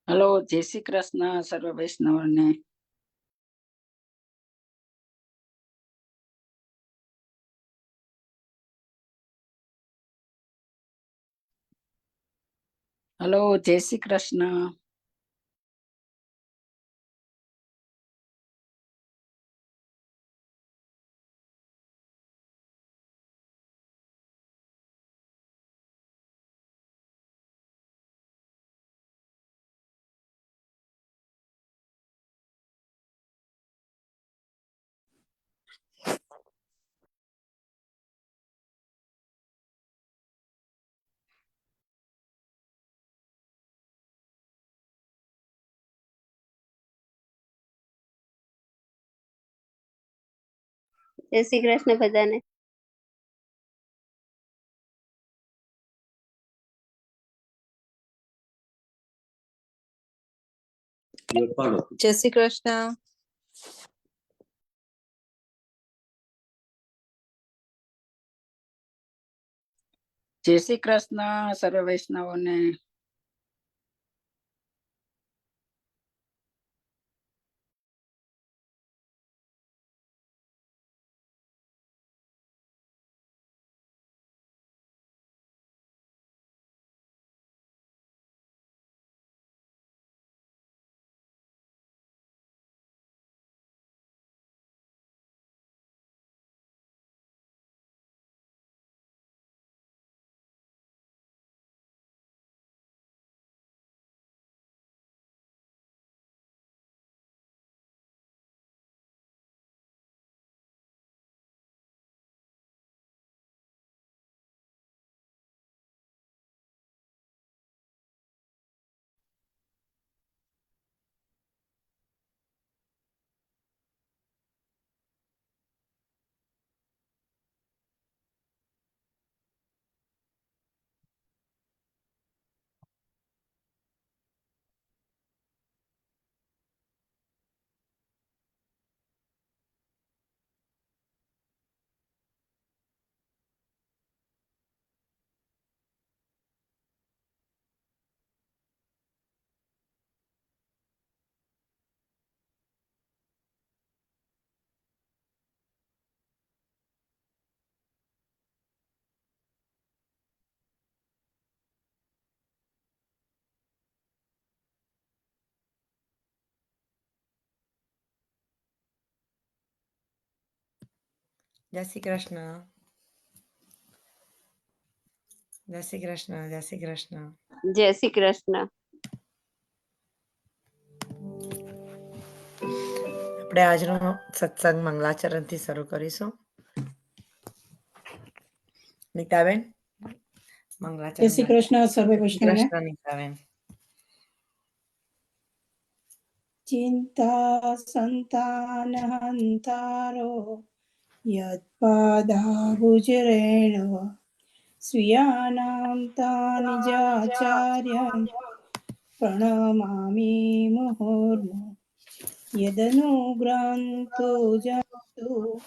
Hello, જય શ્રી કૃષ્ણ સર્વ વૈષ્ણવને. Hello, જય શ્રી કૃષ્ણ. જય શ્રી કૃષ્ણ બધાને. જય શ્રી કૃષ્ણ. જય શ્રી કૃષ્ણ સર્વ વૈષ્ણવને. જય શ્રી કૃષ્ણ. જય શ્રી કૃષ્ણ. જય શ્રી કૃષ્ણ. જય શ્રી કૃષ્ણ. આપણે આજનો સત્સંગ મંગલાચરણથી શરૂ કરીશું. નીતાબેન, મંગલાચરણ. જય શ્રી કૃષ્ણ સર્વે વૈષ્ણવને. કૃષ્ણ નીતાબેન. ચિંતા સંતાન હંતારો યત્પાદાભુજરેણ સ્વીયાનામ તાનિ જાચાર્યં પ્રણમામિ મુહુર્મુઃ યદનુગ્રન્થો જંતુ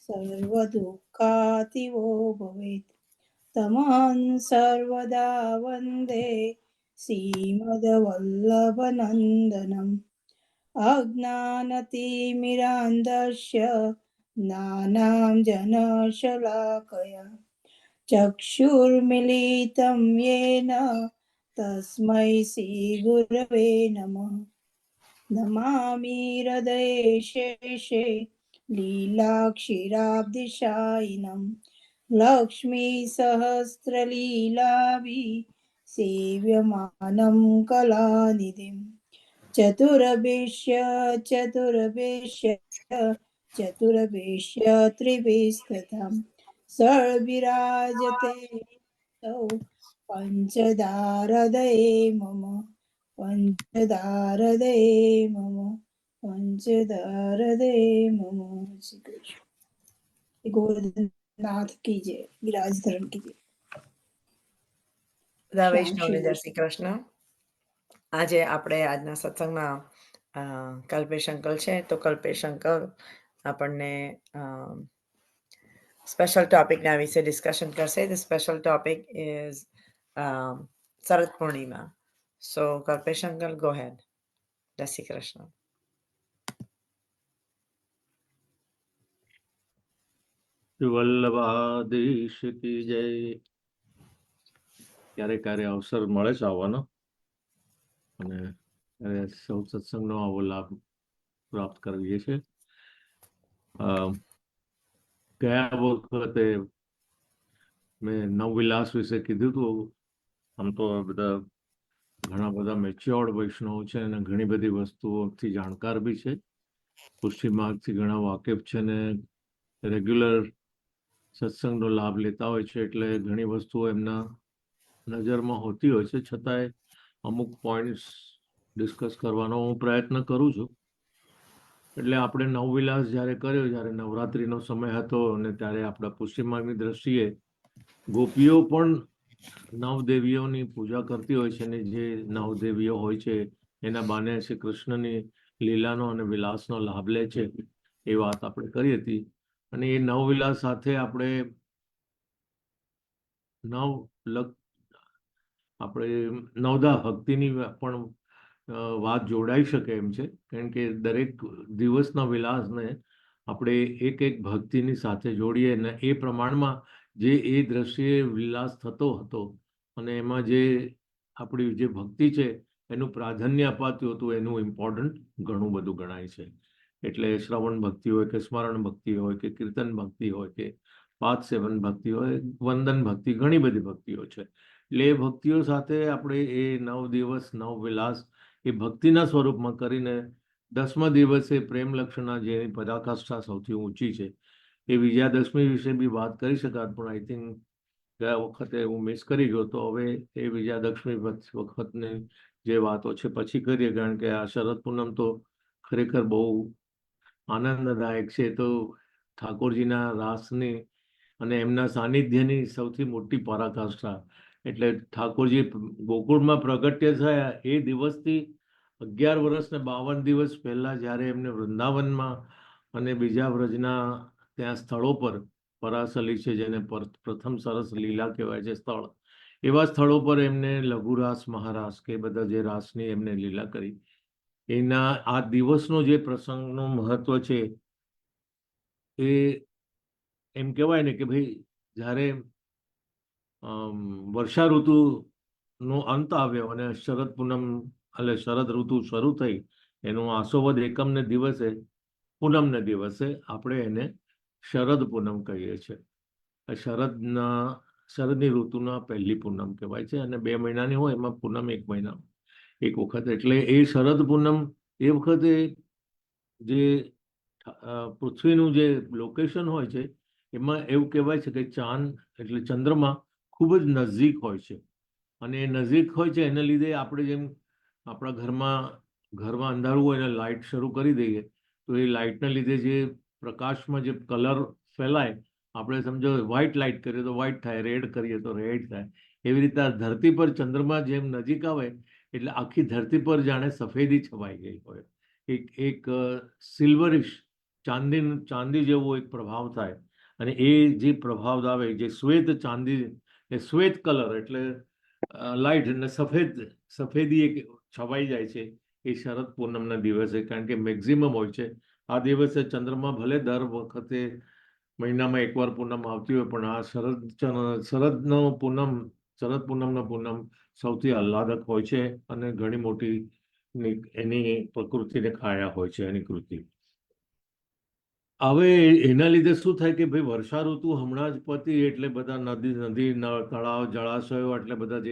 સર્વદુઃખાતિવો ભવેત તમહં સર્વદા વંદે શ્રીમદ્વલ્લભનંદનમ અજ્ઞાનતિમિરાન્ધસ્ય જ્ઞાનાં જનશલાકયા ચક્ષુર્મિલિतं येन તસ્मै શ્રીગુરવે નમઃ. નમામિ હૃદયે શેષે લીલાક્ષીરાબ્ધિશાયિનम् લક્ષ્મી સહસ્રલીલાભિ સેવ્યમાनं કલાનિધિં ચતુર્ભેશ્ય ત્રિભેસ્તથં સળવિરાજતે સૌ પંચદારદયે મમ પંચદારદયે મમ પંચદારદયે મમ. શ્રી કૃષ્ણ. ગોરધનાથ કી જય. વિરાજધરણ કી જય. બધા શ્યામ વૈષ્ણવને જય સુંદર. શ્રી કૃષ્ણ. આજે આપણે આજના સત્સંગમાં કલ્પેશ અંકલ છે, તો કલ્પેશ અંકલ આપણને સ્પેશિયલ ટોપિકના વિશે ડિસ્કશન કરશે. The special topic is Sharad Purnima. So Kalpesh uncle, go ahead. Jai Shri Krishna. Vallabhadhish કી જય. ક્યારે અવસર મળે છે આવવાનો, અને સૌ સત્સંગનો આવો લાભ પ્રાપ્ત કરીએ છીએ. ગયા વખતે મેં નવવિલાસ વિશે કીધું હતું. આમ તો ઘણા બધા મેચ્યોર્ડ વૈષ્ણવ છે અને ઘણી બધી વસ્તુઓથી જાણકાર બી છે, પુષ્ટિ માર્ગથી ઘણા વાકેફ છે ને રેગ્યુલર સત્સંગનો લાભ લેતા હોય છે, એટલે ઘણી વસ્તુઓ એમના નજરમાં હોતી હોય છે. છતાંય અમુક પોઈન્ટ્સ ડિસ્કસ કરવાનો હું પ્રયત્ન કરું છું. એટલે આપણે નવવિલાસ જ્યારે કર્યો, જ્યારે નવરાત્રિનો સમય હતો, અને ત્યારે આપણા પુષ્ટિ માર્ગની દ્રષ્ટિએ ગોપીઓ પણ નવદેવીઓની પૂજા કરતી હોય છે, અને જે નવદેવીઓ હોય છે એના બાને શ્રી કૃષ્ણની લીલાનો અને વિલાસનો લાભ લે છે, એ વાત આપણે કરી હતી. અને એ નવવિલાસ સાથે આપણે નવદા ભક્તિની પણ વાત જોડાઈ શકે એમ છે, કારણ કે દરેક દિવસના વિલાસને આપણે એક ભક્તિની સાથે જોડીએ ને એ પ્રમાણમાં જે એ દ્રષ્ટિએ વિલાસ થતો હતો અને એમાં જે આપણી જે ભક્તિ છે એનું પ્રાધાન્ય અપાતું હતું, એનું ઇમ્પોર્ટન્ટ ઘણું બધું ગણાય છે. એટલે શ્રવણ ભક્તિ હોય કે સ્મરણ ભક્તિ હોય કે કીર્તન ભક્તિ હોય કે પાદ સેવન ભક્તિ હોય, વંદન ભક્તિ, ઘણી બધી ભક્તિઓ છે. એટલે એ ભક્તિઓ સાથે આપણે એ 9 દિવસ 9 વિલાસ એ ભક્તિના સ્વરૂપમાં કરીને 10મા દિવસે પ્રેમ લક્ષણા જેની પરાકાષ્ઠા સૌથી ઊંચી છે, એ વિજયાદશમી વિશે બી વાત કરી શકાત, પણ આઈ થિંક ગયા વખતે હું મિસ કરી ગયો. તો હવે એ વિજયાદશમી વખતની જે વાતો છે પછી કરીએ, કારણ કે આ શરદ પૂનમ તો ખરેખર બહુ આનંદદાયક છે. તો ઠાકોરજીના રાસની અને એમના સાનિધ્યની સૌથી મોટી પરાકાષ્ઠા. એટલે ઠાકોરજી ગોકુળમાં પ્રગટ્ય થયા એ દિવસથી 11 વર્ષ ને 52 દિવસ પહેલા જ્યારે એમને વૃંદાવનમાં અને બીજા વ્રજના ત્યાં સ્થળો પર, પરાસલી છે જેને પ્રથમ સરસ લીલા કહેવાય છે સ્થળ, એવા સ્થળો પર એમને લઘુરાસ, મહારાસ કે બધા જે રાસની એમને લીલા કરી, એના આ દિવસનો જે પ્રસંગનું મહત્વ છે એ એમ કહેવાય ને કે ભાઈ જ્યારે વર્ષા ઋતુનો અંત આવ્યો અને શરદ પૂનમ એટલે શરદ ઋતુ શરૂ થઈ, એનું આસોવદ એકમને દિવસે, પૂનમને દિવસે આપણે એને શરદ પૂનમ કહીએ છીએ. શરદની ઋતુના પહેલી પૂનમ કહેવાય છે, અને 2 મહિનાની હોય એમાં પૂનમ 1 મહિના એક વખત. એટલે એ શરદ પૂનમ એ વખતે જે પૃથ્વીનું જે લોકેશન હોય છે એમાં એવું કહેવાય છે કે ચાંદ એટલે ચંદ્રમા ખૂબ જ નજીક હોય છે, અને એ નજીક હોય છે એના લીધે આપણે જેમ આપણા ઘરમાં અંધારું હોય અને લાઇટ શરૂ કરી દઈએ, તો એ લાઇટના લીધે જે પ્રકાશમાં જે કલર ફેલાય, આપણે સમજો વ્હાઇટ લાઇટ કરીએ તો વ્હાઇટ થાય, રેડ કરીએ તો રેડ થાય. એવી રીતે ધરતી પર ચંદ્રમા જેમ નજીક આવે એટલે આખી ધરતી પર જાણે સફેદી છવાઈ ગઈ હોય, એક સિલ્વરિશ ચાંદી જેવો એક પ્રભાવ થાય. અને એ જે પ્રભાવ આવે, જે શ્વેત ચાંદી, એ શ્વેત કલર એટલે લાઇટ અને સફેદી એક છવાઈ જાય છે એ શરદ પૂનમના દિવસે, કારણ કે મેક્ઝિમમ હોય છે આ દિવસે ચંદ્રમા. ભલે દર વખતે મહિનામાં એકવાર પૂનમ આવતી હોય, પણ આ શરદ પૂનમનો પૂનમ સૌથી આહ્લાદક હોય છે, અને ઘણી મોટી એની પ્રકૃતિને કાયા હોય છે એની કૃતિ. હવે એના લીધે શું થાય કે ભાઈ વર્ષા ઋતુ હમણાં જ પતી એટલે બધા નદી તળાવ, જળાશયો, એટલે બધા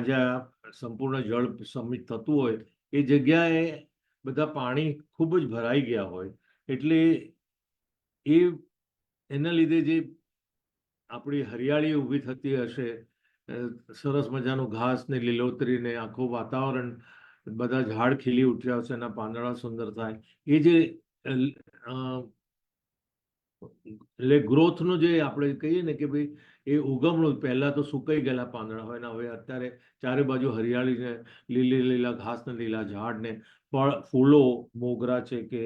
જ્યાં સંપૂર્ણ જળ સમિત થતું હોય એ જગ્યાએ બધા પાણી ખૂબ જ ભરાઈ ગયા હોય, એટલે એના લીધે જે આપણી હરિયાળી ઊભી થતી હશે, સરસ મજાનું ઘાસ ને લીલોતરી ને આખું વાતાવરણ, બધા ઝાડ ખીલી ઉઠ્યા હશે, એના પાંદડા સુંદર થાય, એ જે એટલે ગ્રોથનું જે આપણે કહીએ ને કે ભાઈ એ ઉગમણું, પહેલા તો સુકાઈ ગયેલા પાંદડા હોય ને હવે અત્યારે ચારે બાજુ હરિયાળી ને લીલા ઘાસ ને લીલા ઝાડ ને ફૂલો, મોગરા છે કે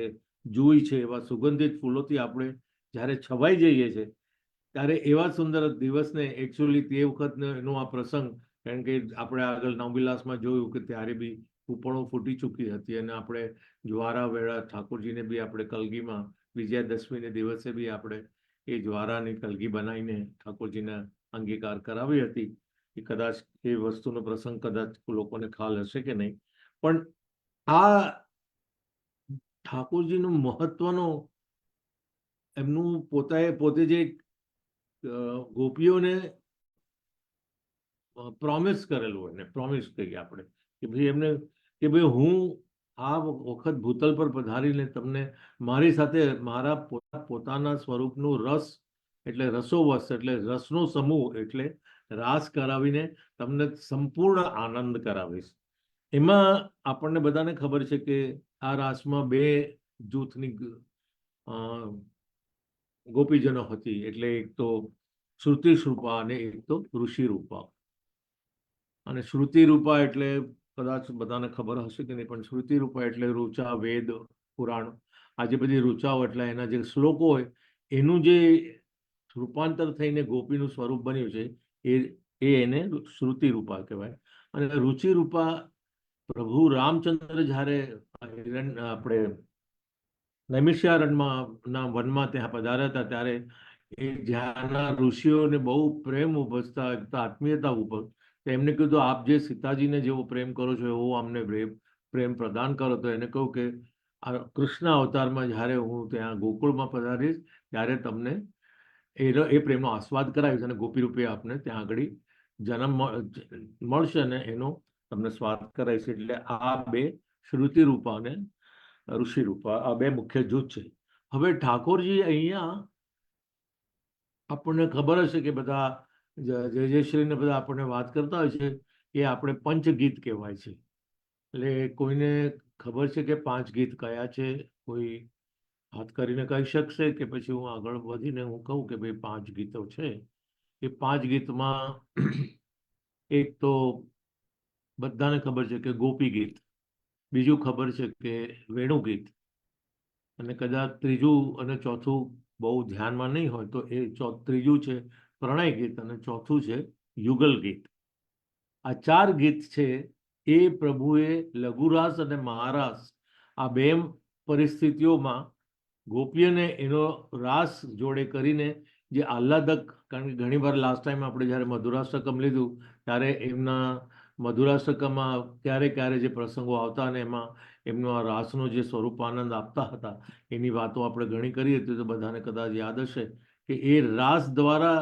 જુઈ છે, એવા સુગંધિત ફૂલોથી આપણે જ્યારે છવાઈ જઈએ છીએ ત્યારે એવા સુંદર દિવસને એકચ્યુઅલી તે વખતનો એનો આ પ્રસંગ, કારણ કે આપણે આગળ નવવિલાસમાં જોયું કે ત્યારે બી કૂપણો ફૂટી ચૂકી હતી અને આપણે જ્વારા વેળા ઠાકોરજીને બી આપણે કલગીમાં વિજયાદશમીને દિવસે બી આપણે એ જ્વારાની કલગી બનાવીને ઠાકોરજીને અંગીકાર કરાવી હતી. એ કદાચ એ વસ્તુનો પ્રસંગ કદાચ લોકોને ખ્યાલ હશે કે નહીં, પણ આ ઠાકોરજીનું મહત્વનો એમનું પોતે જે ગોપીઓને પ્રોમિસ કરેલું હોય ને, પ્રોમિસ કહીએ આપણે કે ભાઈ એમને કે ભાઈ હું આ વખત ભૂતલ પર પધારીને તમને મારી સાથે મારા પોતાના સ્વરૂપનું રસ એટલે રસોવસ એટલે રસનો સમૂહ એટલે રાસ કરાવીને તમને સંપૂર્ણ આનંદ કરાવીશ. એમાં આપણને બધાને ખબર છે કે આ રાસમાં બે જૂથની ગોપીજનો હતી, એટલે એક તો શ્રુતિ રૂપા અને એક તો ઋષિ રૂપા. અને શ્રુતિ રૂપા એટલે કદાચ બધાને ખબર હશે કે નહીં, પણ શ્રુતિ રૂપા એટલે ઋચા, વેદ, પુરાણ, આ જે બધી ઋચાઓ એટલે એના જે શ્લોકો હોય એનું જે રૂપાંતર થઈને ગોપીનું સ્વરૂપ બન્યું છે એને શ્રુતિ રૂપા કહેવાય. અને રુચિ રૂપા પ્રભુ રામચંદ્ર જ્યારે આપણે નૈમિષારણ્યના વનમાં ત્યાં પધાર્યા હતા ત્યારે એ જ્યાંના ઋષિઓને બહુ પ્રેમ ઉપજતા, આત્મીયતા ઉપજ, એમને કીધું આપ જે સીતાજીને જેવો પ્રેમ કરો છો એવો અમને પ્રેમ પ્રદાન કરો. તો એને કહ્યું કે આ કૃષ્ણ અવતારમાં જ્યારે હું ત્યાં ગોકુળમાં પધારીશ ત્યારે તમને એ પ્રેમનો આસ્વાદ કરાવીશ અને ગોપી રૂપે આપને ત્યાં આગળ જન્મ મળશે અને એનો તમને સ્વાદ કરાવીશ. એટલે આ બે શ્રુતિ રૂપા અને ઋષિ રૂપા આ બે મુખ્ય જૂથ છે. હવે ઠાકોરજી અહીંયા આપણને ખબર હશે કે બધા જય શ્રીને બધા આપણને વાત કરતા હોય છે કે આપણે પંચગીત કહેવાય છે. એટલે કોઈને ખબર છે કે 5 ગીત કયા છે? કોઈ હાથ કરીને કહી શકશે કે પછી હું આગળ વધીને હું કહું કે ભાઈ 5 ગીતો છે. એ 5 ગીતમાં એક તો બધાને ખબર છે કે ગોપી ગીત, બીજું ખબર છે કે વેણુ ગીત, અને કદાચ ત્રીજું અને ચોથું બહુ ધ્યાનમાં નહીં હોય તો એ ત્રીજું છે પ્રણય ગીત અને ચોથું છે યુગલ ગીત. આ 4 ગીત છે એ પ્રભુએ લઘુરાસ અને મહારાસ આ બે પરિસ્થિતિઓમાં ગોપીઓને એનો રાસ જોડે કરીને જે આહ્લાદક, કારણ કે ઘણી વાર લાસ્ટ ટાઈમ આપણે જ્યારે મધુરાષ્ટકમ લીધું ત્યારે એમના મધુરાષ્ટકમમાં ક્યારે જે પ્રસંગો આવતા અને એમાં એમનો આ રાસનો જે સ્વરૂપાનંદ આપતા હતા એની વાતો આપણે ઘણી કરી હતી. તો બધાને કદાચ યાદ હશે કે એ રાસ દ્વારા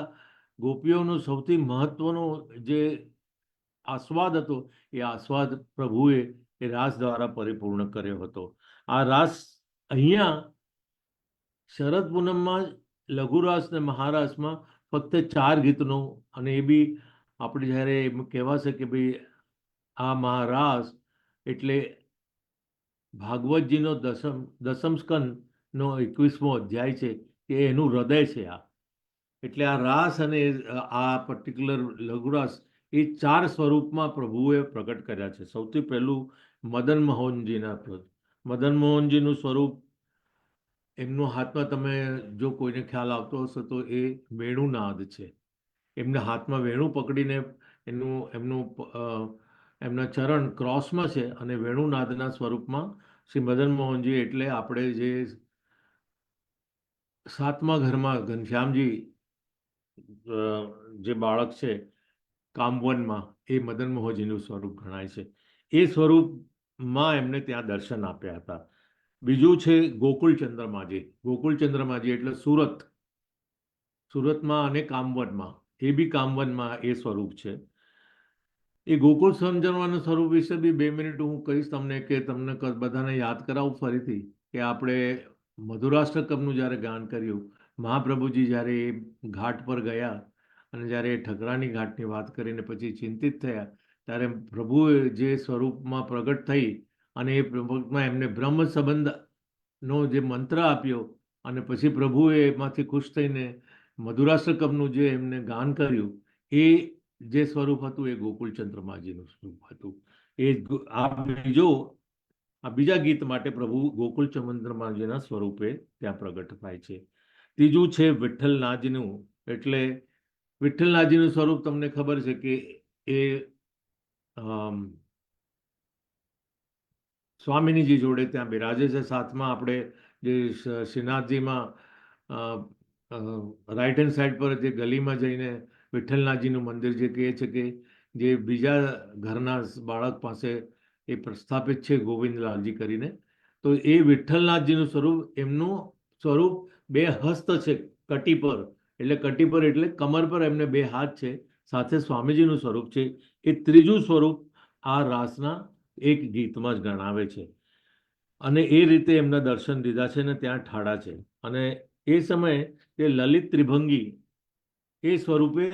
ગોપીઓનો સૌથી મહત્વનો જે આસ્વાદ હતો એ આસ્વાદ પ્રભુએ એ રાસ દ્વારા પરિપૂર્ણ કર્યો હતો. આ રાસ અહીંયા શરદ પૂનમમાં લઘુરાસ ને મહારાસમાં ફક્ત 4 ગીતનો, અને એ બી આપણે જ્યારે એમ કહેવાશે કે ભાઈ આ મહારાસ એટલે ભાગવતજીનો દસમ સ્કંદનો 21મો અધ્યાય છે કે એનું હૃદય છે આ. એટલે આ રાસ અને આ પર્ટિક્યુલર લઘુરાસ એ 4 સ્વરૂપમાં પ્રભુએ પ્રગટ કર્યા છે. સૌથી પહેલું મદન મોહનજીનું સ્વરૂપ, એમનો હાથમાં તમે જો કોઈને ખ્યાલ આવતો હશે તો એ વેણુનાદ છે. એમના હાથમાં વેણુ પકડીને એમના ચરણ ક્રોસમાં છે અને વેણુનાદના સ્વરૂપમાં શ્રી મદન મોહનજી એટલે આપણે જે 7મા ઘરમાં ઘનશ્યામજી જે બાળક છે કામવનમાં એ મદન મોહનજીનું સ્વરૂપ ગણાય છે. એ સ્વરૂપમાં એમને ત્યાં દર્શન આપ્યા હતા. બીજું છે ગોકુળચંદ્રમાજી એટલે સુરતમાં અને કામવનમાં, એ બી કામવનમાં એ સ્વરૂપ છે. એ ગોકુળ સમજવાનું સ્વરૂપ વિશે બી 2 મિનિટ હું કહીશ તમને, કે તમને બધાને યાદ કરાવું ફરીથી કે આપણે મધુરાષ્ટકમનું જ્યારે ગાન કર્યું, મહાપ્રભુજી જ્યારે ઘાટ પર ગયા અને જ્યારે એ ઠકરાની ઘાટની વાત કરીને પછી ચિંતિત થયા ત્યારે પ્રભુએ જે સ્વરૂપમાં પ્રગટ થઈ અને એ પ્રભુમાં એમને બ્રહ્મ સંબંધનો જે મંત્ર આપ્યો અને પછી પ્રભુએ એમાંથી ખુશ થઈને મધુરાષ્ટકમનું જે એમને ગાન કર્યું એ જે સ્વરૂપ હતું એ ગોકુળચંદ્રમાજીનું સ્વરૂપ હતું. આ બીજા ગીત માટે પ્રભુ ગોકુળચંદ્રમાજીના સ્વરૂપે ત્યાં પ્રગટ થાય છે. ત્રીજું છે વિઠ્ઠલનાથજીનું. એટલે વિઠ્ઠલનાથજીનું સ્વરૂપ તમને ખબર છે કે એ સ્વામિનીજી જોડે ત્યાં બિરાજે છે. સાથમાં આપણે જે શ્રીનાથજીમાં રાઈટ હેન્ડ સાઈડ પર જે ગલીમાં જઈને વિઠ્ઠલનાથજીનું મંદિર જે કહે છે કે જે બીજા ઘરના બાળક પાસે એ પ્રસ્થાપિત છે ગોવિંદલાલજી કરીને, તો એ વિઠ્ઠલનાથજીનું સ્વરૂપ, એમનું સ્વરૂપ બે હસ્ત છે કટી પર, એટલે કટી પર એટલે કમર પર એમને બે હાથ છે, સાથે સ્વામીજીનું સ્વરૂપ છે. એ ત્રીજું સ્વરૂપ આ રાસના એક ગીતમાં જ ગણાવે છે અને એ રીતે એમના દર્શન દીધા છે ને ત્યાં ઠાડા છે. અને એ સમયે તે લલિત ત્રિભંગી એ સ્વરૂપે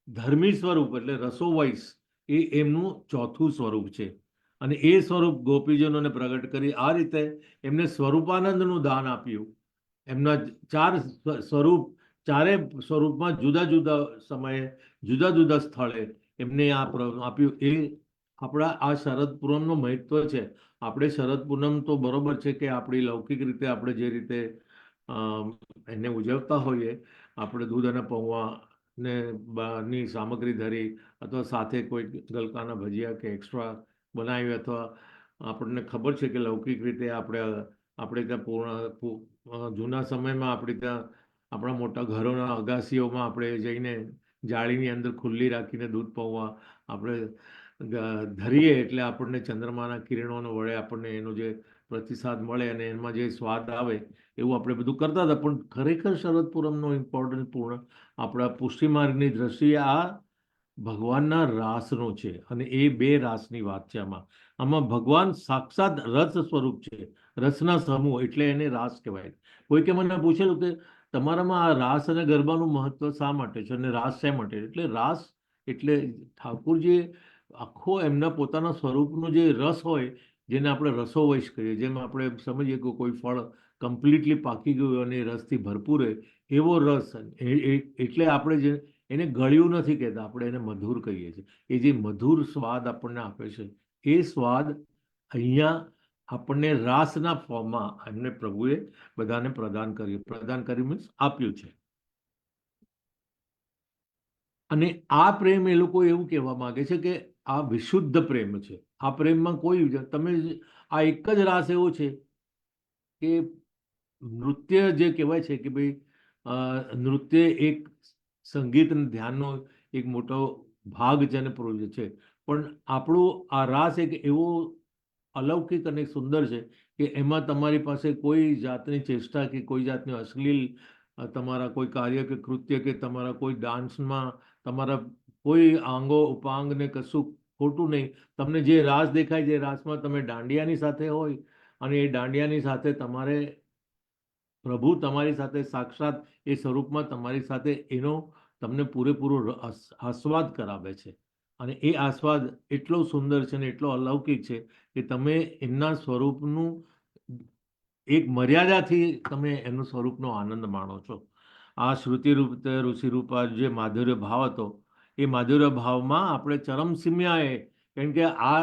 ધર્મી સ્વરૂપ એટલે રસોવાઈસ એ એમનું ચોથું સ્વરૂપ છે. અને એ સ્વરૂપ ગોપીજનોને પ્રગટ કરી આ રીતે એમને સ્વરૂપાનંદનું દાન આપ્યું. એમના ચારે સ્વરૂપમાં જુદા જુદા સમયે જુદા જુદા સ્થળે એમને આ આપ્યું. એ આપણા આ શરદ પૂનમનો મહત્વ છે. આપણે શરદ પૂનમ તો બરોબર છે કે આપણી લૌકિક રીતે આપણે જે રીતે એને ઉજવતા હોઈએ, આપણે દૂધ અને પૌવા ને બહારની સામગ્રી ધરી અથવા સાથે કોઈ ગલકાના ભજીયા કે એક્સ્ટ્રા બનાવી, અથવા આપણને ખબર છે કે લૌકિક રીતે આપણે ત્યાં જૂના સમયમાં આપણે ત્યાં આપણા મોટા ઘરોના અગાસીઓમાં આપણે જઈને જાળીની અંદર ખુલ્લી રાખીને દૂધ પૌવા આપણે ધરીએ એટલે આપણને ચંદ્રમાના કિરણોનો વડે આપણને એનો જે પ્રતિસાદ મળે અને એમાં જે સ્વાદ આવે એવું આપણે બધું કરતા હતા. પણ ખરેખર શરદ પૂનમનો ઇમ્પોર્ટન્ટ પૂર્ણ આપણા પુષ્ટિ માર્ગની દ્રષ્ટિએ આ ભગવાનના રાસનો છે. અને એ બે રાસની વાત છે. આમાં ભગવાન સાક્ષાત રસ સ્વરૂપ છે, રસના સમૂહ, એટલે એને રાસ કહેવાય. કોઈકે મને પૂછેલું કે તમારામાં આ રાસ અને ગરબાનું મહત્વ શા માટે છે અને રાસ શા માટે? એટલે રાસ એટલે ઠાકોરજીએ આખો એમના પોતાના સ્વરૂપનો જે રસ હોય, જેને આપણે રસોવૈશ કહીએ, જેમ આપણે સમજીએ કે કોઈ ફળ કમ્પ્લીટલી પાકી ગયું અને રસથી ભરપૂર હોય, એવો રસ. એટલે આપણે જે એને ગળ્યું નથી કહેતા, આપણે એને મધુર કહીએ છીએ. એ જે મધુર સ્વાદ આપણને આપે છે, એ સ્વાદ અહીંયા આપણને રાસના ફોર્મમાં એમને પ્રભુએ બધાને પ્રદાન કર્યું મીન્સ આપ્યું છે. અને આ પ્રેમ એ લોકો એવું કહેવા માંગે છે કે આ વિશુદ્ધ પ્રેમ છે. આ પ્રેમમાં કોઈ તમે આ એક જ રાસ એવો છે કે નૃત્ય જે કહેવાય છે કે ભાઈ નૃત્ય એક સંગીત અને ધ્યાનનો એક મોટો ભાગ છે અને પ્રોજેક્ટ છે. પણ આપણું આ રાસ એક એવો અલૌકિક અને સુંદર છે કે એમાં તમારી પાસે કોઈ જાતની ચેષ્ટા કે કોઈ જાતની અશ્લીલ તમારા કોઈ કાર્ય કે કૃત્ય કે તમારા કોઈ ડાન્સમાં તમારા કોઈ આંગો ઉપાંગને કશું ખોટું નહીં. તમને જે રાસ દેખાય, જે રાસમાં તમે દાંડિયાની સાથે હોય અને એ દાંડિયાની સાથે તમારે પ્રભુ તમારી સાથે સાક્ષાત એ સ્વરૂપમાં તમારી સાથે એનો તમને પૂરેપૂરો આસ્વાદ કરાવે છે. અને એ આસ્વાદ એટલો સુંદર છે ને એટલો અલૌકિક છે કે તમે એમના સ્વરૂપનું એક મર્યાદાથી તમે એનું સ્વરૂપનો આનંદ માણો છો. આ શ્રુતિરૂપ ઋષિરૂપા જે માધુર્ય ભાવ હતો, એ માધુર્ય ભાવમાં આપણે ચરમસીમાએ, કારણ કે આ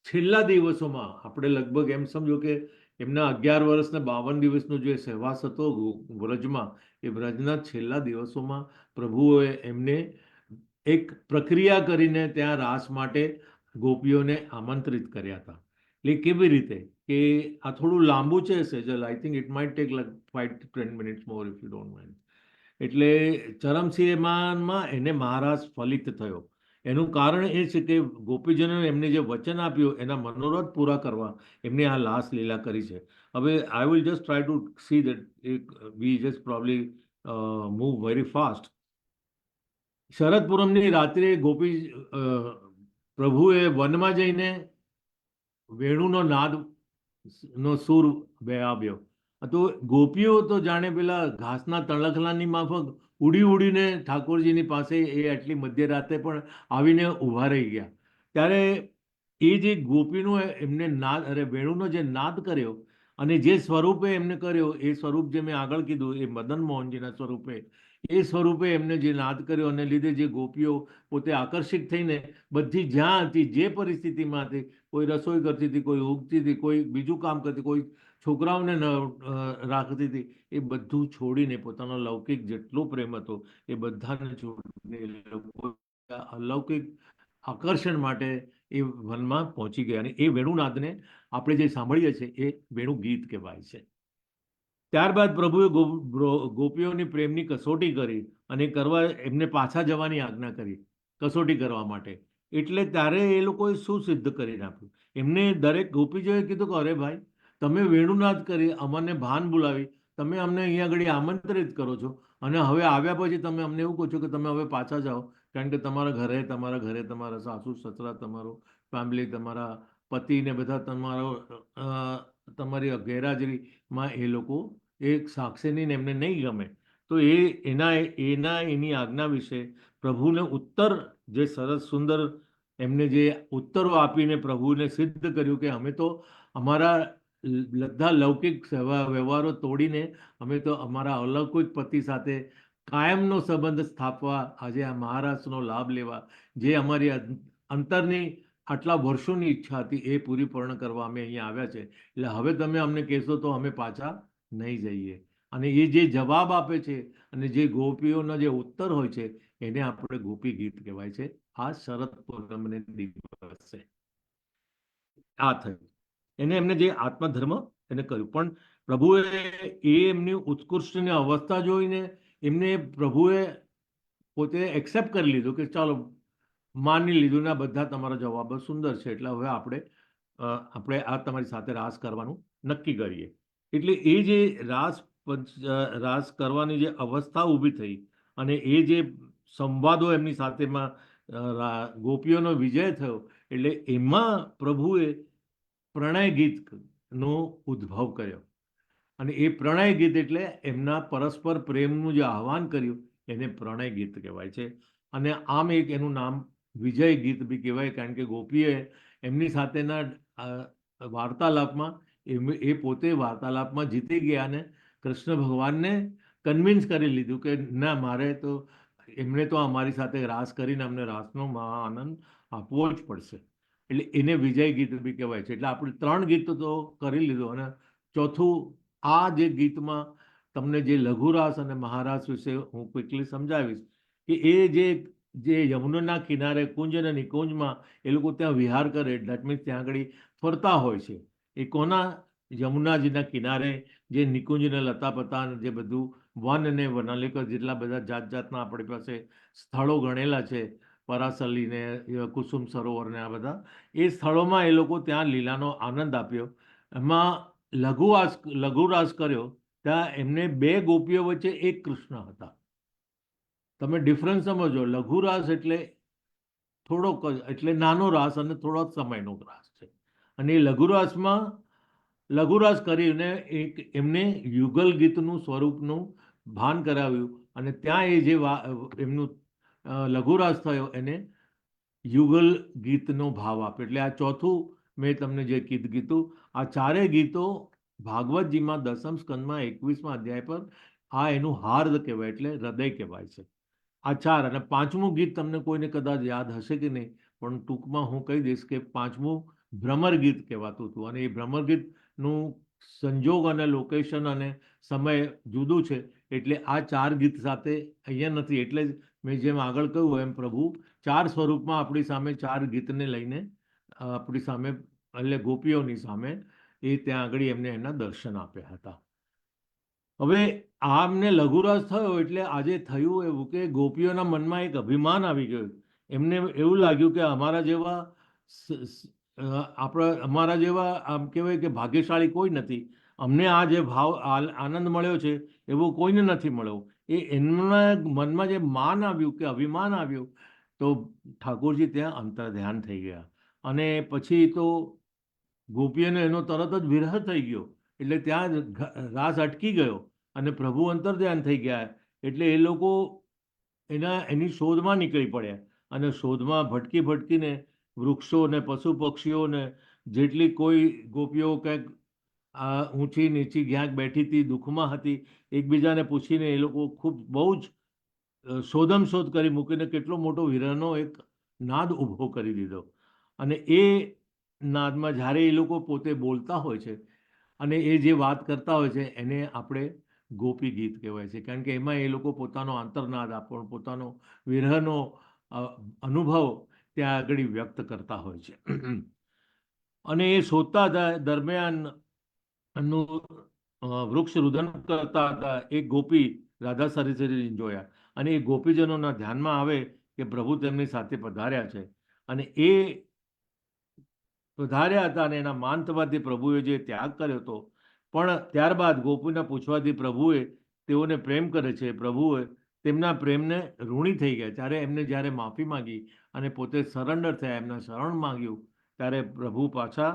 છેલ્લા દિવસોમાં આપણે લગભગ એમ સમજો કે એમના 11 વર્ષ ને 52 દિવસનો જે સહવાસ હતો વ્રજમાં, એ વ્રજના છેલ્લા દિવસોમાં પ્રભુએ એમને એક પ્રક્રિયા કરીને ત્યાં રાસ માટે ગોપીઓને આમંત્રિત કર્યા હતા. એટલે કેવી રીતે કે આ થોડું લાંબુ છે Sejal, I think it might take like 5 to 10 minutes more if you don't mind. એટલે ચરમસીમામાં એને મહારાસ ફલિત થયો. એનું કારણ એ છે કે ગોપીજનોએ એમને જે વચન આપ્યું એના મનોરથ પૂરા કરવા એમને આ લાસ લીલા કરી છે. હવે I will just try to see that we just probably move very fast. Sharad પૂનમની રાત્રે ગોપી પ્રભુએ વનમાં જઈને વેણુનો નાદ નો સૂર વ્યાવ્યો. તો ગોપીઓ તો જાણે પેલા ઘાસના તણખલાની માફક ઉડી ઉડીને ઠાકોરજીની પાસે એ આટલી મધ્યરાતે પણ આવીને ઊભા રહી ગયા. ત્યારે એ જે ગોપીનો એમને નાદ વેણુનો જે નાદ કર્યો અને જે સ્વરૂપે એમને કર્યો, એ સ્વરૂપ જે મેં આગળ કીધું એ મદન મોહનજીના સ્વરૂપે, એ સ્વરૂપે એમને જે નાદ કર્યો અને લીધે જે ગોપીઓ પોતે આકર્ષિત થઈને બધી જ્યાં હતી, જે પરિસ્થિતિમાં હતી, કોઈ રસોઈ કરતી હતી, કોઈ ઊંઘતી હતી, કોઈ બીજું કામ કરતી, કોઈ છોકરાઓને રાખતી હતી, એ બધું છોડીને પોતાનો લૌકિક જેટલો પ્રેમ હતો એ બધાને છોડીને એ લોકો અલૌકિક આકર્ષણ માટે એ વનમાં પહોંચી ગયા. અને એ વેણુનાદને આપણે જે સાંભળીએ છીએ એ વેણુ ગીત કહેવાય છે. ત્યારબાદ પ્રભુએ ગોપીઓની પ્રેમની કસોટી કરી અને કરવા એમને પાછા જવાની આજ્ઞા કરી કસોટી કરવા માટે. એટલે ત્યારે એ લોકોએ શું સિદ્ધ કરીને આપ્યું? એમને દરેક ગોપીજોએ કીધું કે અરે ભાઈ, તમે વેણુનાદ કરી, અમને ભાન બોલાવી, તમે અમને અહીંયા આગળ આમંત્રિત કરો છો અને હવે આવ્યા પછી તમે અમને એવું કહો છો કે તમે હવે પાછા જાઓ, કારણ કે તમારા ઘરે તમારા સાસુ સસરા, તમારું ફેમિલી, તમારા પતિ ને બધા તમારી ગેરહાજરીમાં એ લોકો એક સાક્ષીની એમને નહીં ગમે. તો એની આજ્ઞા વિશે પ્રભુને ઉત્તર, જે સરસ સુંદર એમને જે ઉત્તરો આપીને પ્રભુને સિદ્ધ કર્યું કે અમે તો અમારા બધા લૌકિક વ્યવહારો તોડીને અમે તો અમારા અલૌકિક પતિ સાથે કાયમનો સંબંધ સ્થાપવા, આજે આ મહારાષ્ટ્રનો લાભ લેવા, જે અમારી અંતરની આટલા વર્ષોની ઈચ્છા હતી એ પૂરી પૂર્ણ કરવા અમે અહીંયા આવ્યા છે. એટલે હવે તમે અમને કહેશો તો અમે પાછા નહીં જઈએ. અને એ જે જવાબ આપે છે અને જે ગોપીઓનો જે ઉત્તર હોય છે એને આપણે ગોપી ગીત કહેવાય છે. આ શરદ પૂનમને દિવસે આ થયું. એમને જે આત્મધર્મ એને કર્યું, પણ પ્રભુએ એમની ઉત્કૃષ્ટની અવસ્થા જોઈને એમને પ્રભુએ પોતે એક્સેપ્ટ કરી લીધું કે ચાલો માની લીધું ને બધા તમારા જવાબો સુંદર છે, એટલે હવે આપણે આ તમારી સાથે રાસ કરવાનું નક્કી કરીએ. એટલે એ જે રાસ કરવાની જે અવસ્થા ઊભી થઈ અને એ જે સંવાદો એમની સાથેમાં ગોપીઓનો વિજય થયો, એટલે એમાં પ્રભુએ પ્રણય ગીતનો ઉદ્ભવ કર્યો. અને એ પ્રણય ગીત એટલે એમના પરસ્પર પ્રેમનું જે આહ્વાન કર્યું એને પ્રણય ગીત કહેવાય છે. અને આમ એક એનું નામ વિજય ગીત બી કહેવાય, કારણ કે ગોપીએ એમની સાથેના વાર્તાલાપમાં એ પોતે વાર્તાલાપમાં જીતી ગયા અને કૃષ્ણ ભગવાનને કન્વિન્સ કરી લીધું કે ના, મારે તો એમણે તો અમારી સાથે રાસ કરીને અમને રાસનો મહા આનંદ આપવો જ પડશે. એટલે એને વિજય ગીત બી કહેવાય છે. એટલે આપણે 3 ગીતો તો કરી લીધું અને ચોથું આ જે ગીતમાં તમને જે લઘુરાસ અને મહારાસ વિશે હું ક્વિકલી સમજાવીશ કે એ જે યમુનાના કિનારે કુંજ અને નિકુંજમાં એ લોકો ત્યાં વિહાર કરે, દેટ મીન્સ ત્યાં આગળ ફરતા હોય છે. એ કોના? યમુનાજીના કિનારે જે નિકુંજ ને લતાપતા જે બધું વન અને વનાલિક જેટલા બધા જાત જાતના આપણી પાસે સ્થળો ગણેલા છે, પરાસલી ને કુસુમ સરોવર ને આ બધા, એ સ્થળોમાં એ લોકો ત્યાં લીલાનો આનંદ આપ્યો. એમાં લઘુરાસ કર્યો ત્યાં એમને 2 ગોપીઓ વચ્ચે એક કૃષ્ણ હતા. તમે ડિફરન્સ સમજો. લઘુરાસ એટલે થોડોક, એટલે નાનો રાસ અને થોડોક સમયનો રાસ છે. અને એ લઘુરાસ કરીને એમને યુગલ ગીતનું સ્વરૂપનું ભાન કરાવ્યું અને ત્યાં એ જે એમનું લઘુરાસ થયો એને યુગલ ગીતનો ભાવ આપ્યો. એટલે આ ચોથું મેં તમને જે કીધું, આ 4 ગીતો ભાગવતજીમાં 10મ સ્કંદમાં 21મા અધ્યાય પર આ એનું હાર્દ કહેવાય, એટલે હૃદય કહેવાય છે. આ 4. અને 5મું ગીત તમને કોઈને કદાચ યાદ હશે કે નહીં, પણ ટૂંકમાં હું કહી દઈશ કે 5મું ભ્રમર ગીત કહેવાતું હતું. અને એ ભ્રમર ગીતનું સંજોગ અને લોકેશન અને સમય જુદું છે, એટલે આ 4 ગીત સાથે અહીંયા નથી. એટલે જ મેં જેમ આગળ કહ્યું એમ પ્રભુ 4 સ્વરૂપમાં આપણી સામે 4 ગીતને લઈને આપણી સામે, એટલે ગોપીઓની સામે એ ત્યાં આગળ એમને એના દર્શન આપ્યા હતા. હવે આમને લઘુરાસ થયો એટલે આજે થયું એવું કે ગોપીઓના મનમાં એક અભિમાન આવી ગયું. એમને એવું લાગ્યું કે અમારા જેવા આમ કહેવાય કે ભાગ્યશાળી કોઈ નથી. અમને આ જે આનંદ મળ્યો છે એવો કોઈને નથી મળ્યો. એમના મનમાં જે માન આવ્યું કે અભિમાન આવ્યું, તો ઠાકોરજી ત્યાં અંતર ધ્યાન થઈ ગયા. અને પછી તો ગોપીઓને એનો તરત જ વિરહ થઈ ગયો, એટલે ત્યાં રાસ અટકી ગયો અને પ્રભુ અંતર ધ્યાન થઈ ગયા. એટલે એ લોકો એની શોધમાં નીકળી પડ્યા અને શોધમાં ભટકીને વૃક્ષો ને પશુ પક્ષીઓને જેટલી કોઈ ગોપીઓ કંઈક આ ઊંચી નીચી ક્યાંક બેઠી હતી, દુઃખમાં હતી, એકબીજાને પૂછીને એ લોકો ખૂબ બહુ જ શોધ કરી મૂકીને કેટલો મોટો વીરનો એક નાદ ઊભો કરી દીધો. અને એ નાદમાં જ્યારે એ લોકો પોતે બોલતા હોય છે અને એ જે વાત કરતા હોય છે એને આપણે ગોપી ગીત કહેવાય છે, કારણ કે એમાં એ લોકો પોતાનો આંતરનાદ પોતાનો વિરહનો અનુભવ ત્યાં આગળ વ્યક્ત કરતા હોય છે. અને એ શોધતા હતા દરમિયાન વૃક્ષ રુદન કરતા હતા એક ગોપી રાધા સરીસરીને જોયા અને એ ગોપીજનોના ધ્યાનમાં આવે કે પ્રભુ તેમની સાથે પધાર્યા છે અને એ પધાર્યા હતા અને એના માન થવાથી પ્રભુએ જે ત્યાગ કર્યો હતો, પણ ત્યારબાદ ગોપીના પૂછવાથી પ્રભુએ તેઓને પ્રેમ કરે છે, પ્રભુએ તેમના પ્રેમને ઋણી થઈ ગયા. જ્યારે માફી માંગી અને પોતે સરેન્ડર થયા, એમના શરણ માંગ્યું, ત્યારે પ્રભુ પાછા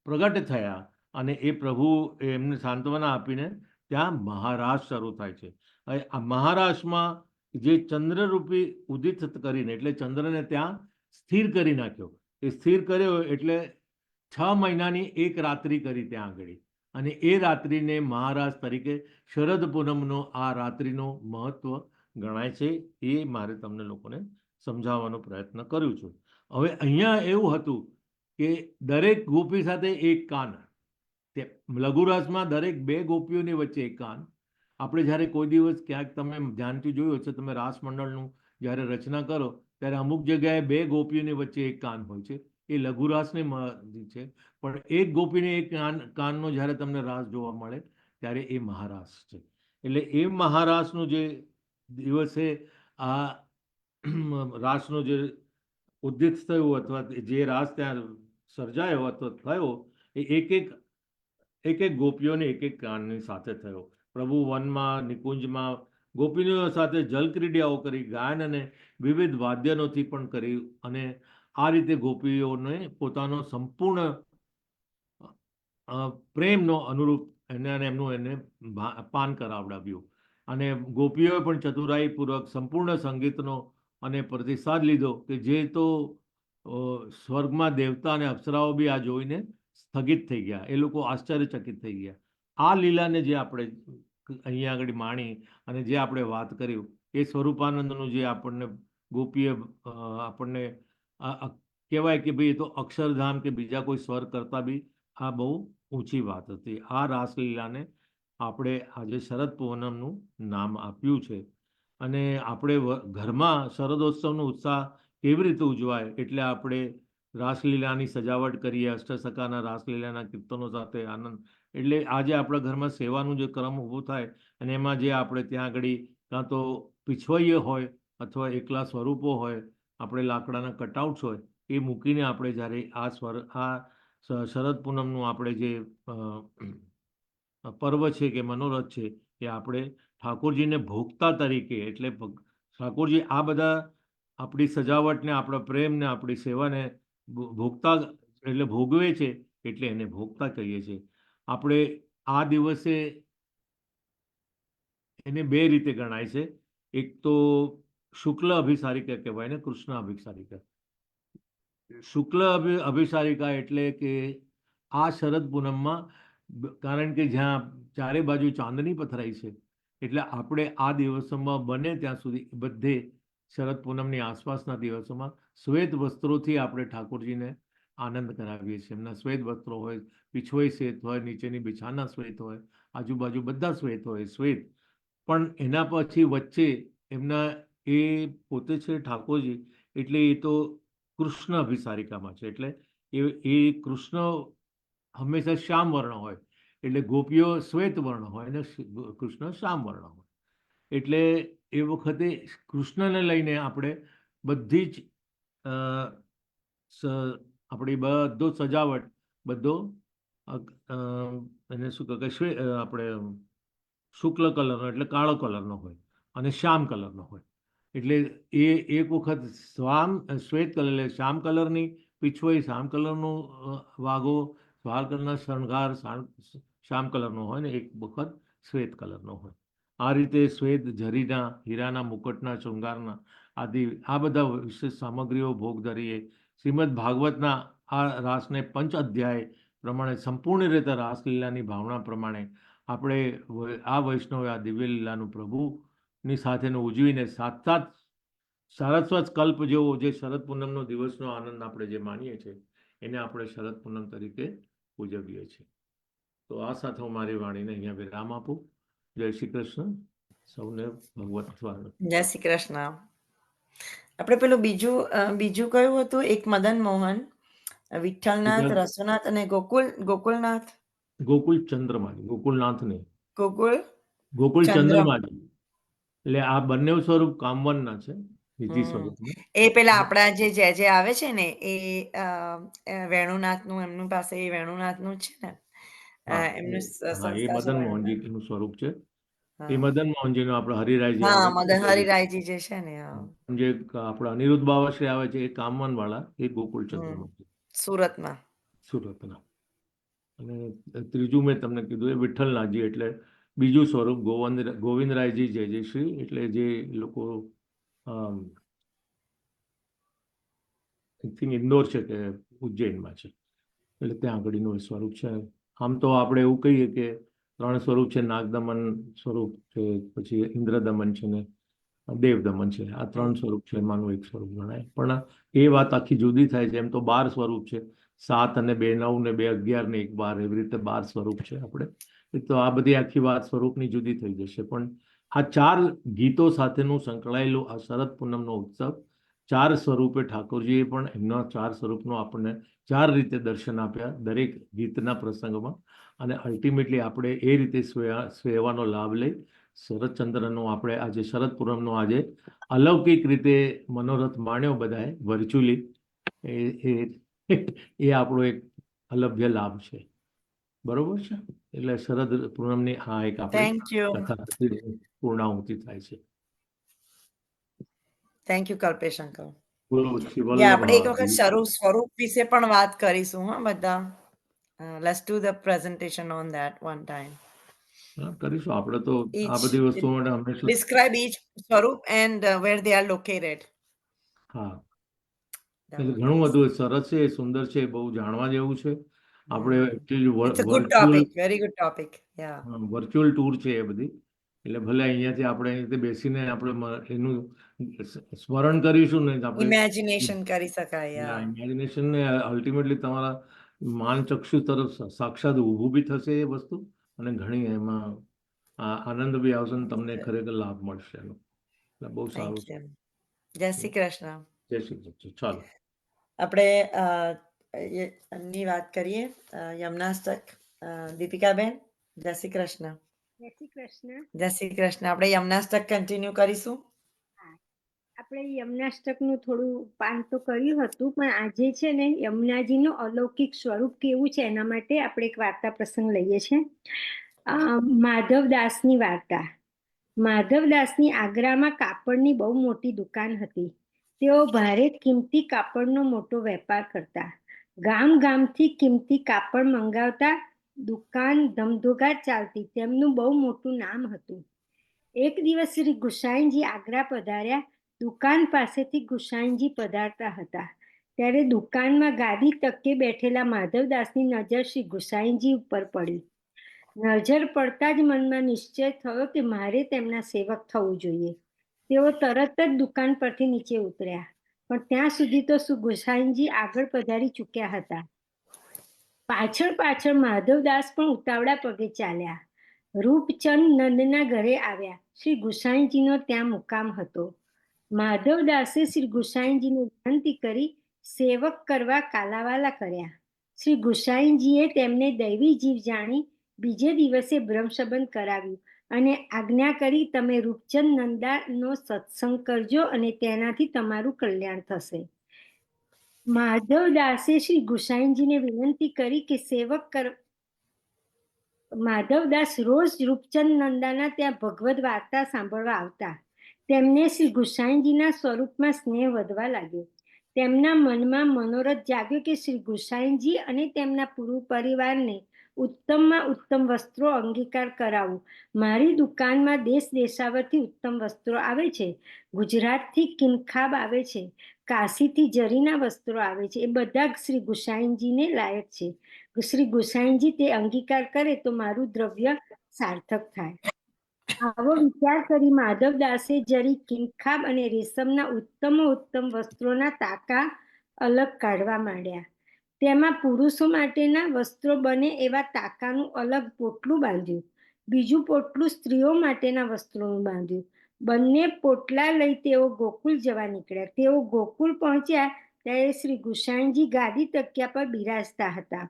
પ્રગટ થયા અને એ પ્રભુ એમને સાંત્વના આપીને ત્યાં મહારાસ શરૂ થાય છે. હવે આ મહારાસમાં જે ચંદ્રરૂપી ઉદિત કરીને એટલે ચંદ્રને ત્યાં સ્થિર કરી નાખ્યો. એ સ્થિર કર્યો એટલે 6 મહિનાની એક રાત્રિ કરી ત્યાં આગળ અને એ રાત્રિને મહારાજ તરીકે શરદ પૂનમનો આ રાત્રિનો મહત્વ ગણાય છે. એ મારે તમને લોકોને સમજાવવાનો પ્રયત્ન કર્યું છું. હવે અહીંયા એવું હતું કે દરેક ગોપી સાથે એક કાન, લઘુરાસમાં દરેક 2 ગોપીઓની વચ્ચે એક કાન. આપણે જ્યારે કોઈ દિવસ ક્યાંક તમે ધ્યાનથી જોયું હશે, તમે રાસ મંડળનું જ્યારે રચના કરો ત્યારે અમુક જગ્યાએ 2 ગોપીઓની વચ્ચે એક કાન હોય છે. એ લઘુરાસની છે, પણ એક ગોપીને એક કાનનો જ્યારે તમને રાસ જોવા મળે ત્યારે એ મહારાસ છે. એટલે એ મહારાસનું જે દિવસે આ રાસનો જે ઉદ્દિત થયું અથવા જે રાસ ત્યાં સર્જાયો અથવા થયો એ એક ગોપીઓને એક કાનની સાથે થયો. પ્રભુ વનમાં નિકુંજમાં ગોપીનીઓ સાથે જલક્રીડાઓ કરી, ગાયન અને વિવિધ વાદ્યનોથી પણ કરી અને આ રીતે ગોપીઓને પોતાનો સંપૂર્ણ પ્રેમનો અનુરૂપ એને પાન કરાવડાવ્યું. અને ગોપીઓએ પણ ચતુરાઈપૂર્વક સંપૂર્ણ સંગીતનો અને પ્રતિસાદ લીધો કે જે તો સ્વર્ગમાં દેવતા અને અપ્સરાઓ બી આ જોઈને સ્થગિત થઈ ગયા, એ લોકો આશ્ચર્યચકિત થઈ ગયા. આ લીલાને જે આપણે અહીંયા આગળ માણી અને જે આપણે વાત કર્યું એ સ્વરૂપાનંદનું જે આપણને ગોપીએ આપણને કહેવાય કે ભાઈ એ તો અક્ષરધામ કે બીજા કોઈ સ્વર કરતા બી આ બહુ ઊંચી વાત હતી. આ રાસલીલાને આપણે આજે શરદ પૂનમનું નામ આપ્યું છે. અને આપણે ઘરમાં શરદોત્સવનો ઉત્સાહ કેવી રીતે ઉજવાય એટલે આપણે રાસલીલાની સજાવટ કરીએ, અષ્ટસખાના રાસલીલાના કીર્તનો સાથે આનંદ. એટલે આજે આપણા ઘરમાં સેવાનું જે ક્રમ ઊભો થાય અને એમાં જે આપણે ત્યાં આગળ કાં તો પીછવઈએ હોય અથવા એકલા સ્વરૂપો હોય, આપણે લાકડાના કટઆઉટ્સ હોય, એ મૂકીને આપણે જ્યારે આ શરદ પૂનમનું આપણે જે પર્વ છે કે મનોરથ છે એ આપણે ઠાકોરજીને ભોગતા તરીકે, એટલે ઠાકોરજી આ બધા આપણી સજાવટને, આપણા પ્રેમને, આપણી સેવાને ભોગતા એટલે ભોગવે છે, એટલે એને ભોગતા કહીએ છીએ. આપણે આ દિવસે એને 2 રીતે ગણાય છે. એક તો શુક્લ અભિસારિકા કહેવાય ને કૃષ્ણ અભિસારિકા. શુક્લ અભિસારિકા એટલે કે આ શરદ પૂનમમાં, કારણ કે જ્યાં ચારે બાજુ ચાંદની પથરાઈ છે એટલે આપણે આ દિવસોમાં બને ત્યાં સુધી બધે શરદ પૂનમની આસપાસના દિવસોમાં શ્વેત વસ્ત્રોથી આપણે ઠાકોરજીને આનંદ કરાવીએ છીએ. એમના શ્વેત વસ્ત્રો હોય, પીછવાઈ શ્વેત હોય, નીચેની બિછાના શ્વેત હોય, આજુબાજુ બધા શ્વેત હોય, શ્વેત. પણ એના પછી વચ્ચે એમના એ પોતે છે ઠાકોરજી, એટલે એ તો કૃષ્ણ અભિસારિકામાં છે. એટલે એ કૃષ્ણ હંમેશા શ્યામ વર્ણ હોય, એટલે ગોપીઓ શ્વેત વર્ણ હોય અને કૃષ્ણ શ્યામ વર્ણ હોય. એટલે એ વખતે કૃષ્ણને લઈને આપણે બધી જ આપણી બધો સજાવટ, બધો એને શું કહે આપણે શુક્લ કલરનો એટલે કાળો કલરનો હોય અને શ્યામ કલરનો હોય. એટલે એ એક વખત શ્વેત કલર એટલે શ્યામ કલરની પીછવાઈ, શ્યામ કલરનો વાઘો, શ્યામ કલરના શણગાર શ્યામ કલરનો હોય ને એક વખત શ્વેત કલરનો હોય. આ રીતે શ્વેત ઝરીના હીરાના મુકટના શૃંગારના આદિ આ બધા વિશેષ સામગ્રીઓ ભોગ ધરીએ. શ્રીમદ ભાગવતના આ રાસને પંચ અધ્યાય પ્રમાણે સંપૂર્ણ રીતે રાસલીલાની ભાવના પ્રમાણે આપણે આ વૈષ્ણવ આ દિવ્ય લીલાનું પ્રભુની સાથેનું ઉજવીને સાક્ષાત સારસ્વત કલ્પ જેવો જે શરદ પૂનમનો દિવસનો આનંદ આપણે જે માનીએ છીએ એને આપણે શરદ પૂનમ તરીકે ઉજવીએ છીએ. તો આ સાથે હું મારી વાણીને અહીંયા વિરામ આપું. જય શ્રી કૃષ્ણ. સૌને ભગવત સ્વાગત. જય શ્રી કૃષ્ણ. આપણે પેલું બીજું કયું હતું? એક મદન મોહન, વિઠ્ઠલનાથ, રસોનાથ અને ગોકુલનાથ. ગોકુલ ચંદ્રમાજી, ગોકુલનાથ નહીં, ગોકુલ ચંદ્રમા. ચંદ્રમાજી. એટલે આ બંને સ્વરૂપ કામવનના છે, નિધિ સ્વરૂપનું. એ પેલા આપણા જે આવે છે ને એ વેણુનાથનું, એમનું પાસે એ વેણુનાથનું છે ને એમનું હા, એ મદન મોહનજીનું સ્વરૂપ છે. એ હા. મદન મોહનજીનું આપણે હરિરાયજી હા, આવે છે. મદન હરિરાયજી જે છે ને, હા. જે આપણા અનિરુદ્ધ બાવાશ્રી આવે છે એ કામવન વાળા, એ ગોકુલ ચંદ્રમાજી સુરતમાં. સુરતના. અને ત્રીજું મેં તમને કીધું એ વિઠ્ઠલનાથજી, એટલે બીજું સ્વરૂપ ગોવિંદરાયજી જય શ્રી, એટલે જે લોકો ઇન્દોર છે કે ઉજ્જૈનમાં છે, એટલે ત્યાં આગળનું એ સ્વરૂપ છે. આમ તો આપણે એવું કહીએ કે 3 સ્વરૂપ છે, નાગદમન સ્વરૂપ છે, પછી ઇન્દ્રદમન છે ને દેવદમન છે. આ 3 સ્વરૂપ છે, એમાંનું એક સ્વરૂપ ગણાય. પણ એ વાત આખી જુદી થાય છે. એમ તો 12 સ્વરૂપ છે, 7 અને 2 9 ને 2 11 ને 1 12, એવી રીતે 12 સ્વરૂપ છે આપણે. તો આ બધી આખી વાત સ્વરૂપની જુદી થઈ જશે. પણ આ 4 ગીતો સાથેનું સંકળાયેલું આ શરદ પૂનમનો ઉત્સવ, 4 સ્વરૂપે ઠાકોરજીએ પણ એમના 4 સ્વરૂપનો આપણને 4 રીતે દર્શન આપ્યા દરેક ગીતના પ્રસંગમાં. અને અલ્ટિમેટલી આપણે એ રીતે સેવાનો લાભ લઈ શરદચંદ્રનો આપણે આજે શરદ પૂનમનો આજે અલૌકિક રીતે મનોરથ માણ્યો બધાએ વર્ચ્યુઅલી. એ આપણો એક અલભ્ય લાભ છે. બરોબર છે. એટલે શરદ પૂનમની આ એક થેન્ક યુ. આપણે પૂર્ણાહુતિ થાય છે. Thank you Kalpesh uncle. બોલો શ્રી આપણે એક વખત વલ્લભ. સ્વરૂપ વિશે પણ વાત કરીશું. હા, બધા. Let's do the presentation on that one time. કરીશું આપણે તો આ બધી વસ્તુઓ માટે હંમેશા. ડિસ્ક્રાઇબ ઈચ સ્વરૂપ and where they are located. હા, એટલે ઘણું બધું સરસ છે, સુંદર છે, બહુ જાણવા જેવું છે. આપણે very good topic. Virtual tour છે એ બધી. એટલે ભલે અહીંયાથી આપણે અહીંયાથી બેસીને આપણે એનું સ્મરણ કરીશું ને આપણે ઇમેજિનેશન કરી શકાય. ઇમેજિનેશન ને અલ્ટિમેટલી તમારા માનચક્ષુ તરફ સાક્ષાત ઊભું બી થશે એ વસ્તુ, અને ઘણી એમાં આનંદ બી આવશે ને તમને ખરેખર લાભ મળશે એનો. એટલે બહુ સારું છે. જય શ્રી કૃષ્ણ. જય શ્રી કૃષ્ણ. ચાલો આપણે વાત કરીએ. યમનાષ્ટક. દીપિકાબેન, જય શ્રી કૃષ્ણ. જય શ્રી કૃષ્ણ. જય શ્રી કૃષ્ણ. આપણે યમનાષ્ટક કન્ટિન્યુ કરીશું. આપણે યમનાષ્ટકનું થોડું પાન તો કર્યું હતું, પણ આજે છે ને યમુનાજીનું અલૌકિક સ્વરૂપ કેવું છે એના માટે આપણે એક વાર્તા પ્રસંગ લઈએ છીએ. માધવદાસની વાર્તા. માધવદાસની આગ્રામાં કાપડની બહુ મોટી દુકાન હતી. તેઓ ભારે કિંમતી કાપડનો મોટો વેપાર કરતા. ગામ ગામથી કિંમતી કાપડ મંગાવતા. દુકાન ધમધોકાર ચાલતી. તેમનું બહુ મોટું નામ હતું. એક દિવસ શ્રી ગુસાઈજી આગ્રા પધાર્યા. દુકાન પાસેથી ગુસાઈજી પધારતા હતા ત્યારે દુકાનમાં ગાદી તકે બેઠેલા માધવદાસની નજર શ્રી ગુસાઈજી ઉપર પડી. નજર પડતા જ મનમાં નિશ્ચય થયો કે મારે તેમના સેવક થવું જોઈએ. તેઓ તરત જ દુકાન પરથી નીચે ઉતર્યા, પણ ત્યાં સુધી તો શ્રી ગુસાઈજી આગળ પધારી ચૂક્યા હતા. પાછળ પાછળ માધવદાસ પણ ઉતાવળા પગે ચાલ્યા. રૂપચંદ નંદના ઘરે આવ્યા. શ્રી ગુસાઈજીનો ત્યાં મુકામ હતો. માધવદાસે શ્રી ગુસાઈજીને વિનંતી કરી સેવક કરવા કાલાવાલા કર્યા. શ્રી ગુસાઈજીએ તેમને દૈવી જીવ જાણી બીજે દિવસે બ્રહ્મસંબંધ કરાવ્યું અને આજ્ઞા કરી, તમે રૂપચંદ નંદાનો સત્સંગ કરજો અને તેનાથી તમારું કલ્યાણ થશે. માધવદાસે શ્રી ગુસાઈજીને વિનંતી કરી કે માધવદાસ રોજ રૂપચંદ નંદાના ત્યાં ભગવદ વાર્તા સાંભળવા આવતા. તેમને શ્રી ગુસાઈજીના સ્વરૂપમાં સ્નેહ વધવા લાગ્યો. તેમના મનમાં મનોરથ જાગ્યો કે શ્રી ગુસાઈજી અને તેમના પૂરું પરિવારને ઉત્તમમાં ઉત્તમ વસ્ત્રો અંગીકાર કરાવું. મારી દુકાનમાં દેશ દેશાવરથી ઉત્તમ વસ્ત્રો આવે છે. ગુજરાતથી કિનખાબ આવે છે, કાશીથી જરીના વસ્ત્રો આવે છે. એ બધા શ્રી ગુસાઈનજીને લાયક છે. શ્રી ગુસાઈનજી તે અંગીકાર કરે તો મારું દ્રવ્ય સાર્થક થાય. આવો વિચાર કરી માધવદાસે જરી, કિનખાબ અને રેશમના ઉત્તમ વસ્ત્રોના તાકા અલગ કાઢવા માંડ્યા. તેમાં પુરુષો માટેના વસ્ત્રો બને એવા તાકાનું અલગ પોટલું બાંધ્યું. બીજું પોટલું સ્ત્રીઓ માટેના વસ્ત્રોનું બાંધ્યું. બંને પોટલા લઈ તેઓ ગોકુળ જવા નીકળ્યા. તેઓ ગોકુળ પહોંચ્યા ત્યારે શ્રી ગુસાઈનજી ગાદી તકિયા પર બિરાજતા હતા.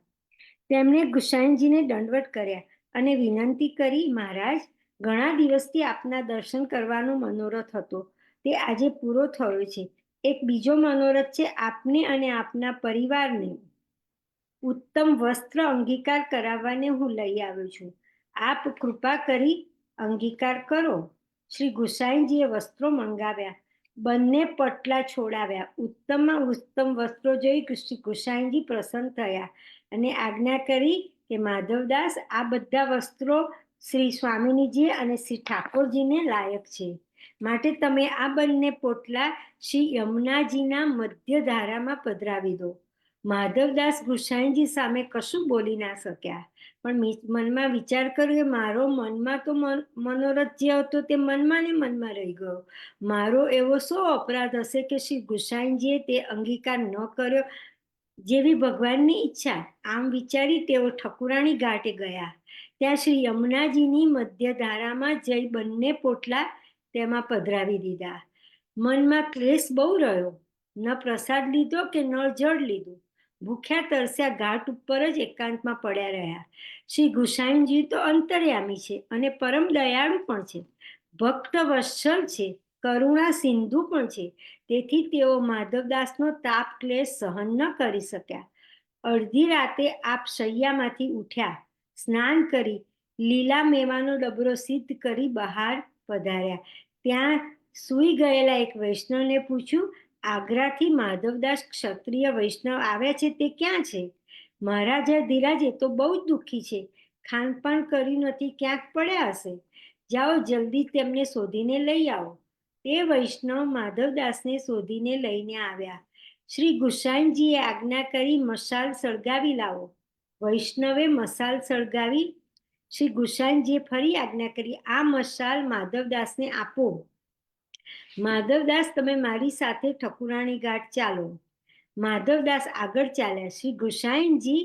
તેમણે ગુસાઈનજીને દંડવત કર્યા અને વિનંતી કરી, મહારાજ, ઘણા દિવસથી આપના દર્શન કરવાનો મનોરથ હતો, તે આજે પૂરો થયો છે. એક બીજો મનોરથ છે, આપને અને આપના પરિવારને ઉત્તમ વસ્ત્ર અંગીકાર કરાવવાને હું લઈ આવ્યો છું. આપ કૃપા કરી અંગીકાર કરો. શ્રી ગુસાઈનજીએ વસ્ત્રો મંગાવ્યા, બંને પટલા છોડાવ્યા. ઉત્તમમાં ઉત્તમ વસ્ત્રો જોઈ શ્રી ગુસાઈનજી પ્રસન્ન થયા અને આજ્ઞા કરી કે માધવદાસ, આ બધા વસ્ત્રો શ્રી સ્વામિનીજી અને શ્રી ઠાકોરજીને લાયક છે, માટે તમે આ બંને પોટલા શ્રી યમુનાજીના મધ્ય ધારામાં પધરાવી દો. માધવદાસ ગુસાઈનજી સામે કશું બોલી ના શક્યા, પણ મનમાં વિચાર કર્યો કે મારો મનમાં તો મનોરથ જે હતો તે મનમાં ને મનમાં રહી ગયો. મારો એવો શો અપરાધ હશે કે શ્રી ગુસાઈનજીએ તે અંગીકાર ન કર્યો, જેવી ભગવાનની ઈચ્છા. આમ વિચારી તેઓ ઠકુરાણી ઘાટે ગયા. ત્યાં શ્રી યમુનાજીની મધ્ય ધારામાં જઈ બંને પોટલા તેમાં પધરાવી દીધા. મનમાં ક્લેશ બહુ રહ્યો. ન પ્રસાદ લીધો કે ન જળ લીધું. ભૂખ્યા તરસ્યા ઘાટ ઉપર જ એકાંતમાં પડ્યા રહ્યા. શ્રી ગુસાઈનજી તો અંતર્યામી છે અને પરમ દયાળુ પણ છે, ભક્ત વત્સલ છે, કરુણા સિંધુ પણ છે. તેથી તેઓ માધવદાસનો તાપ ક્લેશ સહન ન કરી શક્યા. અડધી રાતે આપ શૈયામાંથી ઉઠ્યા, સ્નાન કરી લીલા મેવાનો ડબરો સિદ્ધ કરી બહાર પધાર્યા. ત્યાં સૂઈ ગયેલા એક વૈષ્ણવને પૂછ્યું, આગ્રાથી માધવદાસ ક્ષત્રિય વૈષ્ણવ આવ્યા છે, તે ક્યાં છે? મહારાજા ધીરાજે તો બહુ જ દુઃખી છે, ખાનપાન કર્યું નથી, ક્યાંક પડ્યા હશે. જાઓ, જલ્દી તેમને શોધીને લઈ આવો. તે વૈષ્ણવ માધવદાસને શોધીને લઈને આવ્યા. શ્રી ગુસાઈનજીએ આજ્ઞા કરી, મશાલ સળગાવી લાવો. વૈષ્ણવે મશાલ સળગાવી. શ્રી ગુસાઈનજીએ ફરી આજ્ઞા કરી, આ મશાલ માધવદાસને આપો. માધવદાસ, તમે મારી સાથે ઠકુરાણી ઘાટ ચાલો. માધવદાસ આગળ ચાલ્યા. શ્રી ગુસાઈનજી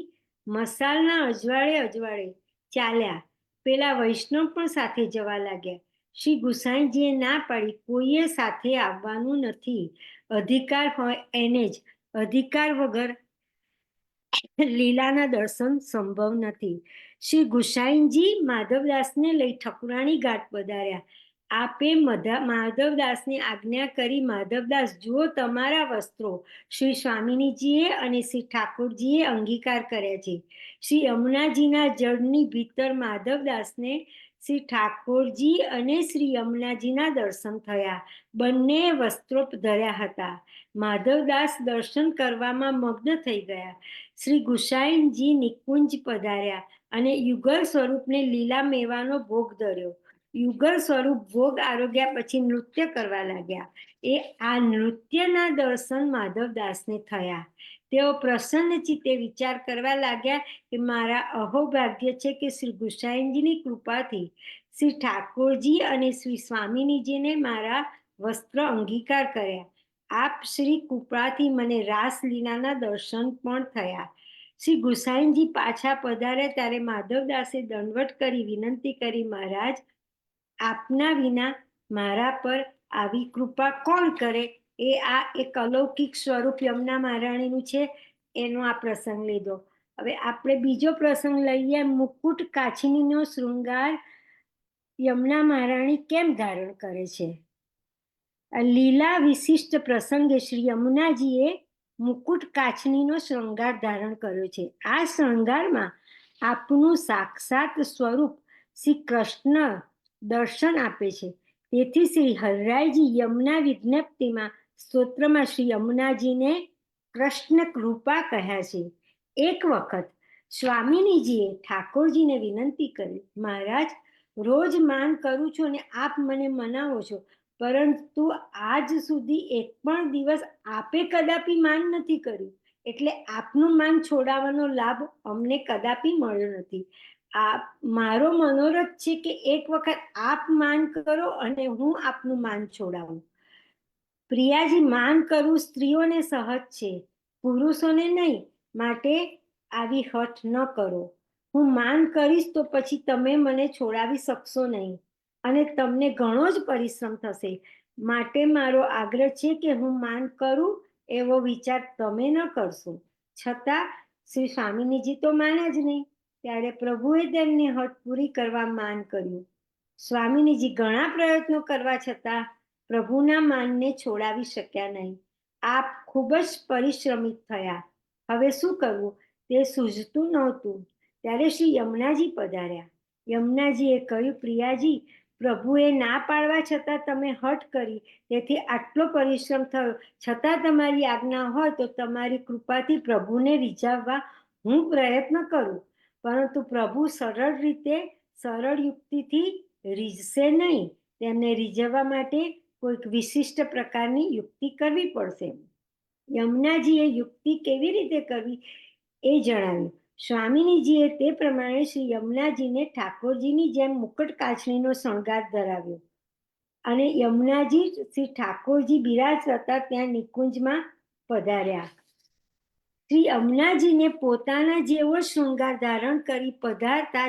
મશાલના અજવાળે ચાલ્યા. પેલા વૈષ્ણવ પણ સાથે જવા લાગ્યા. શ્રી ગુસાઈનજીએ ના પાડી, કોઈએ સાથે આવવાનું નથી, અધિકાર હોય એને જ, અધિકાર વગર લીલાના દર્શન સંભવ નથી. શ્રી ગુસાઈનજી માધવદાસને લઈ ઠકુરાણી ઘાટ પધાર્યા. આપે માધવદાસને આજ્ઞા કરી, માધવદાસ, જુઓ, તમારા વસ્ત્રો શ્રી સ્વામિનીજીએ અને શ્રી ઠાકોરજીએ અંગીકાર કર્યા છે. શ્રી યમુનાજીના જળની ભીતર માધવદાસને શ્રી ઠાકોરજી અને શ્રી યમુનાજીના દર્શન થયા. બંને વસ્ત્રો ધર્યા હતા. માધવદાસ દર્શન કરવામાં મગ્ન થઈ ગયા. શ્રી ગુસાઈનજી નિકુંજ પધાર્યા અને યુગલ સ્વરૂપને લીલા મેવાનો ભોગ ધર્યો. યુગલ સ્વરૂપ ભોગ આરોગ્યા પછી નૃત્ય કરવા લાગ્યા. આ નૃત્યના દર્શન માધવદાસને થયા. તેઓ પ્રસન્ન ચિત્તે વિચાર કરવા લાગ્યા કે મારા અહોભાગ્ય છે કે શ્રી ગુસાઈનજીની કૃપાથી શ્રી ઠાકોરજી અને શ્રી સ્વામિનીજીને મારા વસ્ત્ર અંગીકાર કર્યા. આપ શ્રી કૃપાથી મને રાસલીલાના દર્શન પણ થયા. શ્રી ગુસાઈનજી પાછા પધાર્યા ત્યારે માધવદાસે દંડવત કરી વિનંતી કરી, મહારાજ, આપના વિના મારા પર આવી કૃપા કોણ કરે? આ એક અલૌકિક સ્વરૂપ યમુના મહારાણીનું છે, એનો આ પ્રસંગ લીધો. હવે આપણે બીજો પ્રસંગ લઈએ, મુકુટ કાછડીનો શૃંગાર યમુના મહારાણી કેમ ધારણ કરે છે? લીલા વિશિષ્ટ પ્રસંગે શ્રી યમુનાજીએ મુકુટ કાછડીનો શૃંગાર ધારણ કર્યો છે. આ શૃંગારમાં આપનું સાક્ષાત સ્વરૂપ શ્રી કૃષ્ણ દર્શન આપે છે. તેથી શ્રી હરિરાયજી યમુના વિજ્ઞપ્તિમાં સ્તોત્રમાં શ્રી યમુનાજીને કૃષ્ણ કૃપા કહ્યા છે. એક વખત સ્વામિનીજીએ ઠાકોરજીને વિનંતી કરી, મહારાજ, રોજ માન કરું છું અને આપ મને મનાવો છો, પરંતુ આજ સુધી એક પણ દિવસ આપે કદાપી માન નથી કર્યું, એટલે આપનું માન છોડાવવાનો લાભ અમને કદાપી મળ્યો નથી. મારો મનોરથ છે કે એક વખત આપ માન કરો અને હું આપનું માન છોડાવું. પ્રિયાજી, માન કરવું સ્ત્રીઓને સહજ છે, પુરુષોને નહીં, માટે આવી હઠ ન કરો. હું માન કરીશ તો પછી તમે મને છોડાવી શકશો નહીં અને તમને ઘણો જ પરિશ્રમ થશે. માટે મારો આગ્રહ છે કે હું માન કરું એવો વિચાર તમે ન કરશો. છતાં શ્રી સ્વામિનીજી તો માન્યા જ નહીં. ત્યારે પ્રભુએ તેમની હઠ પૂરી કરવા માન કર્યું. સ્વામિનીજી ઘણા પ્રયત્નો કરવા છતાં પ્રભુના માનને છોડાવી શક્યા નહીં. આપ ખૂબ જ પરિશ્રમિત થયા. હવે શું કરવું તે સૂઝતું નહોતું. ત્યારે શ્રી યમુનાજી પધાર્યા. યમુનાજીએ કહ્યું, પ્રિયાજી, પ્રભુએ ના પાડવા છતાં તમે હઠ કરી, તેથી આટલો પરિશ્રમ થયો. છતાં તમારી આજ્ઞા હોય તો તમારી કૃપાથી પ્રભુને રીઝવવા હું પ્રયત્ન કરું, પરંતુ પ્રભુ સરળ રીતે, સરળ યુક્તિથી રીઝશે નહીં. તેમને રીઝવવા માટે કોઈક વિશિષ્ટ પ્રકારની યુક્તિ કરવી પડશે. યમુનાજીએ યુક્તિ કેવી રીતે કરવી એ જણાવ્યું. સ્વામિનીજીએ તે પ્રમાણે શ્રી યમુનાજીને ઠાકોરજીની જેમ મુકટ કાછડીનો શણગાર ધરાવ્યો અને યમુનાજી શ્રી ઠાકોરજી બિરાજતા હતા ત્યાં નિકુંજમાં પધાર્યા. શ્રી યમુનાજીને પોતાના જેવો શૃંગાર ધારણ કરી પધારતા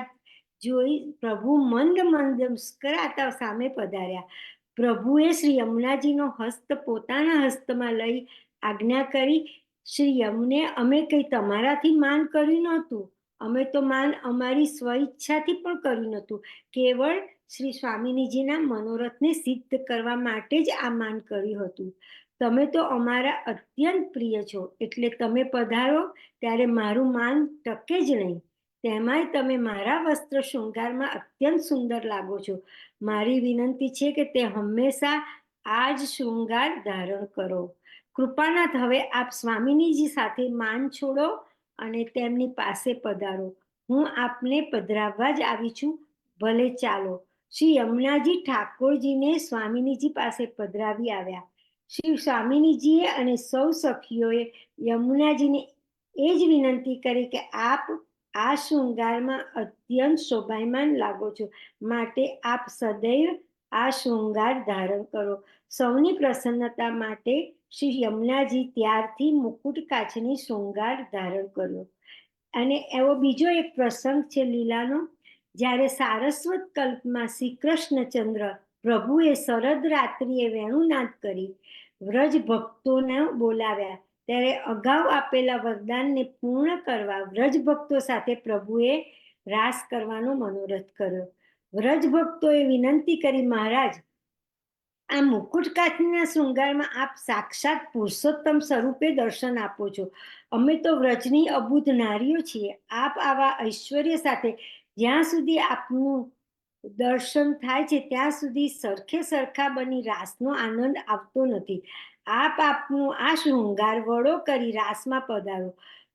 જોઈ પ્રભુ મંદ મંદ મુસ્કરાતા સામે પધાર્યા. પ્રભુએ શ્રી યમુનાજીનો હસ્ત પોતાના હસ્તમાં લઈ આજ્ઞા કરી, શ્રી યમુને, અમે કંઈ તમારાથી માન કર્યું નહોતું. અમે તો માન અમારી સ્વઈચ્છાથી પણ કર્યું નહોતું. કેવળ શ્રી સ્વામિનીજીના મનોરથને સિદ્ધ કરવા માટે જ આ માન કર્યું હતું. તમે તો અમારા અત્યંત પ્રિય છો, એટલે તમે પધારો ત્યારે મારું માન ટકે જ નહીં. તેમાંય તમે મારા વસ્ત્ર શૃંગારમાં અત્યંત સુંદર લાગો છો. મારી વિનંતી છે કે તે હંમેશા આ જ શૃંગાર ધારણ કરો. કૃપાનાથ, હવે આપ સ્વામિનીજી સાથે માન છોડો અને તેમની પાસે પધારો. હું આપને પધરાવવા જ આવી છું, ભલે ચાલો. શ્રી યમુનાજી ઠાકોરજીને સ્વામિનીજી પાસે પધરાવી આવ્યા. શ્રી સ્વામિનીજીએ અને સૌ સખીઓએ યમુનાજીને એ જ વિનંતી કરી કે આપ આ શૃંગારમાં અત્યંત શોભાયમાન લાગો છો, માટે આપ સદૈવ આ શૃંગાર ધારણ કરો. સૌની પ્રસન્નતા માટે શ્રી યમુનાજી ત્યારથી મુકુટ કાછની શૃંગાર ધારણ કર્યો. અને એવો બીજો એક પ્રસંગ છે લીલાનો, જ્યારે સારસ્વત કલ્પમાં શ્રી કૃષ્ણચંદ્ર પ્રભુએ શરદ રાત્રિએ વેણુનાદ કરી વ્રજ ભક્તોને બોલાવ્યા, ત્યારે અગાઉ આપેલા વરદાનને પૂર્ણ કરવા વ્રજ ભક્તો સાથે પ્રભુએ રાસ કરવાનો મનોરથ કર્યો. વ્રજ ભક્તોએ વિનંતી કરી, મહારાજ, આ મુકુટ કાછના શૃંગારમાં આપ સાક્ષાત પુરુષોત્તમ સ્વરૂપે દર્શન આપો છો. અમે તો વ્રજની અબુધ નારીઓ છીએ. આપ આવા ઐશ્વર્ય સાથે જ્યાં સુધી આપનું દર્શન થાય છે ત્યાં સુધી સરખે સરખા બની રાસનો આનંદ આવતો નથી. આપ આપનું આ શૃંગાર વડો કરી રાસમાં પધારો.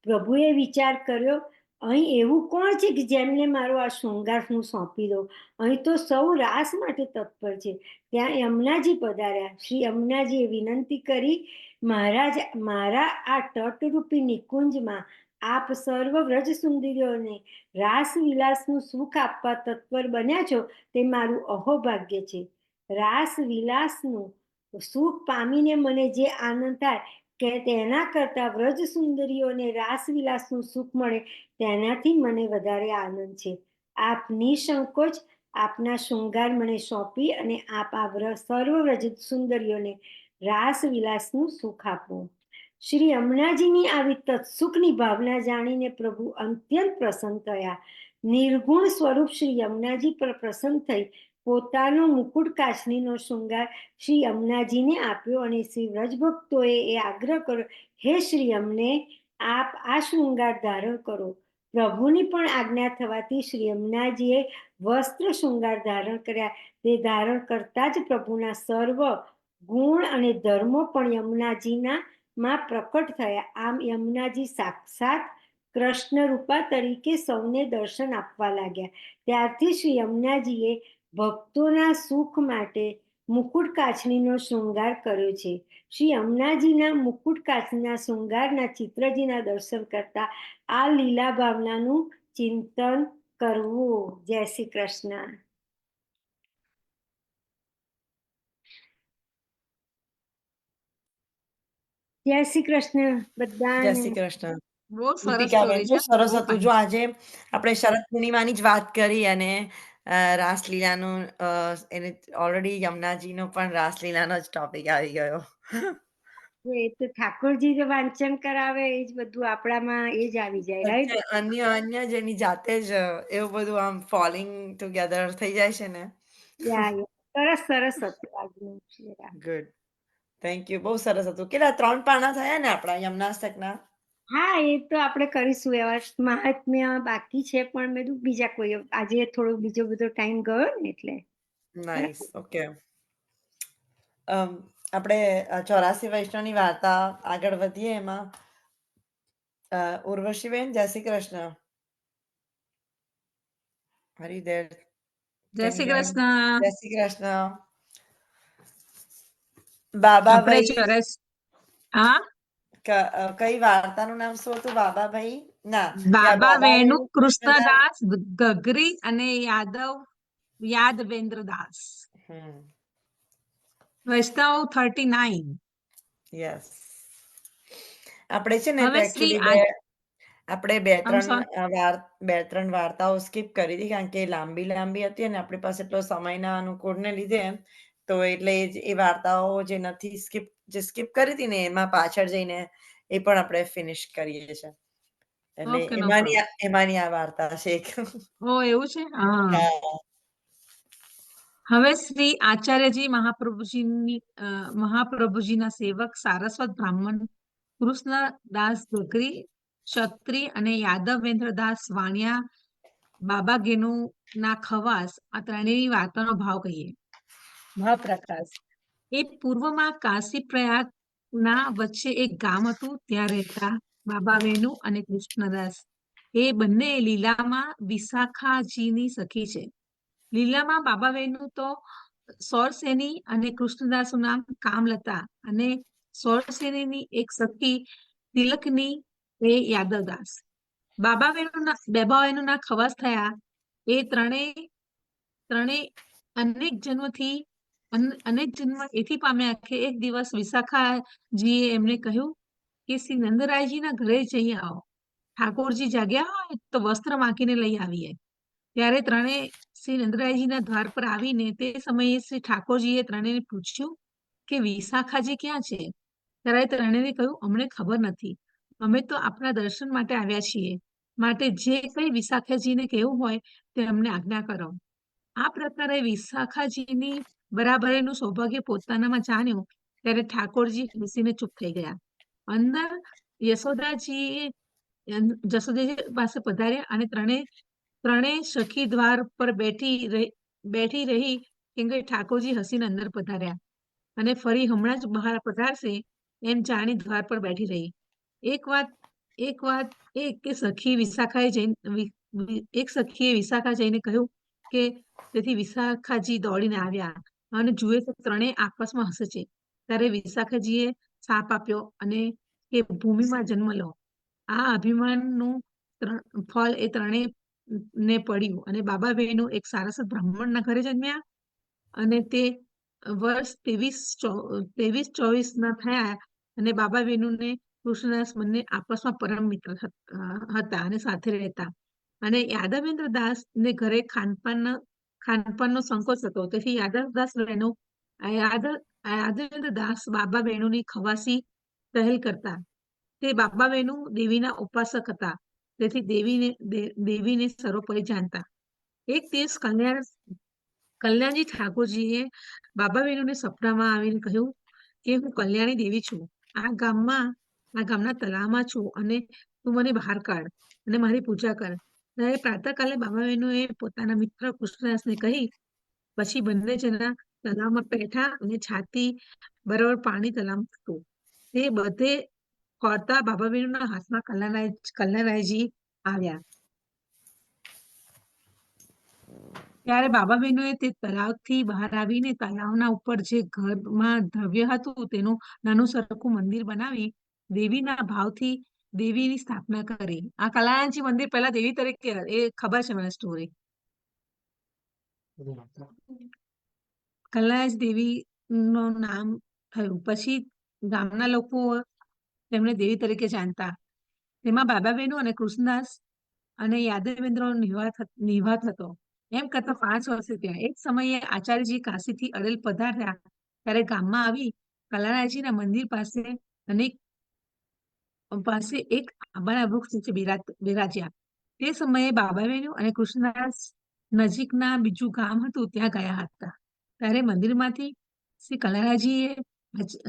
પ્રભુએ વિચાર કર્યો, અહીં એવું કોણ છે કે જેમને મારો આ શૃંગાર હું સોંપી દઉં? અહીં તો સૌ રાસ માટે તત્પર છે. ત્યાં યમુનાજી પધાર્યા. શ્રી યમુનાજીએ વિનંતી કરી, મહારાજ, મારા આ તટરૂપી નિકુંજમાં આપ સર્વ વ્રજ સુંદરીઓને રાસ વિલાસનું સુખ આપવા તત્પર બન્યા છો, તે મારું અહોભાગ્ય છે. રાસ વિલાસનું સુખ પામીને મને જે આનંદ થાય કે તેના કરતાં વ્રજ સુંદરીઓને રાસ વિલાસનું સુખ મળે તેનાથી મને વધારે આનંદ છે. આપ નિસંકોચ આપના શૃંગાર મને સોંપી અને આપ આ સર્વ વ્રજ સુંદરીઓને રાસ વિલાસનું સુખ આપો. શ્રી યમુનાજીની આવી તત્સુખની ભાવના જાણીને પ્રભુ અત્યંત પ્રસન્ન થયા. નિર્ગુણ સ્વરૂપ શ્રી યમુનાજી પર પ્રસન્ન થઈ પોતાનો મુકુટ કાછનીનો શૃંગાર શ્રી યમુનાજીને આપ્યો અને શ્રી વ્રજભક્તોએ એ આગ્રહ કર્યો, હે શ્રી યમને, આપ આ શૃંગાર ધારણ કરો. પ્રભુની પણ આજ્ઞા થવાથી શ્રી યમુનાજીએ વસ્ત્ર શૃંગાર ધારણ કર્યા. તે ધારણ કરતા જ પ્રભુના સર્વ ગુણ અને ધર્મો પણ યમુનાજીના માં પ્રકટ થયા. આમ યમુનાજી સાક્ષાત કૃષ્ણ રૂપા તરીકે સૌને દર્શન આપવા લાગ્યા. ત્યારથી શ્રી યમુનાજીએ ભક્તોના સુખ માટે મુકુટ કાછડીનો શૃંગાર કર્યો છે. શ્રી યમુનાજીના મુકુટ કાછડીના શૃંગારના ચિત્રજીના દર્શન કરતા આ લીલા ભાવનાનું ચિંતન કરવું. જય શ્રી કૃષ્ણ. જય શ્રી કૃષ્ણ જય બધાને. શ્રી કૃષ્ણ. બહુ સરસ કૃતિકાબેન, story બહુ છે. સરસ બહુ હતું. fine. જો આજે આપણે શરદ પૂર્ણિમાની જ વાત કરી અને રાસલીલાનું એને ઓલરેડી યમુનાજીનો પણ રાસલીલાનો જ ટોપિક આવી ગયો. એ તો ઠાકોરજી જે વાંચન કરાવે એ જ બધું આપણામાં એ જ આવી જાય, રાઈટ? અન્ય અન્ય જેની જાતે જ એવું બધું આમ ફોલિંગ ટુગેધર થઈ જાય છે ને. સરસ સરસ હતું આજનું. Good, thank you. બહુ સરસ હતું. કેટલા 3 પાના થયા ને આપણા યમનાષ્ટકના? હા, એ તો આપણે કરીશું. એવા મહાત્મ્ય બાકી છે, પણ મેં કીધું બીજા કોઈ આજે થોડો બીજો બધો ટાઈમ ગયો ને એટલે. નાઇસ. ઓકે. આપણે 84 વૈષ્ણવની વાર્તા આગળ વધીએ એમાં ઉર્વશીબેન, જય શ્રી કૃષ્ણ. હરી દેર. જય શ્રી કૃષ્ણ. જય શ્રી કૃષ્ણ. બાબાભાઈ, આપણે 84 હા કઈ વાર્તાનું નામ શું હતું? બાબાભાઈ ના બાબા વેણુ કૃષ્ણદાસ. કૃષ્ણદાસ ગગરી અને યાદવેન્દ્ર દાસ. વૈષ્ણવ 39. યસ. આપણે છે ને હવે શ્રી એકચ્યુઅલી આપણે I'm બે ત્રણ વાર્તાઓ સ્કીપ કરી હતી કારણ કે લાંબી હતી અને આપણી પાસે એટલો સમયના અનુકૂળને લીધે તો એટલે એ વાર્તાઓ જે નથી સ્કીપ કરી હતી ને એમાં પાછળ જઈને એ પણ આપણે ફિનિશ કરીએ છીએ. એટલે Okay, no problem. એમાંની આ વાર્તા છે એક. એવું છે. હા. હા. હવે શ્રી આચાર્યજી મહાપ્રભુજીના સેવક સારસ્વત બ્રાહ્મણ કૃષ્ણદાસ ગગરી, ક્ષત્રિ અને યાદવેન્દ્ર દાસ વાણિયા બાબા ગેનુ ના ખવાસ આ ત્રણેયની વાર્તાનો ભાવ કહીએ. ભાવપ્રકાશ. એ પૂર્વમાં કાશી પ્રયાગ ના વચ્ચે એક ગામ હતું. ત્યાં રહેતા બાબા વેણુ અને કૃષ્ણદાસ એ બંને લીલામાં વિશાખાજીની સખી છે. લીલામાં બાબા વેણુ તો સોરસેની અને કૃષ્ણદાસનું નામ કામલતા અને સોરસેની એક સખી તિલકની એ યાદવદાસ. બાબા વેણુના ખવાસ થયા. એ ત્રણેય અનેક જન્મ એથી પામ્યા કે એક દિવસ વિશાખાજીએ એમને કહ્યું કે શ્રી નંદરાયજીના ઘરે જઈ આવો. ઠાકોરજી જાગ્યા હોય તો વસ્ત્ર માગીને લઈ આવીએ. ત્યારે ત્રણેય શ્રી નંદરાયજીના દ્વાર પર આવીને તે સમયે શ્રી ઠાકોરજીએ ત્રણેયને પૂછ્યું કે વિશાખાજી ક્યાં છે? ત્યારે ત્રણેયને કહ્યું અમને ખબર નથી. અમે તો આપણા દર્શન માટે આવ્યા છીએ. માટે જે કંઈ વિશાખાજીને કહેવું હોય તે અમને આજ્ઞા કરો. આ પ્રકારે વિશાખાજીની બરાબરીનું સૌભાગ્ય પોતાનામાં જાણ્યું ત્યારે ઠાકોરજી હસીને ચૂપ થઈ ગયા. અંદર જશોદાજી પાસે પધાર્યા અને ત્રણેય સખી દ્વાર પર બેઠી રહી કેમ કે ઠાકોરજી હસીને અંદર પધાર્યા અને ફરી હમણાં જ બહાર પધારશે એમ જાણી દ્વાર પર બેઠી રહી. એક વાત કે સખીએ વિશાખા જઈને કહ્યું કે તેથી વિશાખાજી દોડીને આવ્યા અને જુએ તો ત્રણેય આપસમાં હસે છે. ત્યારે વિશાખાજીએ શાપ આપ્યો અને કે ભૂમિમાં જન્મ લો. આ અભિમાનનું ફળ એ ત્રણેય ને પડ્યું અને બાબા વેણુ એક સારસ્વત બ્રાહ્મણના ઘરે જન્મ્યા અને તે વર્ષ 23-24 ના થયા અને બાબા વેણુને કૃષ્ણદાસ બંને આપસમાં પરમ મિત્ર હતા અને સાથે રહેતા. અને યાદવેન્દ્ર દાસ ને ઘરે ખાનપાનનો સંકોચ હતો. તેથી યાદવેન્દ્ર દાસ બાબા વેણુની ખવાસી પહેલ કરતા. તે બાબા વેણુ દેવીના ઉપાસક હતા. તેથી દેવીને સર્વોપરી જાણતા. એક દિવસ કલ્યાણજી ઠાકોરજીએ બાબા વેણુને સપનામાં આવીને કહ્યું કે હું કલ્યાણી દેવી છું. આ ગામના તળાવમાં છું અને તું મને બહાર કાઢ અને મારી પૂજા કર. ત્યારે પ્રાતઃકાલે બાબા વેણુએ પોતાના મિત્ર કૃષ્ણદાસને કહી પછી બંને જણા તળાવમાં બેઠા અને છાતી બરાબર પાણી તળાવમાં હતું. તે બધે કરતા બાબા વેણુના હાથમાં કલ્યાણરાયજી આવ્યા. ત્યારે બાબા બહેનોએ તે તળાવથી બહાર આવીને તળાવના ઉપર જે ઘરમાં દ્રવ્ય હતું તેનું નાનું સરખું મંદિર બનાવી દેવીના ભાવથી દેવીની સ્થાપના કરી. આ કલ્યાણજી મંદિર પહેલા દેવી તરીકે એ ખબર છે મને સ્ટોરી. કલ્યાણ દેવી નું નામ થયું. પછી ગામના લોકો તેમને દેવી તરીકે જાણતા. તેમાં બાબા બહેનો અને કૃષ્ણદાસ અને યાદવેન્દ્ર નિવાસ હતો. એમ કરતા 5 વર્ષે ત્યાં એક સમયે આચાર્યજી કાશીથી અડેલ પધાર્યા ત્યારે ગામમાં આવી કલ્યાણજીના મંદિર પાસે એક આંબાના વૃક્ષ નીચે બિરાજ્યા. તે સમયે બાબા બહેનો અને કૃષ્ણદાસ નજીકના બીજું ગામ હતું ત્યાં ગયા હતા. ત્યારે મંદિરમાંથી શ્રી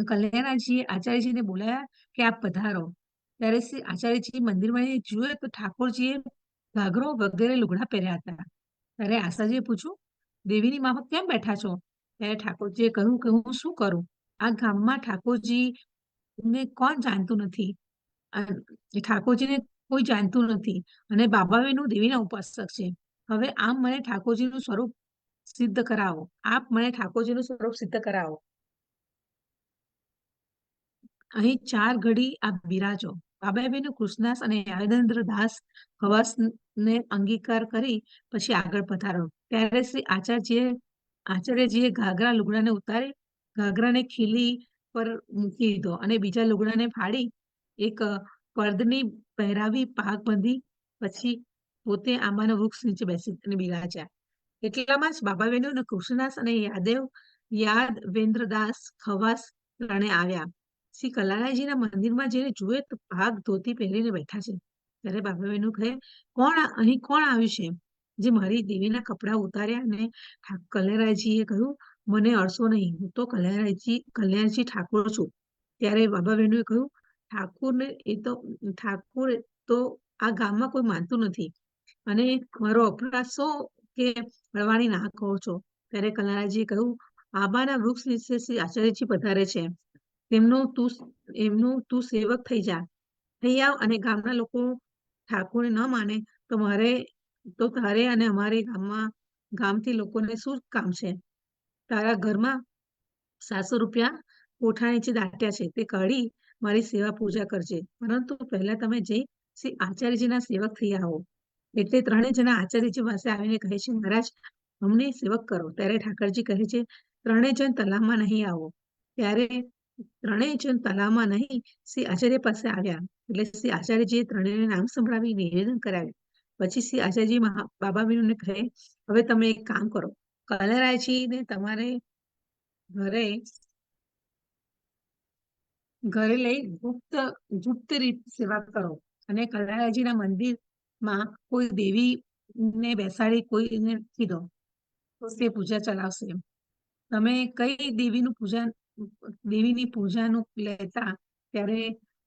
કલ્યાણજીએ આચાર્યજીને બોલાયા કે આપ પધારો. ત્યારે શ્રી આચાર્યજી મંદિરમાં જુએ તો ઠાકોરજીએ ઘાઘરો વગેરે લુગડા પહેર્યા હતા. ત્યારે આચાર્યજીએ પૂછ્યું, દેવીની માફક કેમ બેઠા છો? ત્યારે ઠાકોરજીએ કહ્યું કે હું શું કરું? આ ગામમાં ઠાકોરજીને કોણ જાણતું નથી? ઠાકોરજીને કોઈ જાણતું નથી અને બાબા બહેનો દેવીના ઉપાસક છે. હવે આપ મને ઠાકોરજીનું સ્વરૂપ સિદ્ધ કરાવો. અહીં 4 ઘડી આપ બિરાજો. બાબા બહેનો કૃષ્ણદાસ અને યાદવેન્દ્ર દાસ ખવાસને અંગીકાર કરી પછી આગળ પધારો. ત્યારે શ્રી આચાર્યજીએ ઘાઘરા લુગડાને ઉતારી ઘાઘરાને ખીલી પર મૂકી દીધો અને બીજા લુગડાને ફાડી એક પડદની પહેરાવી પાક બાંધી પછી પોતે આંબાના વૃક્ષ નીચે બેસી અને બિરાજ્યા. એટલામાં જ બાબા બહેનો અને કૃષ્ણદાસ અને યાદવેન્દ્રદાસ ખવાસ ત્રણે આવ્યા. શ્રી કલ્યાણજીના મંદિરમાં જઈને જુએ તો પાક ધોતી પહેરીને બેઠા છે. ત્યારે બાબા બહેનો કહે, અહીં કોણ આવ્યું છે જે મારી દેવીના કપડાં ઉતાર્યા? અને કલ્યાણજીએ કહ્યું, મને અડશો નહીં, હું તો કલ્યાણજી ઠાકોર છું. ત્યારે બાબા બહેનોએ કહ્યું, ઠાકોર તો આ ગામમાં કોઈ માનતું નથી અને મારો અપરાધ શું કે મળવાની ના કહો છો? ત્યારે કલ્યાણજીએ કહ્યું, આંબાના વૃક્ષ નીચે શ્રી આચાર્યજી પધારે છે. એમનું તું સેવક થઈ આવ અને ગામના લોકો ઠાકોરને ન માને તો તારે અને અમારે ગામથી લોકોને શું કામ છે? તારા ઘરમાં 700 રૂપિયા કોઠા નીચે દાટ્યા છે, તે કાઢી મારી સેવા પૂજા કરજે. પરંતુ પહેલા તમે જઈ શ્રી આચાર્યજીના સેવક થઈ આવો. એટલે 3 જણા આચાર્યજી પાસે આવીને કહે છે, મહારાજ અમને સેવક કરો. ત્યારે ઠાકરજી કહે છે, 3 જણ તલાવમાં નહીં આવો. ત્યારે 3 જણ તલાવમાં નહીં શ્રી આચાર્ય પાસે આવ્યા. એટલે શ્રી આચાર્યજીએ 3ને નામ સંભળાવી નિવેદન કરાવ્યું. પછી શ્રી આચાર્યજી બાબા બહેનોને કહે, હવે તમે એક કામ કરો, કલ્યાણજીને તમારે ઘરે લઈ ગુપ્ત રીત સેવા કરો અને કલ્યાણજીના મંદિરમાં કોઈ દેવીને બેસાડી કોઈને કીધો તો તે પૂજા ચલાવશે. તમે કઈ દેવીની પૂજાનું લેતા? ત્યારે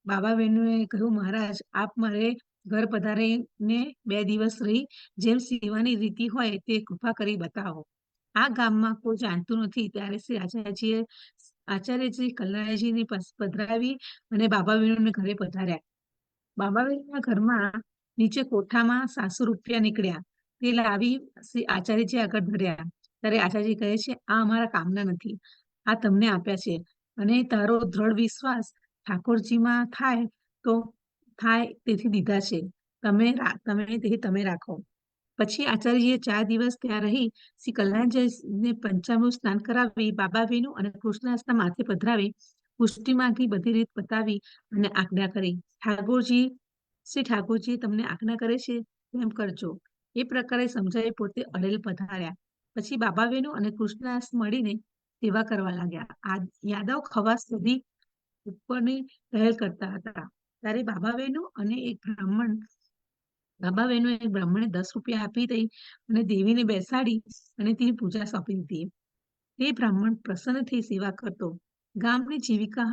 બાબા બહેનોએ કહ્યું, મહારાજ આપ મારે ઘર પધારીને 2 દિવસ રહી જેમ સેવાની રીતિ હોય તે કૃપા કરી બતાવો. આ ગામમાં કોઈ જાણતું નથી. ત્યારે શ્રી આચાર્યજી કલ્યાણજીને પધરાવી અને બાબા બહેનોને ઘરે પધાર્યા. બાબા બહેનોના ઘરમાં નીચે કોઠામાં 700 રૂપિયા નીકળ્યા. તે લાવી શ્રી આચાર્યજી આગળ ધર્યા. ત્યારે આચાર્યજી કહે છે, આ અમારા કામના નથી, આ તમને આપ્યા છે અને તારો દ્રઢ વિશ્વાસ ઠાકોરજીમાં થાય તો થાય તેથી દીધા છે, તેથી તમે રાખો. પછી આચાર્યજીએ 4 દિવસ ત્યાં રહી શ્રી કલ્યાણજીને પંચામૃત સ્નાન કરાવી બાબા બહેનો અને કૃષ્ણદાસના માથે પધરાવી પુષ્ટિ માંગી બધી રીત બતાવી અને આજ્ઞા કરી. શ્રી ઠાકોરજી તમને આજ્ઞા કરે છે તેમ કરજો. એ પ્રકારે સમજાવી પોતે અડેલ પધાર્યા. પછી બાબા બહેનો અને કૃષ્ણદાસ મળીને સેવા કરવા લાગ્યા. યાદવ ખવાસ સુધી ઉપરની પહેલ કરતા હતા. ત્યારે બાબા બહેનો એક બ્રાહ્મણે 10 રૂપિયા આપી દઈ અને દેવીને બેસાડી અને તેની પૂજા સોંપી દીધી. તે બ્રાહ્મણ પ્રસન્ન થઈ સેવા કરતો, ગામની જીવિકા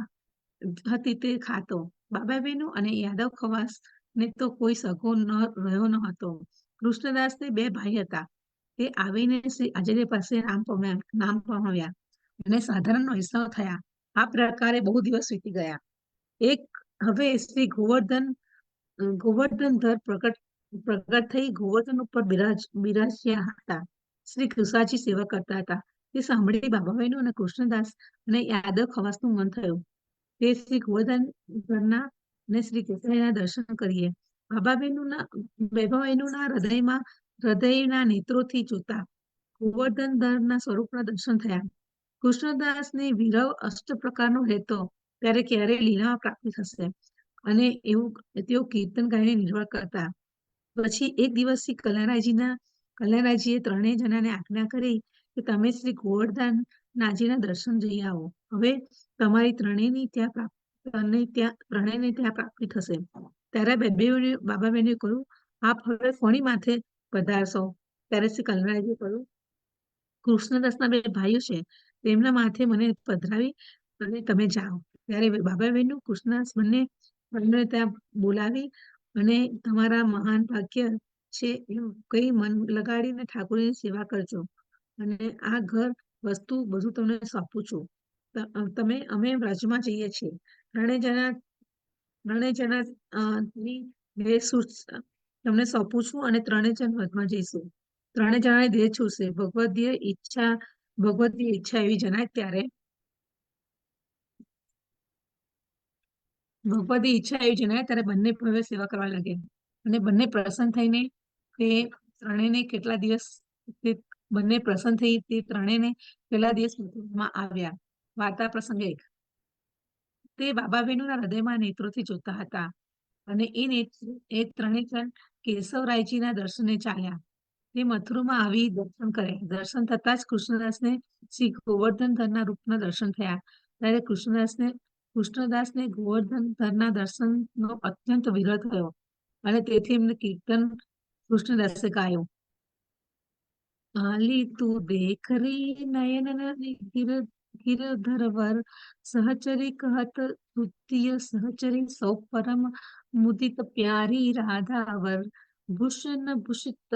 હતી તે ખાતો. બાબા બહેનો અને યાદવ ખવાસ ને તો કોઈ સગો રહ્યો ન હતો. કૃષ્ણદાસને 2 ભાઈ હતા. તે આવીને શ્રી આચાર્ય પાસે નામ પમાવ્યા અને સાધારણ વૈષ્ણવ થયા. આ પ્રકારે બહુ દિવસ વીતી ગયા. એક હવે શ્રી ગોવર્ધનધર પ્રગટ થઈ ગોવર્ધન ઉપર બિરાજ્યા હતા. શ્રી કૃષ્ણજી સેવા કરતા હતા. તે સાંભળી બાબાભાઈનું અને કૃષ્ણદાસ અને યાદવ ખવાસનું મન થયું. તે શ્રી ગોવર્ધનધરના અને શ્રી કેસરીના દર્શન કરીએ. બાબાભાઈનું હૃદયના નેત્રોથી જોતા ગોવર્ધનધરના સ્વરૂપના દર્શન થયા. કૃષ્ણદાસને વિરહ અષ્ટ પ્રકારનો રહેતો, ત્યારે ક્યારે લીલા પ્રાપ્તિ થશે અને એવું તેઓ કીર્તન ગાઈને નિર્વાહ કરતા. પછી એક દિવસ શ્રી કલ્યાણરાયજીએ ત્રણેય જણાને આજ્ઞા કરી કે તમે શ્રી ગોવર્ધનનાથજીના દર્શન જઈ આવો. હવે તમારી ત્રણેયને ત્યાં પ્રાપ્તિ થશે. ત્યારે બાબાબેને કહ્યું, આપ હવે કોની માથે પધારશો? ત્યારે શ્રી કલ્યાણરાયજીએ કહ્યું, કૃષ્ણદાસના બે ભાઈઓ છે, તેમના માથે મને પધરાવી અને તમે જાઓ. ત્યારે બાબાબેનનું કૃષ્ણદાસ બંને ત્યાં બોલાવી અને તમારા મહાન ભાગ્ય છે એમ કઈ મન લગાડીને ઠાકોરની સેવા કરજો અને આ ઘર વસ્તુ બધું તમને સોંપું છું. અમે વ્રજમાં જઈએ છીએ. ત્રણેય જણા ની તમને સોંપું છું અને ત્રણેય જણ વ્રજમાં જઈશું. ત્રણેય જણાને દેહ છૂટશે. ભગવદીય ઈચ્છા એવી જણાય ત્યારે બંને હવે સેવા કરવા લાગે અને બંને પ્રસન્ન થઈને તે ત્રણેયને કેટલા દિવસ મથુરામાં આવ્યા. વાર્તા પ્રસંગ 1. તે બાબાબેનોના હૃદયમાં નેત્રોથી જોતા હતા અને એ ત્રણેય જણ કેશવરાયજીના દર્શને ચાલ્યા. તે મથુરામાં આવી દર્શન કરે. દર્શન થતા જ કૃષ્ણદાસને શ્રી ગોવર્ધનધરના રૂપના દર્શન થયા. ત્યારે કૃષ્ણદાસને ગોવર્ધનધરના દર્શનનો અત્યંત વિરહ થયો અને તેથી એમને કીર્તન કૃષ્ણદાસે ગાયું. આલી તું દેખ રે નયન ગિરધરવર સહચરી કહત તૃતીય સહચરી સૌ પરમ મુદિત પ્યારી રાધાવર ભૂષણ ભૂષિત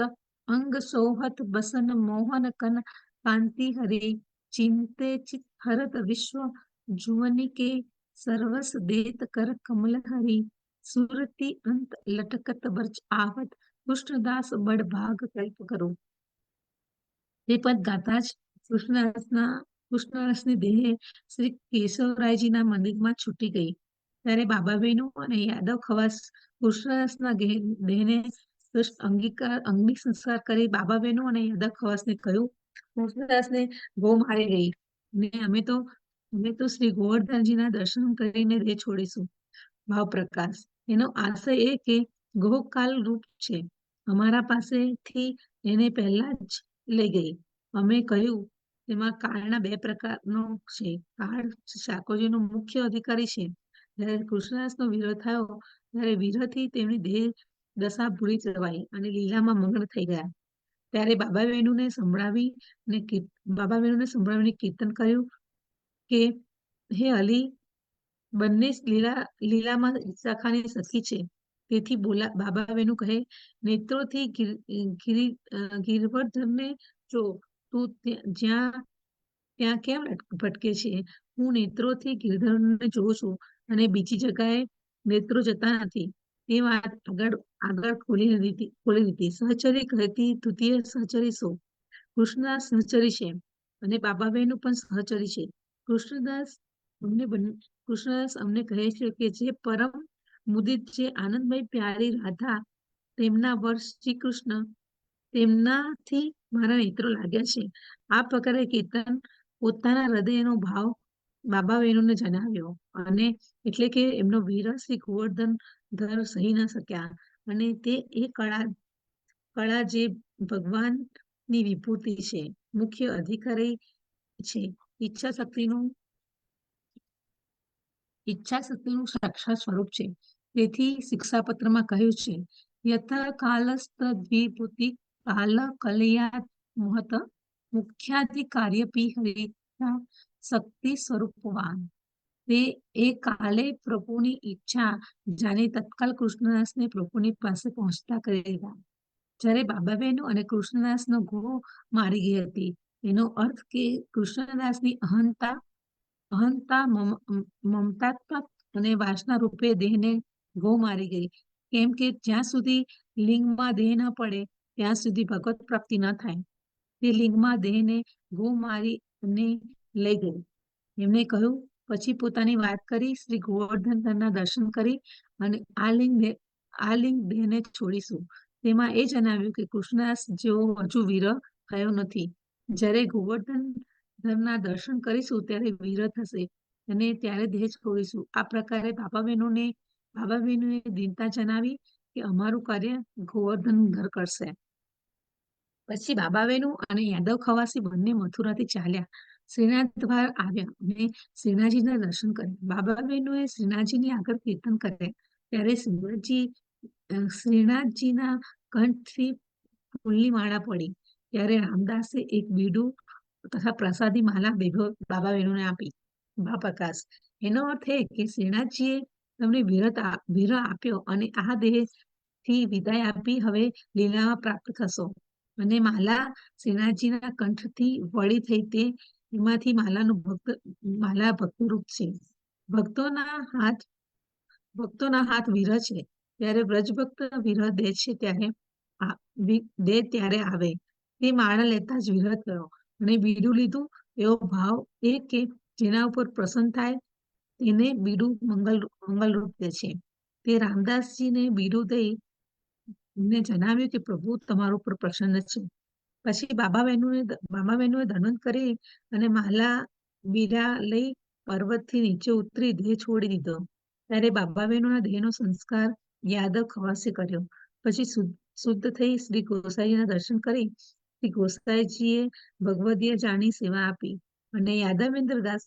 અંગ સોહત બસન મોહન કન કાંતિ હરી ચિંતે ચિત હરત વિશ્વ જુવની કે સર્વસ દેત કર કમલ હરી સુરતી અંત લટકત બર્ચ આવત કૃષ્ણદાસ બડ ભાગ કલ્પ કરો. તે પદ ગાતા જ કૃષ્ણદાસની દેહ શ્રી કેશવરાયજીના મંદિરમાં છૂટી ગઈ. ત્યારે બાબાભાઈનું અને યાદવ ખવાસ કૃષ્ણદાસના દેહને અંગિક સંસ્કાર કરી બાબાભાઈનું અને યાદવ ખવાસને કહ્યું, કૃષ્ણદાસને ગો મારી ગઈ ને અમે તો શ્રી ગોવર્ધનજીના દર્શન કરીને દેહ છોડીશું. ભાવ પ્રકાશ. એનો આશય એ કે ગો કાલ રૂપ છે. અમારા પાસેથી એને પહેલા જ લઈ ગઈ. અમે કહ્યું તેમાં કાળના બે પ્રકારનો છે. કાળ ઠાકોરજીનો મુખ્ય અધિકારી છે. જ્યારે કૃષ્ણદાસનો વિરહ થયો ત્યારે વિરહથી તેમની દેહ દશા ભૂલી જવાઈ અને લીલામાં મગ્ન થઈ ગયા. ત્યારે બાબાબેનોને સંભળાવીને કીર્તન કર્યું કે હે અલી, બંને લીલામાં ઈચ્છાખાની સખી છે. તેથી બાબાબેનું કહે, નેત્રોથી ગિરવર્ધનને જો તું ત્યાં કેમ ભટકે છે? હું નેત્રોથી ગિરધરને જોઉં છું અને બીજી જગ્યાએ નેત્રો જતા નથી. તે વાત આગળ ખોલી દીધી. સહચરી કહેતી તૃતીય સહચરી સો. કૃષ્ણદાસ સહચરી છે અને બાબાબેનું પણ સહચરી છે. કૃષ્ણદાસ અમને કહે છે કે જે પરમ મુદિત, જે આનંદમય પ્યારી રાધા, તેમના વર શ્રી કૃષ્ણ, તેમનાથી મારા નેત્રો લાગ્યા છે. આ પ્રકારે કીર્તન પોતાના હૃદયનો ભાવ બાબાબેનોને જણાવ્યો અને એટલે કે એમનો વિરહ શ્રી ગોવર્ધનધર સહી ન શક્યા અને તે એ કળા જે ભગવાનની વિભૂતિ છે, મુખ્ય અધિકારી છે, ઈચ્છા શક્તિનું સાક્ષાત સ્વરૂપ છે. તેથી શિક્ષાપત્રમાં કહ્યું છે, યથા કાલસ્ત દ્વિભૂતિ કાલ કલયાત મોહત મુખ્યાધિકાર્યપી હરિતા શક્તિ સ્વરૂપવાન. તે એ કાલે પ્રભુની ઈચ્છા જાણી તત્કાલ કૃષ્ણદાસને પ્રભુની પાસે પહોંચતા કરી દીધા. જ્યારે બાબાબેનો અને કૃષ્ણદાસનો ગો મારી ગઈ હતી. એનો અર્થ કે કૃષ્ણદાસની અહંતા મમતાત્મક અને વાસના રૂપે દેહને ગૌ મારી ગઈ. કેમ કે જ્યાં સુધી લિંગમાં દેહ ન પડે ત્યાં સુધી ભગવત પ્રાપ્તિ ન થાય. તે લિંગમાં દેહને ગૌ મારી અને લઈ ગઈ. એમણે કહ્યું, પછી પોતાની વાત કરી શ્રી ગોવર્ધનના દર્શન કરી અને આ લિંગ દેહને છોડીશું. તેમાં એ જણાવ્યું કે કૃષ્ણદાસ જેવો હજુ વિરહ થયો નથી. જ્યારે ગોવર્ધનના દર્શન કરીશું ત્યારે વિરહ થશે અને ત્યારે દેહ છોડીશું. આ પ્રકારે બાબા બહેનોએ દીનતા જણાવી કે અમારું કાર્ય ગોવર્ધન ધર કરશે. પછી બાબા બહેનો અને યાદવ ખવાસી બંને મથુરાથી ચાલ્યા શ્રીનાથ દ્વાર આવ્યા અને શ્રીનાથજીના દર્શન કર્યા. બાબા બહેનોએ શ્રીનાથજીની આગળ કીર્તન કર્યા ત્યારે શ્રીનાથજીના કંઠથી ફૂલની માળા પડી. ત્યારે રામદાસે એક બીડું તથા પ્રસાદી માલા ભેગો બાબા બહેનોને આપી. બા પ્રકાશ, એનો અર્થ એ કે શ્રીનાથજીએ તમને વિરહ આપ્યો અને આ દેહથી વિદાય આપી હવે લીલામાં પ્રાપ્ત થશો. અને માલા શ્રીનાથજીના કંઠથી વળી થઈ તે એમાંથી માલા ભક્તરૂપ છે. ભક્તોના હાથ વિરહ છે. ત્યારે વ્રજભક્ત વિરહ દે છે ત્યારે આવે. તે માળા લેતા જ વિરહ થયો અને બીડું લીધું. એવો ભાવ એ કે જેના ઉપર પ્રસન્ન થાય તેને બીડું મંગલરૂપ દે છે. તે રામદાસજીને બીડું દઈ ને જણાવ્યું કે પ્રભુ તમારા ઉપર પ્રસન્ન છે. પછી બાબા બહેનોએ દંડવત કરી અને માલા બીડા લઈ પર્વતથી નીચે ઉતરી દેહ છોડી દીધો. ત્યારે બાબા બહેનોના દેહનો સંસ્કાર યાદવ ખવાસે કર્યો. પછી શુદ્ધ થઈ શ્રી ગોસાઈજીના દર્શન કરી શ્રી ગોસાઈજીએ ભગવદીય જાણી સેવા આપી અને યાદવેન્દ્ર દાસ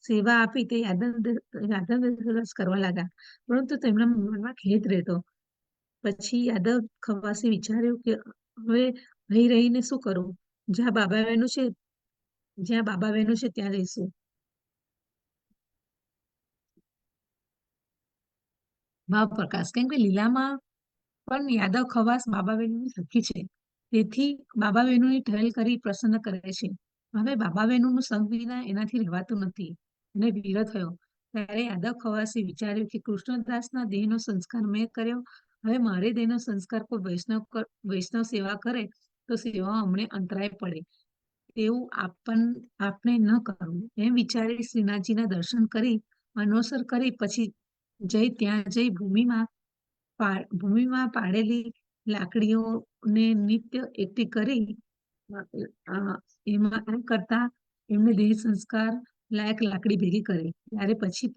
સેવા આપી તે યાદવેન્દ્ર દાસ કરવા લાગ્યા. પરંતુ તેમના મનમાં ખેદ રહેતો. પછી યાદવ ખવાસે વિચાર્યું કે હવે અહીં રહીને શું કરવું? જ્યાં બાબા બહેનો છે ત્યાં રહીશું. ભાવ પ્રકાશ, કેમ કે લીલામાં પણ યાદવ ખવાસ બાબા બહેનોની સખી છે. તેથી બાબા બહેનોની ઠહેલ કરી પ્રસન્ન કરે છે. હવે બાબા બહેનોનું સંગ વિના એનાથી રહેવાતું નથી અને વિરહ થયો. ત્યારે યાદવ ખવાસે વિચાર્યું કે કૃષ્ણદાસના દેહનો સંસ્કાર મેં કર્યો. હવે મારે દેહનો સંસ્કાર કોઈ વૈષ્ણવ સેવા કરે તો સેવામાં અમને અંતરાય પડે. તેવું આપણે ન કરવું. એમ વિચારી શ્રીનાથજીના દર્શન કરી અનોસર કરી પછી ત્યાં જઈ ભૂમિમાં પાડેલી લાકડીઓને નિત્ય એકઠી કરી એમાં એમ કરતા એમને દેહ સંસ્કાર લાયક લાકડી ભેગી કરી. ત્યારે પછી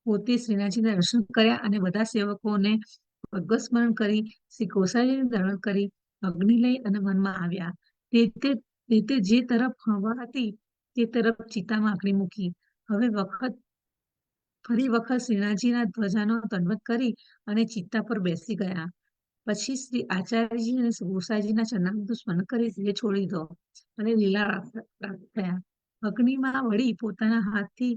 પોતે શ્રીનાથજીના દર્શન કર્યા અને બધા સેવકોને ભગવત સ્મરણ કરી શ્રી ગોસાઈજીને દર્શન કરી અગ્નિ લઈ અને વનમાં આવ્યા. તે જે તરફ હવા હતી તે તરફ ચિતામાં અગ્નિ મૂકી. ફરી વખત શ્રીનાથજીના ધ્વજાનો દંડવત કરી અને ચિત્તા પર બેસી ગયા. પછી શ્રી આચાર્યજી અને ગોસાઈજીના ચરણામૃત સ્મરણ કરી દેહ છોડી દીધો અને લીલા પ્રાપ્ત થયા. અગ્નિમાં વળી પોતાના હાથથી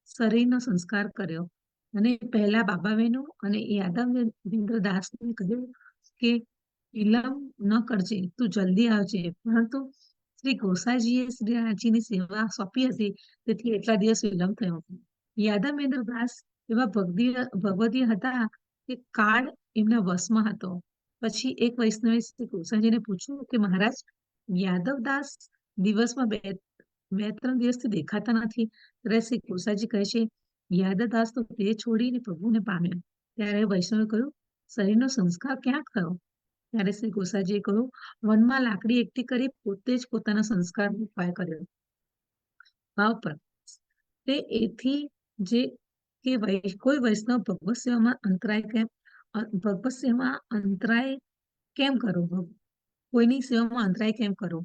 શરીરનો સંસ્કાર કર્યો અને પહેલા બાબા બહેનો અને યાદવેન્દ્ર દાસને કહ્યું કે વિલંબ ન કરજે, તું જલ્દી આવજે. પરંતુ શ્રી ગોસાઈજીએ શ્રીનાથજીની સેવા સોંપી હતી તેથી એટલા દિવસ વિલંબ થયો. યાદવેન્દ્ર દાસ એવા ભગવદીય હતા કે કાળ એમના વશમાં હતો. પછી એક વૈષ્ણવે શ્રી ગોસાઈજીને પૂછ્યું કે મહારાજ, યાદવદાસ દિવસમાં બે ત્રણ દિવસથી દેખાતા નથી. ત્યારે શ્રી ગોસાઈજી કહે છે, યાદવદાસ તો દેહ છોડીને પ્રભુને પામ્યા. ત્યારે વૈષ્ણવે કહ્યું, શરીરનો સંસ્કાર ક્યાં થયો? ત્યારે શ્રી ગોસાઈજીએ કહ્યું, વનમાં લાકડી એકઠી કરી પોતે જ પોતાના સંસ્કારનો ઉપાય કર્યો. ભાવ પર તે એથી જે કે કોઈ વૈષ્ણવ ભગવત સેવામાં અંતરાય કેમ કરવો? કોઈની સેવામાં અંતરાય કેમ કરવો?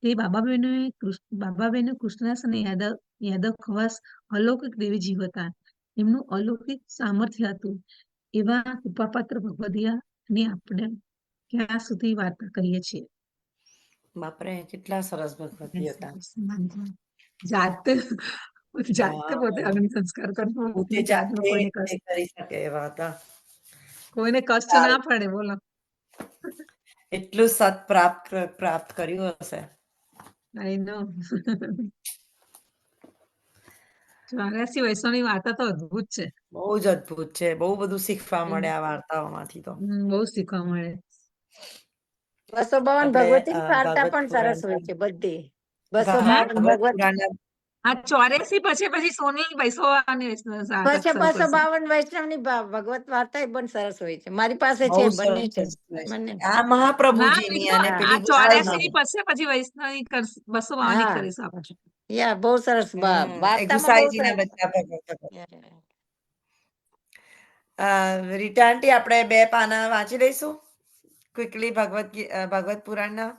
તે બાબા બહેનો કૃષ્ણદાસ અને યાદવ ખવાસ અલૌકિક દેવી જીવ હતા. એમનું અલૌકિક સામર્થ્ય હતું. એવા કૃપાપાત્ર ભગવદીયાની આપણે ક્યાં સુધી વાર્તા કરીએ છીએ. બાપરે, કેટલા સરસ ભગવતી હતા. જાતે પોતે હા, અગ્નિ સંસ્કાર કરવો પોતે અને જાતનો જાતે કોઈને તે કરી શકે એવા હતા. કષ્ટ ના પડે. બોલો, એટલું સત પ્રાપ્ત કર્યું હશે. આઈ નો. 84 વૈષ્ણવની વાર્તા તો અદ્ભુત છે. બહુ જ અદ્ભુત છે. બહુ બધું શીખવા મળે આ વાર્તાઓમાંથી તો. બહુ શીખવા મળે. 252 આપણે ભગવતીની વાર્તા ભાગવત પણ સરસ હોય પુરાણના છે બધી. ભાગવત 252 ભગવત પુરાણના આ 84 પછી સોની વૈષ્ણવની વાર્તા પછી શરૂ કરશે. 252 વૈષ્ણવની ભગવત વાર્તા એ પણ સરસ હોય છે. મારી પાસે છે, બહુ બંને સરસ છે. છે. બંને આ ના મહાપ્રભુજીની અને આ પેલી 84 ની ગુસાઈજીની. પછી વૈષ્ણવની 252 હા કરીશું આપણે. યા બહુ સરસ એ વાર્તામાં બહુ ગુસાઈજીના સરસ. બધા ભગવત. Yeah. રીટા આંટી આપણે 2 પાના વાંચી લઈશું ક્વિકલી ભગવત પુરાણના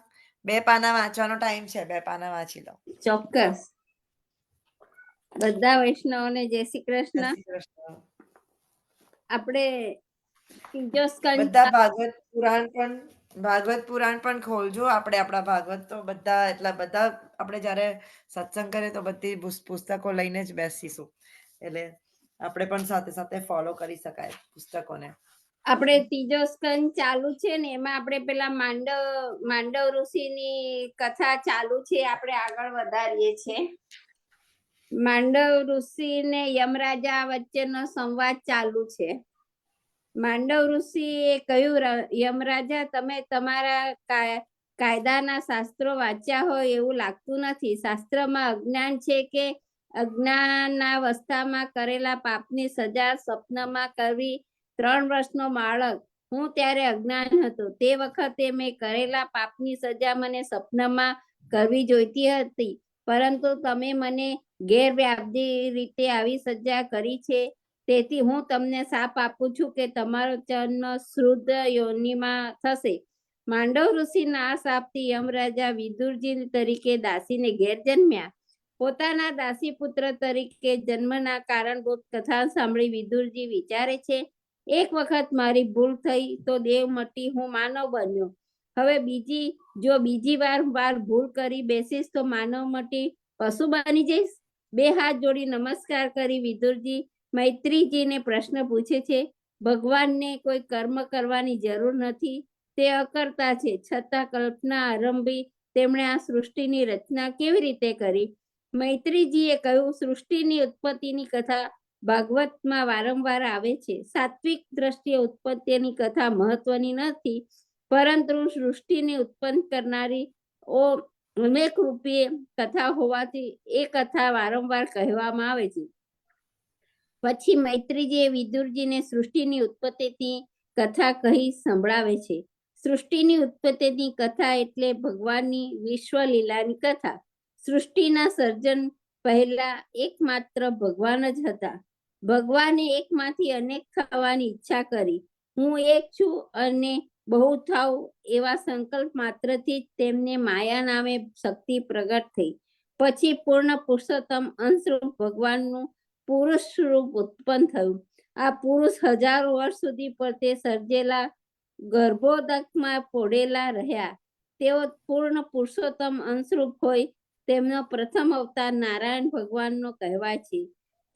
2 પાના વાંચવાનો ટાઈમ છે. 2 પાના વાંચી લો. ચોક્કસ. બધા વૈષ્ણવોને જય શ્રી જય કૃષ્ણ. શ્રી કૃષ્ણ. આપણે ત્રીજો સ્કંદ બધા ભાગવત પુરાણ પણ ખોલજો. આપણે આપણા ભાગવત તો બધા આપણે જ્યારે સત્સંગ કરીએ તો બધી પુસ્તકો લઈને જ બેસીશું, એટલે આપણે પણ સાથે સાથે ફોલો કરી શકાય પુસ્તકોને. આપણે ત્રીજો સ્કંદ ચાલુ છે ને એમાં આપણે પેલા માંડવ ઋષિની કથા ચાલુ છે, આપણે આગળ વધારીએ છીએ. માંડવ ઋષિ ને યમરાજા વચ્ચેનો સંવાદ ચાલુ છે. માંડવ ઋષિએ કહ્યું, યમરાજા, તમે તમારા કાયદાના શાસ્ત્રો વાંચ્યા હોય એવું લાગતું નથી. શાસ્ત્રમાં અજ્ઞાન છે કે અજ્ઞાનના અવસ્થામાં કરેલા પાપની સજા સ્વપ્નમાં કરવી. 3 વર્ષનો બાળક હું ત્યારે અજ્ઞાન હતો. તે વખતે મેં કરેલા પાપની સજા મને સ્વપ્નમાં કરવી જોઈતી હતી, પરંતુ તમે મને ગેરવ્યાજબી રીતે આવી સજા કરી છે. તેથી હું તમને શાપ આપું છું કે તમારો જન્મ શુદ્ધ યોનિમાં થશે. માંડવ ઋષિના આ શાપથી યમરાજા વિદુરજી તરીકે દાસીને ઘેર જન્મ્યા. પોતાના દાસી પુત્ર તરીકે જન્મના કારણભૂત કથા સાંભળી વિદુરજી વિચારે છે, એક વખત મારી ભૂલ થઈ તો દેવ મટી હું માનવ બન્યો. હવે બીજી વાર ભૂલ કરી બેસીશ તો માનવ મટી પશુ બની જઈશ. 2 હાથ જોડી નમસ્કાર કરી વિદુરજી મૈત્રીજીને પ્રશ્ન પૂછે છે, ભગવાનને કોઈ કર્મ કરવાની જરૂર નથી, તે અકર્તા છે, છતાં કલ્પના આરંભી તેમણે આ સૃષ્ટિની રચના કેવી રીતે કરી? મૈત્રીજીએ કહ્યું, સૃષ્ટિની ઉત્પત્તિની કથા ભાગવતમાં વારંવાર આવે છે. સાત્વિક દ્રષ્ટિએ ઉત્પત્તિની કથા મહત્વની નથી, પરંતુ સૃષ્ટિને ઉત્પન્ન કરનારી અનેક રૂપીય કથા હોવાથી એ કથા વારંવાર કહેવામાં આવે છે. પછી મૈત્રીજીએ વિદુરજીને સૃષ્ટિની ઉત્પત્તિની કથા કહી સંભળાવે છે. સૃષ્ટિની ઉત્પત્તિની કથા એટલે ભગવાનની વિશ્વલીલાની કથા. સૃષ્ટિના સર્જન પહેલા એકમાત્ર ભગવાન જ હતા. ભગવાને એકમાંથી અનેક થવાની ઈચ્છા કરી. હું એક છું અને બહુ થાઉં એવા સંકલ્પ માત્રથી જ તેમને માયા નામે શક્તિ પ્રગટ થઈ. પછી પૂર્ણ પુરુષોત્તમ અંશરૂપ ભગવાનનું પુરુષ રૂપ ઉત્પન્ન થયું. આ પુરુષ હજારો વર્ષ સુધી પર તે સર્જેલા ગર્ભોદકમાં પોડેલા રહ્યા. તેઓ પૂર્ણ પુરુષોત્તમ અંશરૂપ હોય. તેમનો પ્રથમ અવતાર નારાયણ ભગવાનનો કહેવાય છે.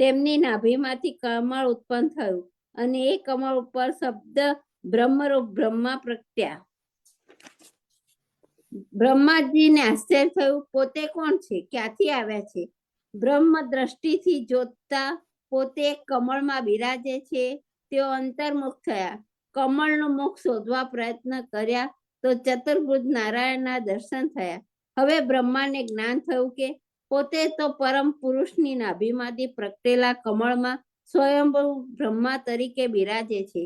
તેમની નાભીમાંથી કમળ ઉત્પન્ન થયું અને એ કમળ ઉપર શબ્દ બ્રહ્મરૂપ બ્રહ્મા પ્રગટ્યા. બ્રહ્માજીને આશ્ચર્ય થયું, પોતે કોણ છે, ક્યાંથી આવ્યા છે? બ્રહ્મ દ્રષ્ટિથી જોતા પોતે કમળમાં બિરાજે છે. તેઓ અંતર્મુખ થયા. કમળનું મુખ શોધવા પ્રયત્ન કર્યા તો ચતુર્ભુજ નારાયણના દર્શન થયા. હવે બ્રહ્માને જ્ઞાન થયું કે પોતે તો પરમ પુરુષની નાભીમાંથી પ્રગટેલા કમળમાં સ્વયંભૂ બ્રહ્મા તરીકે બિરાજે છે.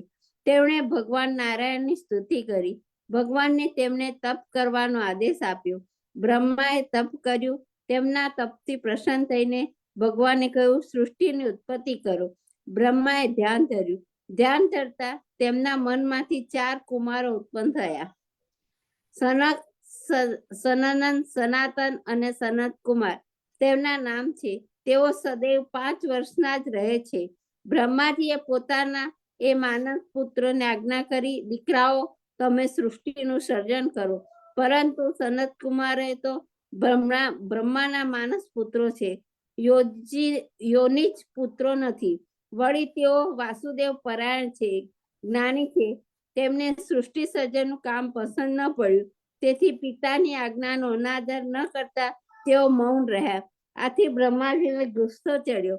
તેમણે ભગવાન નારાયણની સ્તુતિ કરી. ભગવાનને તેમને તપ કરવાનો આદેશ આપ્યો. બ્રહ્માએ તપ કર્યું. તેમના તપથી પ્રસન્ન થઈને ભગવાને કહ્યું, સૃષ્ટિની ઉત્પત્તિ કરો. બ્રહ્માએ ધ્યાન ધર્યું. ધ્યાન ધરતા તેમના મનમાંથી 4 કુમારો ઉત્પન્ન થયા, સનન, સનાતન અને સનત કુમાર તેમના નામ છે. તેઓ સદૈવ 5 વર્ષના જ રહે છે. બ્રહ્માજીએ પોતાના એ માનસ પુત્રોને આજ્ઞા કરી, દીકરાઓ તમે સૃષ્ટિનું સર્જન કરો. પરંતુ સનત કુમારે તો બ્રહ્માના માનસ પુત્રો છે, યોનિજ પુત્રો નથી. વળી તેઓ વાસુદેવ પરાયણ છે, જ્ઞાની છે. તેમને સૃષ્ટિ સર્જનનું કામ પસંદ ન પડ્યું. તેથી પિતાની આજ્ઞાનો અનાદર ન કરતા તેઓ મૌન રહ્યા. આથી બ્રહ્માજીને ગુસ્સો ચડ્યો.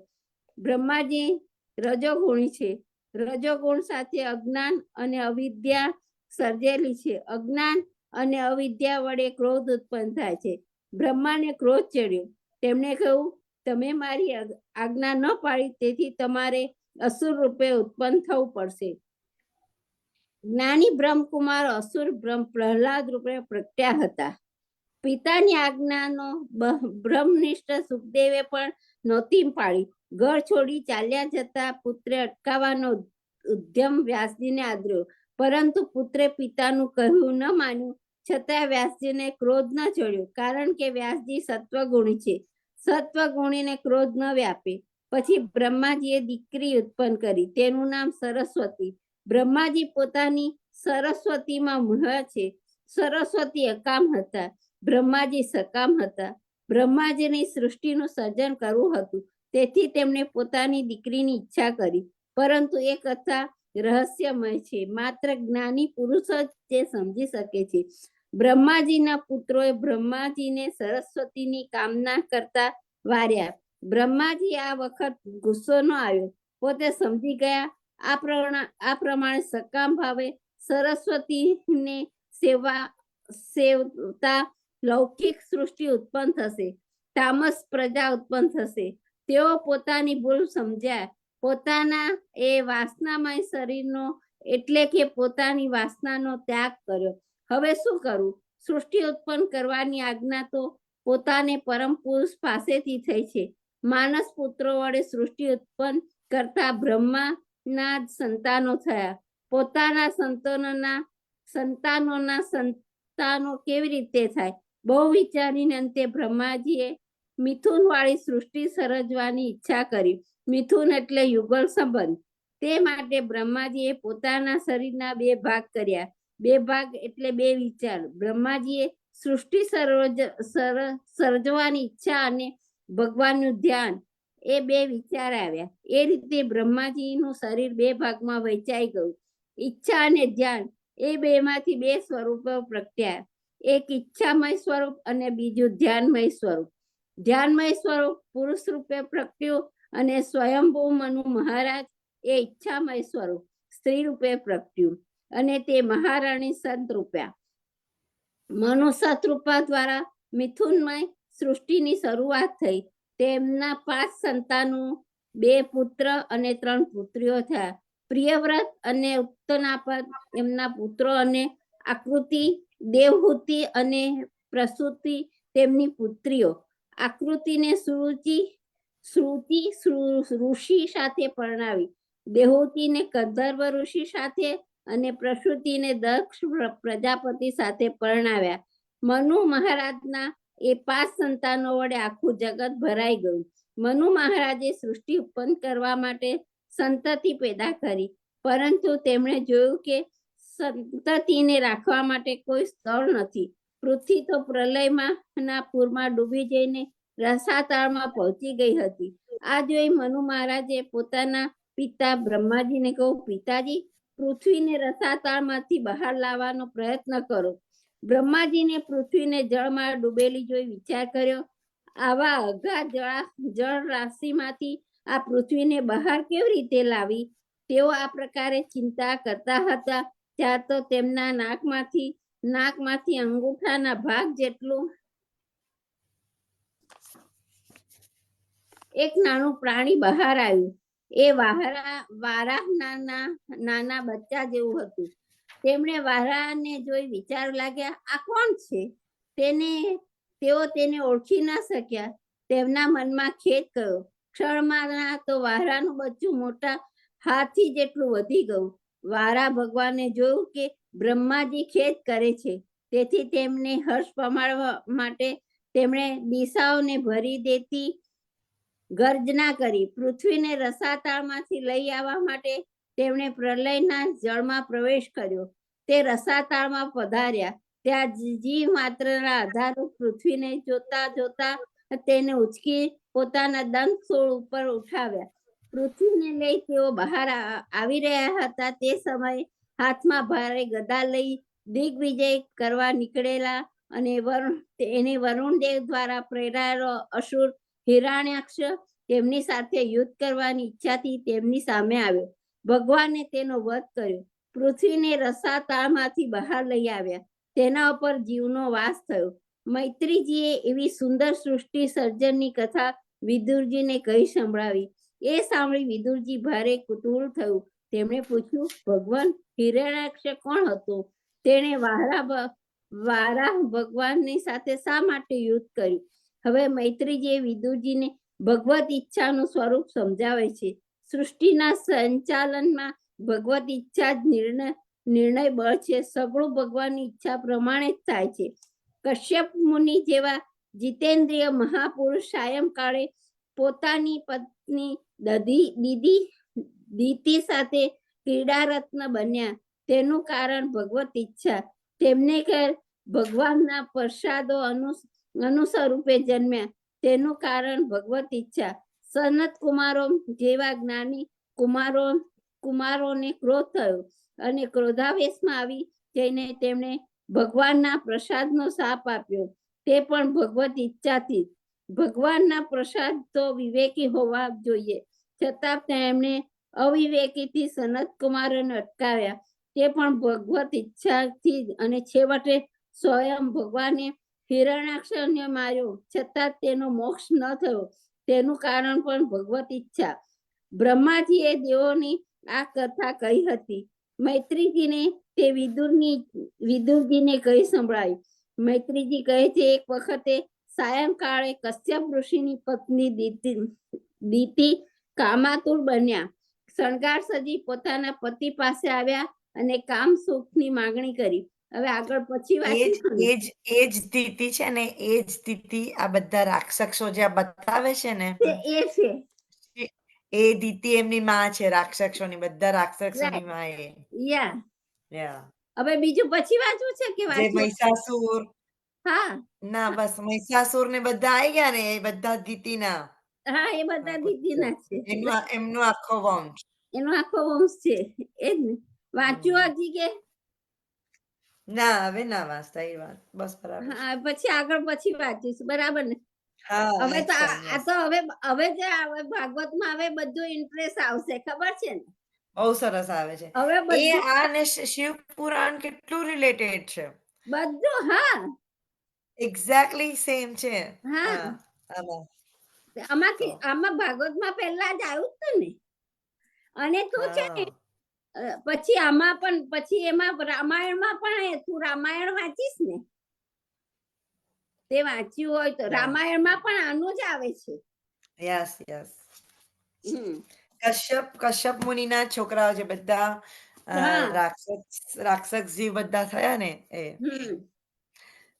બ્રહ્માજી રજોગુણી છે. રજોગુણ સાથે અજ્ઞાન અને અવિદ્યા સર્જેલી છે. અજ્ઞાન અને અવિદ્યા વડે ક્રોધ ઉત્પન્ન થાય છે. બ્રહ્માને ક્રોધ ચડ્યો. તેમણે કહ્યું, તમે મારી આજ્ઞા ન પાડી, તેથી તમારે અસુર રૂપે ઉત્પન્ન થવું પડશે. જ્ઞાની બ્રહ્મકુમાર અસુર બ્રહ્મ પ્રહલાદ રૂપે પ્રગટ્યા હતા. પિતાની આજ્ઞાનો બ્રહ્મનિષ્ઠ સુખદેવે પણ નહોતી પાડી. ઘર છોડી ચાલ્યા જતા પુત્રે અટકાવવાનો ઉદ્યમ વ્યાસજીને આદર્યો, પરંતુ પુત્રે પિતાનું કહ્યું ન માન્યું. છતાં વ્યાસજીને ક્રોધ ન ચડ્યો, કારણ કે વ્યાસજી સત્વગુણી છે. સત્વગુણીને ક્રોધ ન વ્યાપે. પછી બ્રહ્માજીએ દીકરી ઉત્પન્ન કરી, તેનું નામ સરસ્વતી. બ્રહ્માજી પોતાની સરસ્વતીમાં મોહ છે. સરસ્વતી અકામ હતા, બ્રહ્માજી સકામ હતા. બ્રહ્માજીની સૃષ્ટિનું સર્જન કરવું હતું, તેથી તેમણે પોતાની દીકરીની ઈચ્છા કરી. પરંતુ એ કથા રહસ્યમય છે, માત્ર જ્ઞાની પુરુષ જ તે સમજી શકે છે. બ્રહ્માજીના પુત્રોએ બ્રહ્માજીને સરસ્વતીની કામના કરતા વાર્યા. બ્રહ્માજી આ વખત ગુસ્સો ન આવ્યો, પોતે સમજી ગયા. આ પ્રમાણે સકામ ભાવે સરસ્વતીને સેવતા લૌકિક સૃષ્ટિ ઉત્પન્ન થશે, તામસ પ્રજા ઉત્પન્ન થશે. તેઓ પોતાની ભૂલ સમજ્યા, પોતાના એ વાસનામય શરીરનો એટલે કે પોતાની વાસનાનો ત્યાગ કર્યો. હવે શું કરવું? સૃષ્ટિ ઉત્પન્ન કરવાની આજ્ઞા તો પોતાને પરમ પુરુષ પાસેથી થઈ છે. માનસ પુત્રો વડે સૃષ્ટિ ઉત્પન્ન કરતા બ્રહ્માના સંતાનો થયા. પોતાના સંતાનો કેવી રીતે થાય? બહુ વિચારીને અંતે બ્રહ્માજીએ મિથુન વાળી સૃષ્ટિ સર્જવાની ઈચ્છા કરી. મિથુન એટલે યુગલ સંબંધ. તે માટે બ્રહ્માજીએ પોતાના શરીરના 2 ભાગ કર્યા. 2 ભાગ એટલે 2 વિચાર. બ્રહ્માજીએ સૃષ્ટિ સર્જવાની ઈચ્છા અને ભગવાનનું ધ્યાન, એ 2 વિચાર આવ્યા. એ રીતે બ્રહ્માજીનું શરીર 2 ભાગમાં વહેંચાઈ ગયું. ઈચ્છા અને ધ્યાન એ 2 માંથી 2 સ્વરૂપો પ્રગટ્યા. એક ઈચ્છામય સ્વરૂપ અને બીજું ધ્યાનમય સ્વરૂપ. ધ્યાનમય સ્વરૂપ પુરુષ રૂપે પ્રગટ્યું અને સ્વયંભૂ મનુ મહારાજ એ ઈચ્છામય સ્વરૂપ સ્ત્રી રૂપે પ્રગટ્યું અને તે મહારાણી સંત રૂપ્યા. મનુ સતરૂપા દ્વારા મિથુનમય સૃષ્ટિની શરૂઆત થઈ. તેમના 5 સંતાનો, 2 પુત્ર અને 3 પુત્રીઓ થયા. પ્રિયવ્રત અને ઉત્તનાપદ એમના પુત્રો અને આકૃતિ, દેવહૂતિ અને પ્રસૂતિ તેમની પુત્રીઓ. આકૃતિને શ્રુતિ ઋષિ સાથે પરણાવી, દેવહૂતિને કંદર્વ ઋષિ સાથે અને પ્રસૂતિને દક્ષ પ્રજાપતિ સાથે પરણાવ્યા. મનુ મહારાજના એ 5 સંતાનો વડે આખું જગત ભરાઈ ગયું. મનુ મહારાજે સૃષ્ટિ ઉત્પન્ન કરવા માટે સંતતિ પેદા કરી, પરંતુ તેમણે જોયું કે સંતતિને રાખવા માટે કોઈ સ્થળ નથી. પૃથ્વી તો પ્રલયના પૂરમાં ડૂબી જઈને રસાતળમાં પહોંચી ગઈ હતી. આ જોઈ મનુ મહારાજે પોતાના પિતા બ્રહ્માજીને કહ્યું, પિતાજી, પૃથ્વીને રસાતળમાંથી બહાર લાવવાનો પ્રયત્ન કરો. બ્રહ્માજીને પૃથ્વીને જળમાં ડૂબેલી જોઈ વિચાર કર્યો, આવા અગાધ જળ રાશિમાંથી આ પૃથ્વીને બહાર કેવી રીતે લાવી? તેઓ આ પ્રકારે ચિંતા કરતા હતા ત્યાં તો તેમના નાકમાંથી અંગૂઠાના ભાગ જેટલું એક નાનું પ્રાણી બહાર આવ્યું. એ વારાહના નાના બચ્ચા જેવું હતું. તેમણે વારાહને જોઈ વિચાર લાગ્યા, આ કોણ છે? તેઓ તેને ઓળખી ન શક્યા. તેમના મનમાં ખેદ ગયો. ક્ષણમાં તો વારાનું બચ્ચું મોટા હાથી જેટલું વધી ગયું. વારા ભગવાને જોયું કે બ્રહ્માજી ખેદ કરે છે, તેથી તેમને હર્ષ પમાડવા માટે તેમણે દિશાઓને ભરી દેતી ગર્જના કરી. પૃથ્વીને રસાતાળમાંથી લઈ આવવા માટે તેમણે પ્રલયના જળમાં પ્રવેશ કર્યો. તે રસાતાળમાં પધાર્યા. ત્યાં જીવ માત્રના આધારરૂપ પૃથ્વીને જોતા તેને ઉચકી પોતાના દંતસૂળ ઉપર ઉઠાવ્યા. પૃથ્વીને લઈ તેઓ બહાર આવી રહ્યા હતા. તે સમયે હાથમાં ભારે ગદા લઈ દિગ્વિજય કરવા નીકળેલા અને વરુણદેવ દ્વારા પ્રેરાયેલો અસુર હિરણ્યાક્ષ તેમની સાથે યુદ્ધ કરવાની ઈચ્છાથી તેમની સામે આવ્યો. ભગવાને તેનો વધ કર્યો. પૃથ્વીને રસાતાળમાંથી બહાર લઈ આવ્યા. તેના ઉપર જીવનો વાસ થયો. મૈત્રીજીએ એવી સુંદર સૃષ્ટિ સર્જનની કથા વિદુરજીને કહી સંભળાવી. એ સાંભળી વિદુરજી ભારે કુતૂહલ થયું. તેમણે પૂછ્યું, ભગવાન હિરણ્યાક્ષ કોણ હતો? તેણે વારાહ ભગવાનની સાથે શા માટે યુદ્ધ કર્યું? હવે મૈત્રીજીએ વિદુરજીને ભગવત ઈચ્છાનું સ્વરૂપ સમજાવે છે. સૃષ્ટિના સંચાલનમાં ભગવત ઈચ્છા જ નિર્ણય બળ છે. સગળું ભગવાનની ઈચ્છા પ્રમાણે જ થાય છે. કશ્યપ મુનિ જેવા જીતેન્દ્રિય મહાપુરુષ સાયંકાળે પોતાની પત્ની દીતિ સાથે ક્રીડારત્ન બન્યા. તેનું કારણ ભગવત ઈચ્છા. તેમને ઘેર ભગવાનના પ્રસાદો અનુસ્વરૂપે જન્મ્યા. તેનું કારણ ભગવત ઈચ્છા. સનત કુમારો જેવા જ્ઞાની કુમારોને ક્રોધ થયો અને ક્રોધાવેશમાં આવી જઈને તેમણે ભગવાનના પ્રસાદનો શાપ આપ્યો. તે પણ ભગવત ઈચ્છાથી. ભગવાનના પ્રસાદ તો વિવેકી હોવા જોઈએ, છતાં તેમણે અવિવેકીથી સનત કુમારોને અટકાવ્યા. તે પણ ભગવત ઈચ્છાથી જ. અને છેવટે સ્વયં ભગવાને હિરણ્યાક્ષને માર્યો, છતાં તેનો મોક્ષ ન થયો. તેનું કારણ પણ ભગવત ઈચ્છા. બ્રહ્માજીએ દેવોની આ કથા કહી હતી. મૈત્રીજીને તે વિદુરજીને કહી સંભળાવી. મૈત્રીજી કહે છે, એક વખતે સાયંકાળે કશ્યપ ઋષિની પત્ની દીતિ કામાતુર બન્યા. શણગાર સજી પોતાના પતિ પાસે આવ્યા અને કામ સુખની માંગણી કરી. હવે આગળ પછી એજ સ્થિતિ છે ને, એજ સ્થિતિ આ બધા રાક્ષસો જે આ બતાવે છે ને, એ છે એ દીતિ એમની માં છે. રાક્ષસોની બધા રાક્ષસોની માં એ. યા હવે બીજું પછી વાંચવું છે કે જે વાંચવું? મહિષાસુર, હા ના બસ મહિષાસુર ને બધા આવી ગયા ને, એ બધા દીતિના. હા, એ બધા દીદીના છે. એમનો આખો વંશ. એનો આખો વંશ છે. એ જ ને. વાંચ્યું હજી કે? ના, હવે ના વાંચતા એ વાત. બસ બરાબર. હા, પછી આગળ પછી વાંચીશું, બરાબર ને? હા, હવે તો next time, આ yes. તો હવે જે આવે ભાગવતમાં હવે બધું ઇન્ટરેસ્ટ આવશે, ખબર છે ને? બહુ સરસ આવે છે. હવે એ બધું આ ને શિવ પુરાણ કેટલું રિલેટેડ છે. બધું હા એક્ઝેક્ટલી સેમ છે. હા આમાં આમાં ભાગવતમાં પહેલા જ આવ્યું હતું ને. અને તું છે ને પછી આમાં પણ પછી એમાં રામાયણમાં પણ તું રામાયણ વાંચીશ ને, તે વાંચ્યું હોય તો રામાયણમાં પણ આનું જ આવે છે. Yes yes. કશ્યપ મુનિના છોકરાઓ જે બધા રાક્ષસ જીવ બધા થયા ને એ.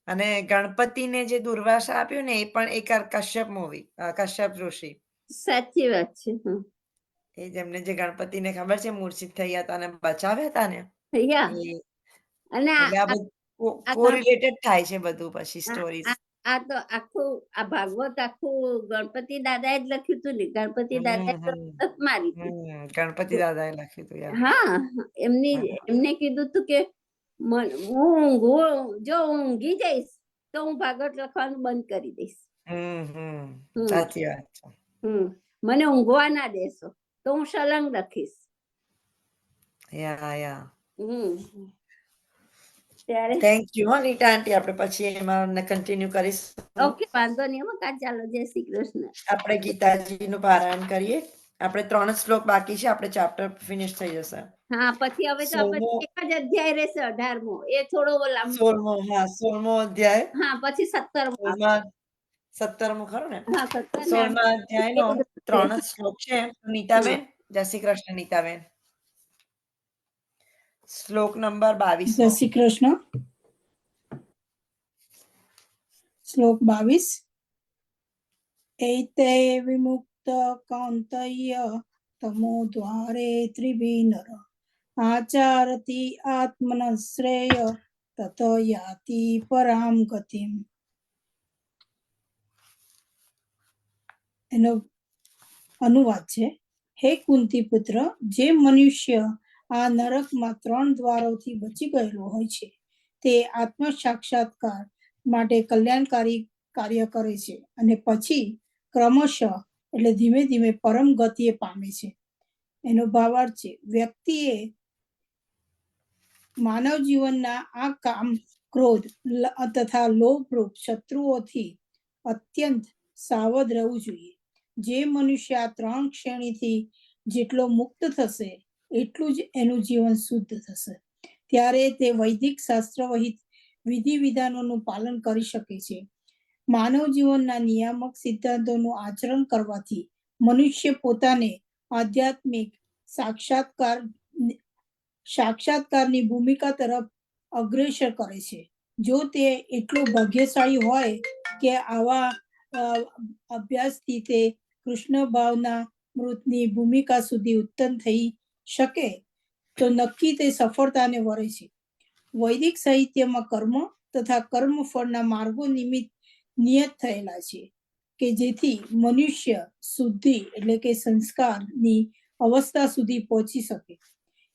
અને ગણપતિને જે દુર્વાસા આપ્યું ને, એ પણ એક કશ્યપ ઋષિ. સાચી વાત છે. એ જેમને જે ગણપતિને ખબર છે મૂર્છિત થઈ હતા અને બચાવ્યા હતા ને, અને કોરિલેટેડ થાય છે બધું પછી સ્ટોરીઝ. આ તો આખું આ ભાગવત આખું ગણપતિ દાદાએ જ લખ્યું હતું ને. ગણપતિ દાદાએ મારી ગણપતિ દાદાએ લખ્યું હતું. હા, એમને કીધું હતું કે જો ઊંઘી જઈશ તો હું ભાગવત લખવાનું બંધ કરી દઈશ. સાચી વાત છે. મને ઊંઘવા ના દેશો તો હું સલંગ લખીશ. થેન્ક યુ નીતા આંટી. આપણે પછી એમાં કન્ટિન્યુ કરીશું. ઓકે, વાંધો નહીં. ચાલો, જય શ્રી કૃષ્ણ. આપણે ગીતાજીનું પારાયણ કરીએ. આપણે 3 શ્લોક બાકી છે. આપણે ચેપ્ટર ફિનિશ થઈ જશે. હા, પછી હવે તો એક જ અધ્યાય રહેશે, 18મો. એ થોડો લાંબો. 16મો અધ્યાય. હા, પછી 17મો. 17મો ખરો ને? હા, 16મા અધ્યાયનો 3 શ્લોક છે. નીતાબેન, જય શ્રી કૃષ્ણ. નીતાબેન, શ્લોક નંબર 22. જય શ્રી કૃષ્ણ. શ્લોક 22. એતે વિમુક્ત કાંતય્ય તમો દ્વારે ત્રિવિનર આચારતી આત્મન શ્રેય તત યાતિ પરામ ગતિમ. એનો અનુવાદ છે, હે કુંતી પુત્ર, જે મનુષ્ય આ નરકમાં 3 દ્વારોથી બચી ગયેલો હોય છે, તે આત્મ સાક્ષાત્કાર માટે કલ્યાણકારી કાર્ય કરે છે અને પછી ક્રમશઃ એટલે ધીમે ધીમે પરમ ગતિએ પામે છે. એનો ભાવાર્થ છે, વ્યક્તિએ માનવ જીવનના આ કામ, ક્રોધ તથા લોભરૂપ શત્રુઓથી અત્યંત સાવધ રહેવું જોઈએ. જે મનુષ્ય આ 3 શ્રેણીથી જેટલો મુક્ત થશે એટલું જ એનું જીવન શુદ્ધ થશે. ત્યારે તે વૈદિક શાસ્ત્ર વિધિ વિધાનોનું પાલન કરી શકે છે. માનવ જીવનના નિયામક સિદ્ધાંતોનું આચરણ કરવાથી મનુષ્ય પોતાને આધ્યાત્મિક સાક્ષાત્કારની ભૂમિકા તરફ અગ્રેસર કરે છે. જો તે એટલો ભાગ્યશાળી હોય કે આવા અભ્યાસથી તે કૃષ્ણ ભાવના મૃતની ભૂમિકા સુધી ઉત્પન્ન થઈ શકે તો નક્કી તે સફળતાને વરે છે. વૈદિક સાહિત્યમાં કર્મ તથા કર્મફળના માર્ગો નિયત થયેલા છે કે જેથી મનુષ્ય શુદ્ધિ એટલે કે સંસ્કારની અવસ્થા સુધી પહોંચી શકે.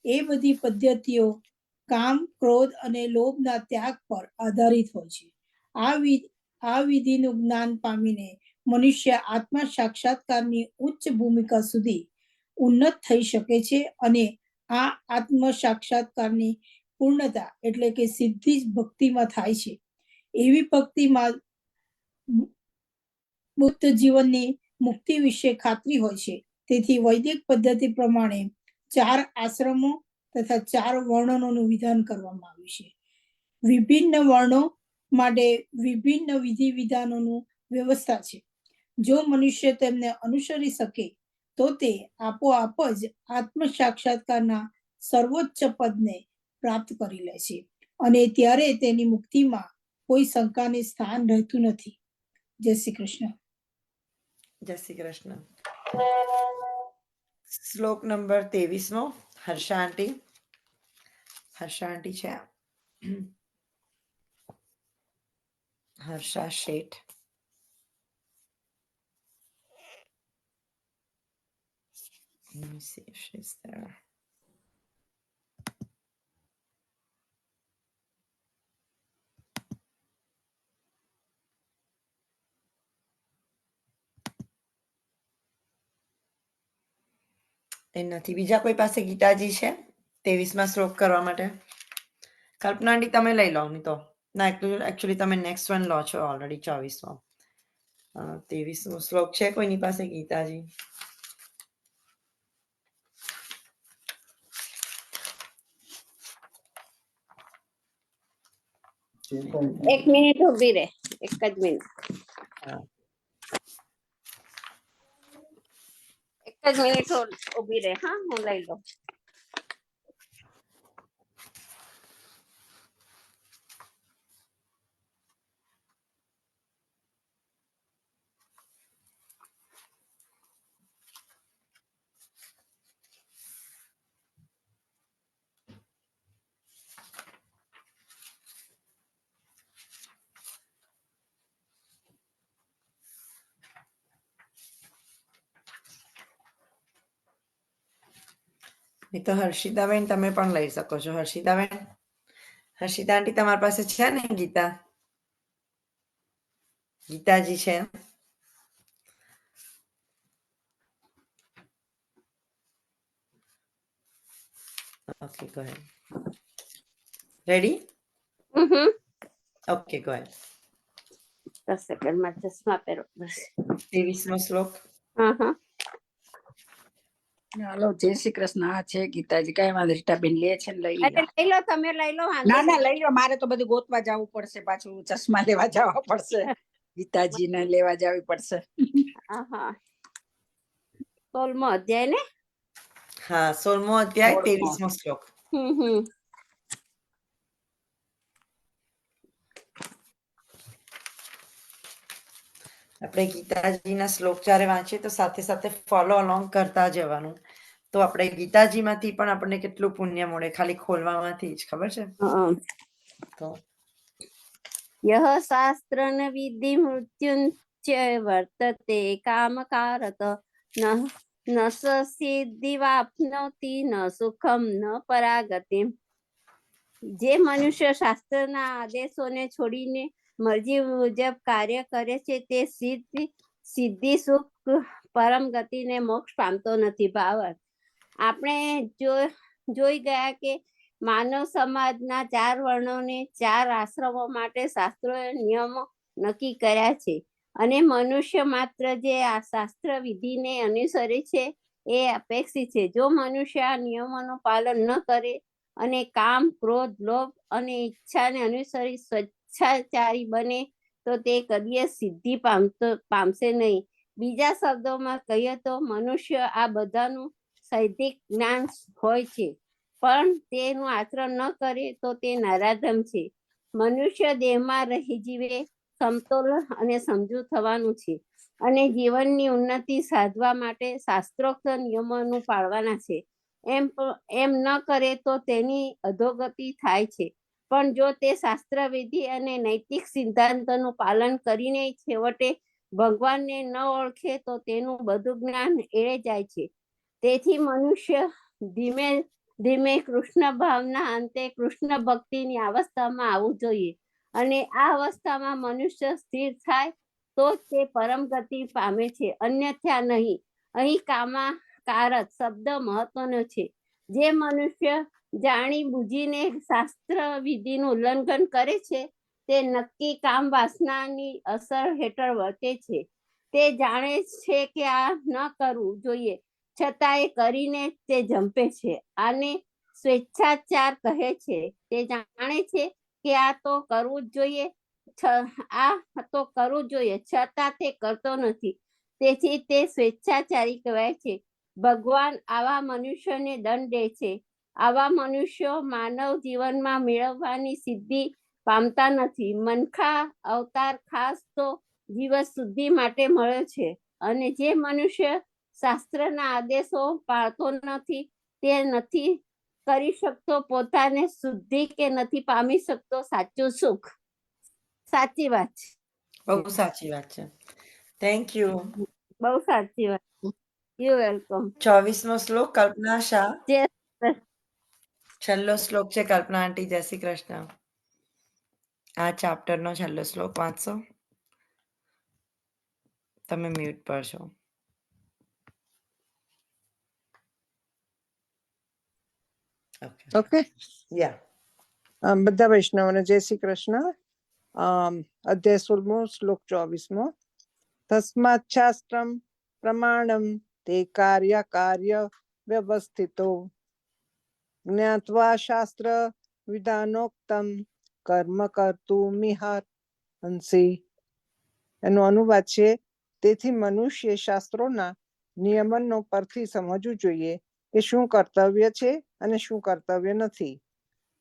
એ બધી પદ્ધતિઓ કામ, ક્રોધ અને લોભના ત્યાગ પર આધારિત હોય છે. આ વિધિનું જ્ઞાન પામીને મનુષ્ય આત્મા સાક્ષાત્કારની ઉચ્ચ ભૂમિકા સુધી ઉન્નત થઈ શકે છે અને આ આત્મ સાક્ષાત્કારની પૂર્ણતા એટલે કે સિદ્ધિ ભક્તિમાં થાય છે. એવી ભક્તિમાં મુક્ત જીવનની મુક્તિ વિશે ખાતરી હોય છે. તેથી વૈદિક પદ્ધતિ પ્રમાણે 4 આશ્રમો તથા 4 વર્ણનોનું વિધાન કરવામાં આવ્યું છે. વિભિન્ન વર્ણો માટે વિભિન્ન વિધિ વિધાનોનું વ્યવસ્થા છે. જો મનુષ્ય તેમને અનુસરી શકે તો તે આપોઆપ જ આત્મ સાક્ષાત્કારના સર્વોચ્ચ પદને પ્રાપ્ત કરી લે છે અને ત્યારે તેની મુક્તિમાં કોઈ શંકાને સ્થાન રહેતું નથી. જય શ્રી કૃષ્ણ. જય શ્રી કૃષ્ણ. શ્લોક નંબર 23મો. હર્ષા આંટી. હર્ષા આંટી છે. હર્ષા શેઠ. Let me see if she's there. એ નથી. બીજા કોઈ પાસે ગીતાજી છે 23મા શ્લોક કરવા માટે? કલ્પના આંટી તમે લઈ લો. નહીં તો ના, એકચ્યુઅલી તમે નેક્સ્ટ વન લો છો ઓલરેડી 24મો. 23મો શ્લોક છે કોઈની પાસે ગીતાજી? એક મિનિટ ઊભી રહે, એક જ મિનિટ. એક જ મિનિટ ઊભી રહે. હા, હું લઈ લઉં. નહીં તો હર્ષિતાબેન તમે પણ લઈ શકો છો. હર્ષિતાબેન, હર્ષિતા આંટી તમારી પાસે છે ને ગીતા? ગીતાજી છે? Okay, go ahead. Ready? Okay, go ahead. 10 સેકન્ડમાં ચશ્મા પહેરો. 23મો શ્લોક. હાલો, જય શ્રી કૃષ્ણ. આ છે ગીતાજી. કઈ વાંધો, રીટાબેન લે છે ને લઈ લો. લઈ લો, તમે લઈ લો. વાંધો ના ના, લઈ લો. મારે તો બધું ગોતવા જવું પડશે, પાછું ચશ્મા લેવા જવા પડશે, ગીતાજી ને લેવા જવી પડશે. 16મો અધ્યાય ને? હા, 16મો અધ્યાય 23મો શ્લોક. આપણે ગીતાજીના શ્લોક જ્યારે વાંચીએ તો સાથે સાથે ફોલો અલોંગ કરતા જવાનું. તો આપણે ગીતાજીમાંથી પણ આપણને કેટલું પુણ્ય મળે ખાલી ખોલવામાંથી જ. ખબર છે? તો યહ શાસ્ત્રન વિધિ મૃત્યુંચ વર્તતે કામકારત ન સિદ્ધિવાપ્નોતિ ન સુખમ ન પરાગતિમ. જે મનુષ્ય શાસ્ત્રના આદેશોને છોડીને મરજી મુજબ કાર્ય કરે છે તે સિદ્ધિ સુખ પરમ ગતિને મોક્ષ પામતો નથી. ભાવાર્થ, આપણે જોઈ ગયા કે માનવ સમાજના 4 વર્ણોને 4 આશ્રમો માટે શાસ્ત્રોએ નિયમો નક્કી કર્યા છે અને મનુષ્ય માત્ર જે આ શાસ્ત્ર વિધિને અનુસરે છે એ અપેક્ષિત છે. જો મનુષ્ય આ નિયમોનું પાલન ન કરે અને કામ, ક્રોધ, લોભ અને ઈચ્છાને અનુસરી સ્વેચ્છાચારી બને તો તે કદી સિદ્ધિ પામશે નહીં. બીજા શબ્દોમાં કહીએ તો મનુષ્ય આ બધાનું સૈદ્ધિક જ્ઞાન હોય છે, પણ તેનું આચરણ ન કરે તો તે નરાધમ છે. મનુષ્ય દેહમાં રહી જીવે, સમતોલ અને સમજુ થવાનું છે અને જીવનની ઉન્નતિ સાધવા માટે શાસ્ત્રોક્ત નિયમોનું પાળવાના છે. એમ ન કરે તો તેની અધોગતિ થાય છે. પણ જો તે શાસ્ત્ર વિધિ અને નૈતિક સિદ્ધાંતોનું પાલન કરીને છેવટે ભગવાનને ન ઓળખે તો તેનું બધું જ્ઞાન એળે જાય છે. તેથી મનુષ્ય ધીમે ધીમે કૃષ્ણ ભાવના અંતે કૃષ્ણ ભક્તિની અવસ્થામાં આવવું જોઈએ અને આ અવસ્થામાં મનુષ્ય સ્થિર થાય તો તે પરમ ગતિ પામે છે, અન્યથા નહીં. અહીં કારક શબ્દ મહત્વનો છે. જે મનુષ્ય જાણી બુજીને શાસ્ત્ર વિધિનું ઉલ્લંઘન કરે છે તે નક્કી કામ વાસનાની અસર હેઠળ વર્તે છે. તે જાણે છે કે આ ન કરવું જોઈએ, છતાં એ કરીને તે જંપે છે. આને સ્વેચ્છાચાર કહે છે. તે જાણે છે કે આ તો કરવું જ જોઈએ, છતાં તે કરતો નથી, તેથી તે સ્વેચ્છાચારી કહેવાય છે. ભગવાન આવા મનુષ્યોને દંડ દે છે. આવા મનુષ્યો માનવ જીવનમાં મેળવવાની સિદ્ધિ પામતા નથી. મનખા અવતાર ખાસ તો જીવન શુદ્ધિ માટે મળ્યો છે અને જે મનુષ્ય શાસ્ત્રના આદેશો પાળતો નથી તે નથી કરી શકતો પોતાને શુદ્ધિ કે નથી પામી શકતો સાચું સુખ. સાચી વાત છે. બહુ સાચી વાત છે. Thank you. બહુ સાચી વાત છે. You welcome. 24મો શ્લોક કલ્પના શાહ. જય છેલ્લો શ્લોક છે કલ્પના આંટી. જય શ્રી કૃષ્ણ. આ ચેપ્ટરનો છેલ્લો શ્લોક વાંચશો? તમે મ્યુટ પર છો. ઓકે, યા બધા વૈષ્ણવોને જય શ્રી કૃષ્ણ. અધ્યાય 16મો શ્લોક 24મો. તસ્માત શાસ્ત્રમ પ્રમાણમ તે કાર્ય વ્યવસ્થિતો જ્ઞાત્વા શાસ્ત્ર વિધાનોક્તમ કર્મ કર્તુમિહાંસી. એનો અનુવાદ છે, તેથી મનુષ્ય શાસ્ત્રોના નિયમનો પરથી સમજવું જોઈએ કે શું કર્તવ્ય છે અને શું કર્તવ્ય નથી.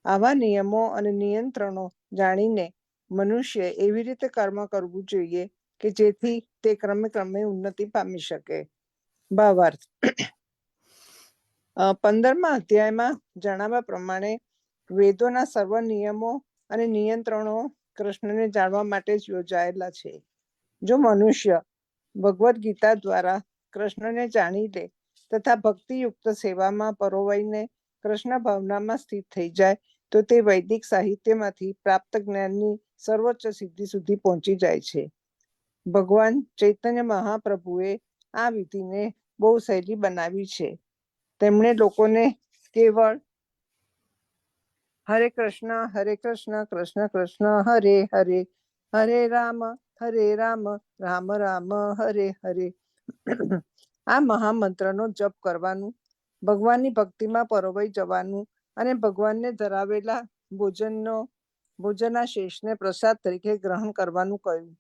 આવા નિયમો અને નિયંત્રણો જાણીને મનુષ્ય એવી રીતે કર્મ કરવું જોઈએ કે જેથી તે ક્રમે ઉન્નતિ પામી શકે. ભાવાર્થ, 15મા અધ્યાયમાં જણાવ્યા પ્રમાણે વેદોના સર્વ નિયમો અને નિયંત્રણો કૃષ્ણને જાણવા માટે જ યોજાયેલા છે. જો મનુષ્ય ભગવદ્ ગીતા દ્વારા કૃષ્ણને જાણી લે તથા ભક્તિયુક્ત સેવામાં પરોવાઈને કૃષ્ણ ભાવનામાં સ્થિત થઈ જાય તો તે વૈદિક સાહિત્યમાંથી પ્રાપ્ત જ્ઞાનની સર્વોચ્ચ સિદ્ધિ સુધી પહોંચી જાય છે. ભગવાન ચૈતન્ય મહાપ્રભુએ આ વિધિને બહુ સહેલી બનાવી છે. તેમણે લોકોને કેવળ હરે કૃષ્ણ કૃષ્ણ કૃષ્ણ હરે હરે, હરે રામ રામ રામ હરે હરે આ મહામંત્રનો જપ કરવાનું, ભગવાનની ભક્તિમાં પરોવાઈ જવાનું અને ભગવાનને ધરાવેલા ભોજનના શેષને પ્રસાદ તરીકે ગ્રહણ કરવાનું કહ્યું.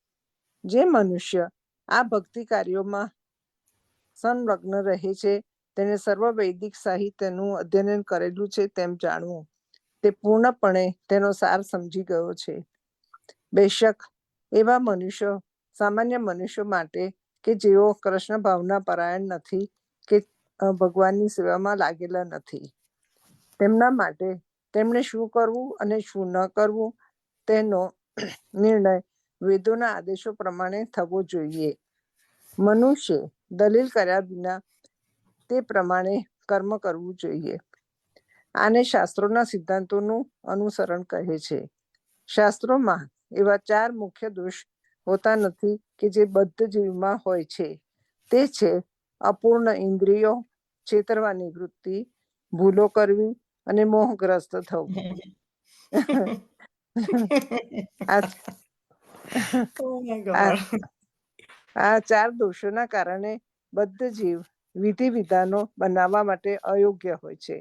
જે મનુષ્ય આ ભક્તિ કાર્યોમાં સંલગ્ન રહે છે તેને સર્વ વૈદિક સાહિત્યનું અધ્યયન કરેલું છે તેમ જાણવું. તે પૂર્ણપણે તેનો સાર સમજી ગયો છે. બેશક એવા મનુષ્યો સામાન્ય મનુષ્યો માટે કે જેઓ કૃષ્ણ ભાવના પરાયણ નથી કે ભગવાનની સેવામાં લાગેલા નથી, તેમના માટે તેમણે શું કરવું અને શું ન કરવું તેનો નિર્ણય વેદોના આદેશો પ્રમાણે થવો જોઈએ. મનુષ્ય દલીલ કર્યા વિના તે પ્રમાણે કર્મ કરવું જોઈએ. આને શાસ્ત્રોના સિદ્ધાંતોનું અનુસરણ કહે છે. શાસ્ત્રોમાં એવા 4 મુખ્ય દોષ હોતા નથી કે જે બદ્ધ જીવમાં હોય છે, તે છે અપૂર્ણ ઇન્દ્રિયો, છેતરવાની વૃત્તિ, ભૂલો કરવી અને મોહગ્રસ્ત થવું. આ Oh my આ God. આ 4 દોષોના કારણે બદ્ધ જીવ વિધિ વિધાનો બનાવવા માટે અયોગ્ય હોય છે.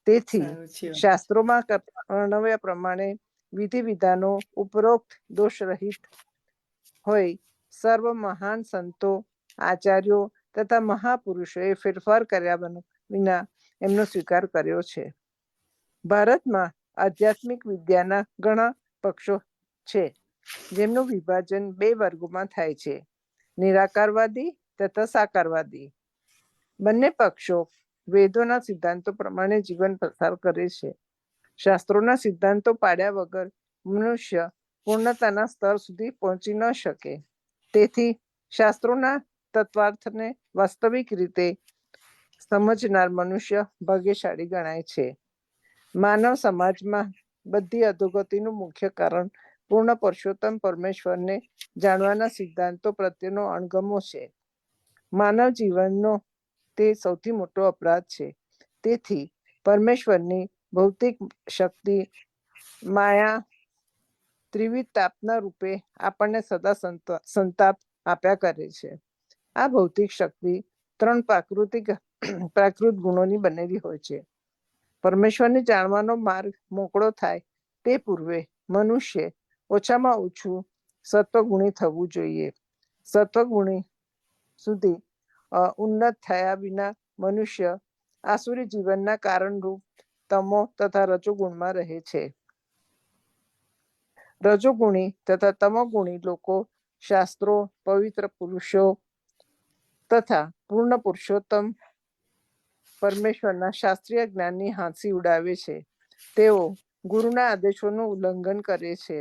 તેથી સારું છે. શાસ્ત્રોમાં વર્ણવ્યા પ્રમાણે વિધિ વિધાનો ઉપરોક્ત દોષ રહિત હોય સર્વ મહાન સંતો, આચાર્યો તથા મહાપુરુષોએ ફેરફાર કર્યા વિના એમનો સ્વીકાર કર્યો છે. ભારતમાં આધ્યાત્મિક વિદ્યાના ઘણા પક્ષો છે, જેમનું વિભાજન 2 વર્ગોમાં થાય છે, નિરાકારવાદી તથા સાકારવાદી. બંને પક્ષો વેદોના સિદ્ધાંતો પ્રમાણે જીવન પસાર કરે છે. શાસ્ત્રોના સિદ્ધાંતો પાડ્યા વગર મનુષ્ય પૂર્ણતાના સ્તર સુધી પહોંચી ન શકે. તેથી શાસ્ત્રોના તત્વાર્થને વાસ્તવિક રીતે સમજનાર મનુષ્ય ભાગ્યશાળી ગણાય છે. માનવ સમાજમાં બધી અધોગતિનું મુખ્ય કારણ પૂર્ણ પુરુષોત્તમ પરમેશ્વરને જાણવાના સિદ્ધાંતો પ્રત્યેનો અણગમો છે. માનવ જીવનનો તે સૌથી મોટો અપરાધ છે. તેથી પરમેશ્વરની ભૌતિક શક્તિ માયા ત્રિવિધ તાપના રૂપે આપણને સદા સંતાપ આપ્યા કરે છે. આ ભૌતિક શક્તિ 3 પ્રાકૃત ગુણોની બનેલી હોય છે. પરમેશ્વરને જાણવાનો માર્ગ મોકળો થાય તે પૂર્વે મનુષ્ય ઓછામાં ઓછું સત્વગુણી થવું જોઈએ. સત્વગુણી સુધી ઉન્નત થયા વિના મનુષ્ય આસુરી જીવનના કારણરૂપ તમો તથા રજોગુણમાં રહે છે. રજોગુણી તથા તમોગુણી લોકો શાસ્ત્રો, પવિત્ર પુરુષો તથા પૂર્ણ પુરુષોત્તમ પરમેશ્વરના શાસ્ત્રીય જ્ઞાનની હાંસી ઉડાવે છે. તેઓ ગુરુના આદેશોનું ઉલ્લંઘન કરે છે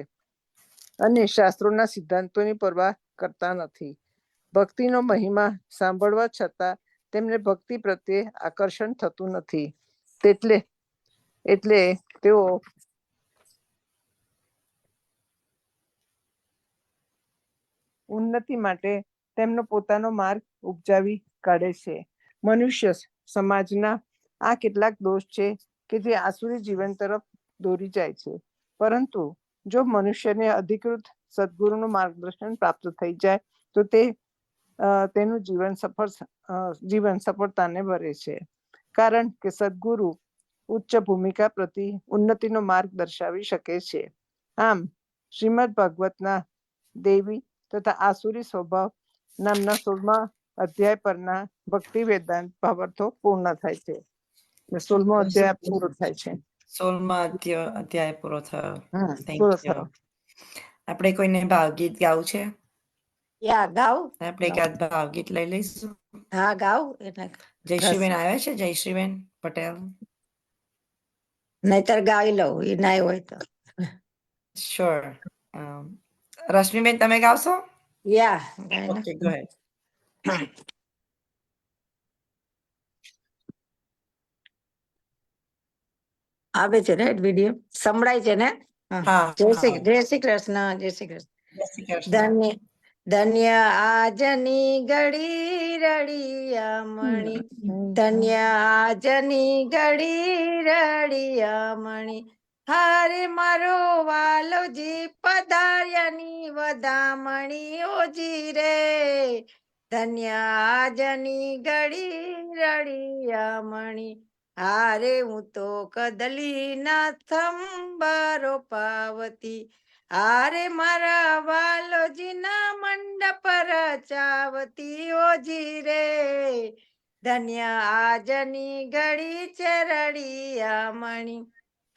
અને શાસ્ત્રોના સિદ્ધાંતોની પરવા કરતા નથી. ભક્તિનો મહિમા સાંભળવા છતાં તેમને ભક્તિ પ્રત્યે આકર્ષણ થતું નથી. એટલે તેઓ ઉન્નતિ માટે તેમનો પોતાનો માર્ગ ઉપજાવી કાઢે છે. મનુષ્ય સમાજના આ કેટલાક દોષ છે કે જે આસુરી જીવન તરફ દોરી જાય છે. પરંતુ જો મનુષ્યને અધિકૃત સદગુરુનું માર્ગદર્શન પ્રાપ્ત થઈ જાય તો તેનું જીવન સફળતાને ભરે છે. કારણ કે સદગુરુ ઉચ્ચ ભૂમિકા પ્રતિ ઉન્નતિનો માર્ગ દર્શાવી શકે છે. આમ શ્રીમદ ભાગવતના દેવી તથા આસુરી સ્વભાવ નામના 16મા અધ્યાય પરના ભક્તિ વેદાંત ભાવાર્થો પૂર્ણ થાય છે. 16મો અધ્યાય પૂરો થાય છે. 16મા અધ્યાય પૂરો થયો. Thank પૂરો you. થયો. આપણે કોઈને ભાવગીત ગાવું છે? યા ગાવ. આપણે એકાદ ભાવગીત લઈ લઈશું. હા ગાવ. એટલે જયશ્રીબેન આવ્યા છે? જયશ્રીબેન પટેલ. નહીતર ગાઈ લઉં એ ના હોય તો. Sure. રશ્મિબેન તમે ગાવશો? યા ગાઈ લો. Okay, go ahead. આવે છે ને વિડીયો સંભળાય છે ને? હા, જય હા. શ્રી જય શ્રી કૃષ્ણ. જય શ્રી કૃષ્ણ. જય શ્રી કૃષ્ણ. ધન્ય ધન્ય આજની ઘડી રળિયામણી, ધન્ય આજની ઘડી રળિયામણી, હારે મારો વાલોજી પધાર્યાની વધામણી ઓજી રે, ધન્ય આજની ઘડી રળિયામણી, હારે હું તો કદલી ના થંભરો પાવતી, હારે મારા વાલોજી ના મંડપ રચાવતી ઓજી રે, ધન્ય આજની ઘડી છે રળિયામણી,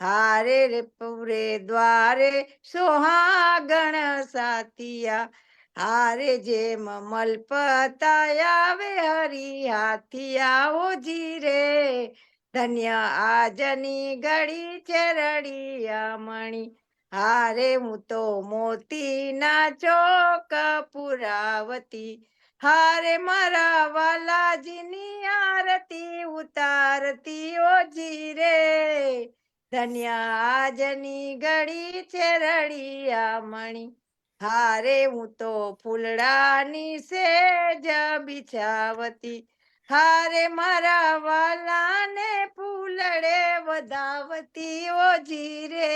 હારે રે પૂરે દ્વારે સોહાગણ સાતિયા, હારે જેમ મલપતા આવે હરી હાથિયા ઓજી રે, ધન્ય આજની ઘડી છે રળિયામણી, હારે હું તો મોતી ના ચોક પુરાવતી, હારે મારા વાલાજીની આરતી ઉતારતી ઓજી રે, ધન્ય આજની ઘડી છે રળિયામણી, હારે હું તો ફૂલડાની સેજ બિછાવતી, હારે મારા વાલાને ફૂલડે વધાવતી, ઓ જીરે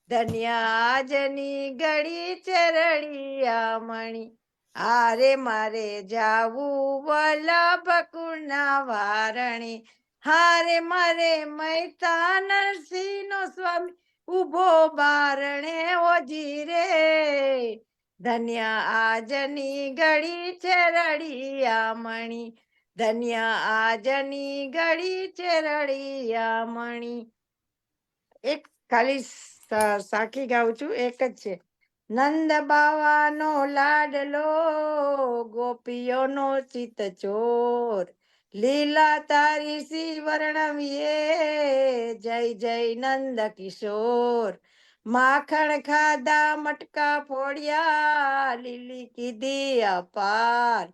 ધન્યાજની ગળી ચરળિયા મણી, હારે મારે જાવું વલ્લભ કુળના વારણી, હારે મારે મહેતા નરસિંહ નો સ્વામી ઉભો બારણે, ઓજી રે ધન્ય આજની ઘડી છે રળિયા મણી, ધન્ય આજની ઘડી છે રળિયા મણી. એક ખાલી સાખી ગાઉં છું, એક જ છે. નંદ બાવાનો લાડલો ગોપીઓનો ચિત ચોર, લીલા તારી સી વર્ણવીએ જય જય નંદ કિશોર, માખણ ખાધા મટકા ફોડ્યા લીલી કીધી અપાર,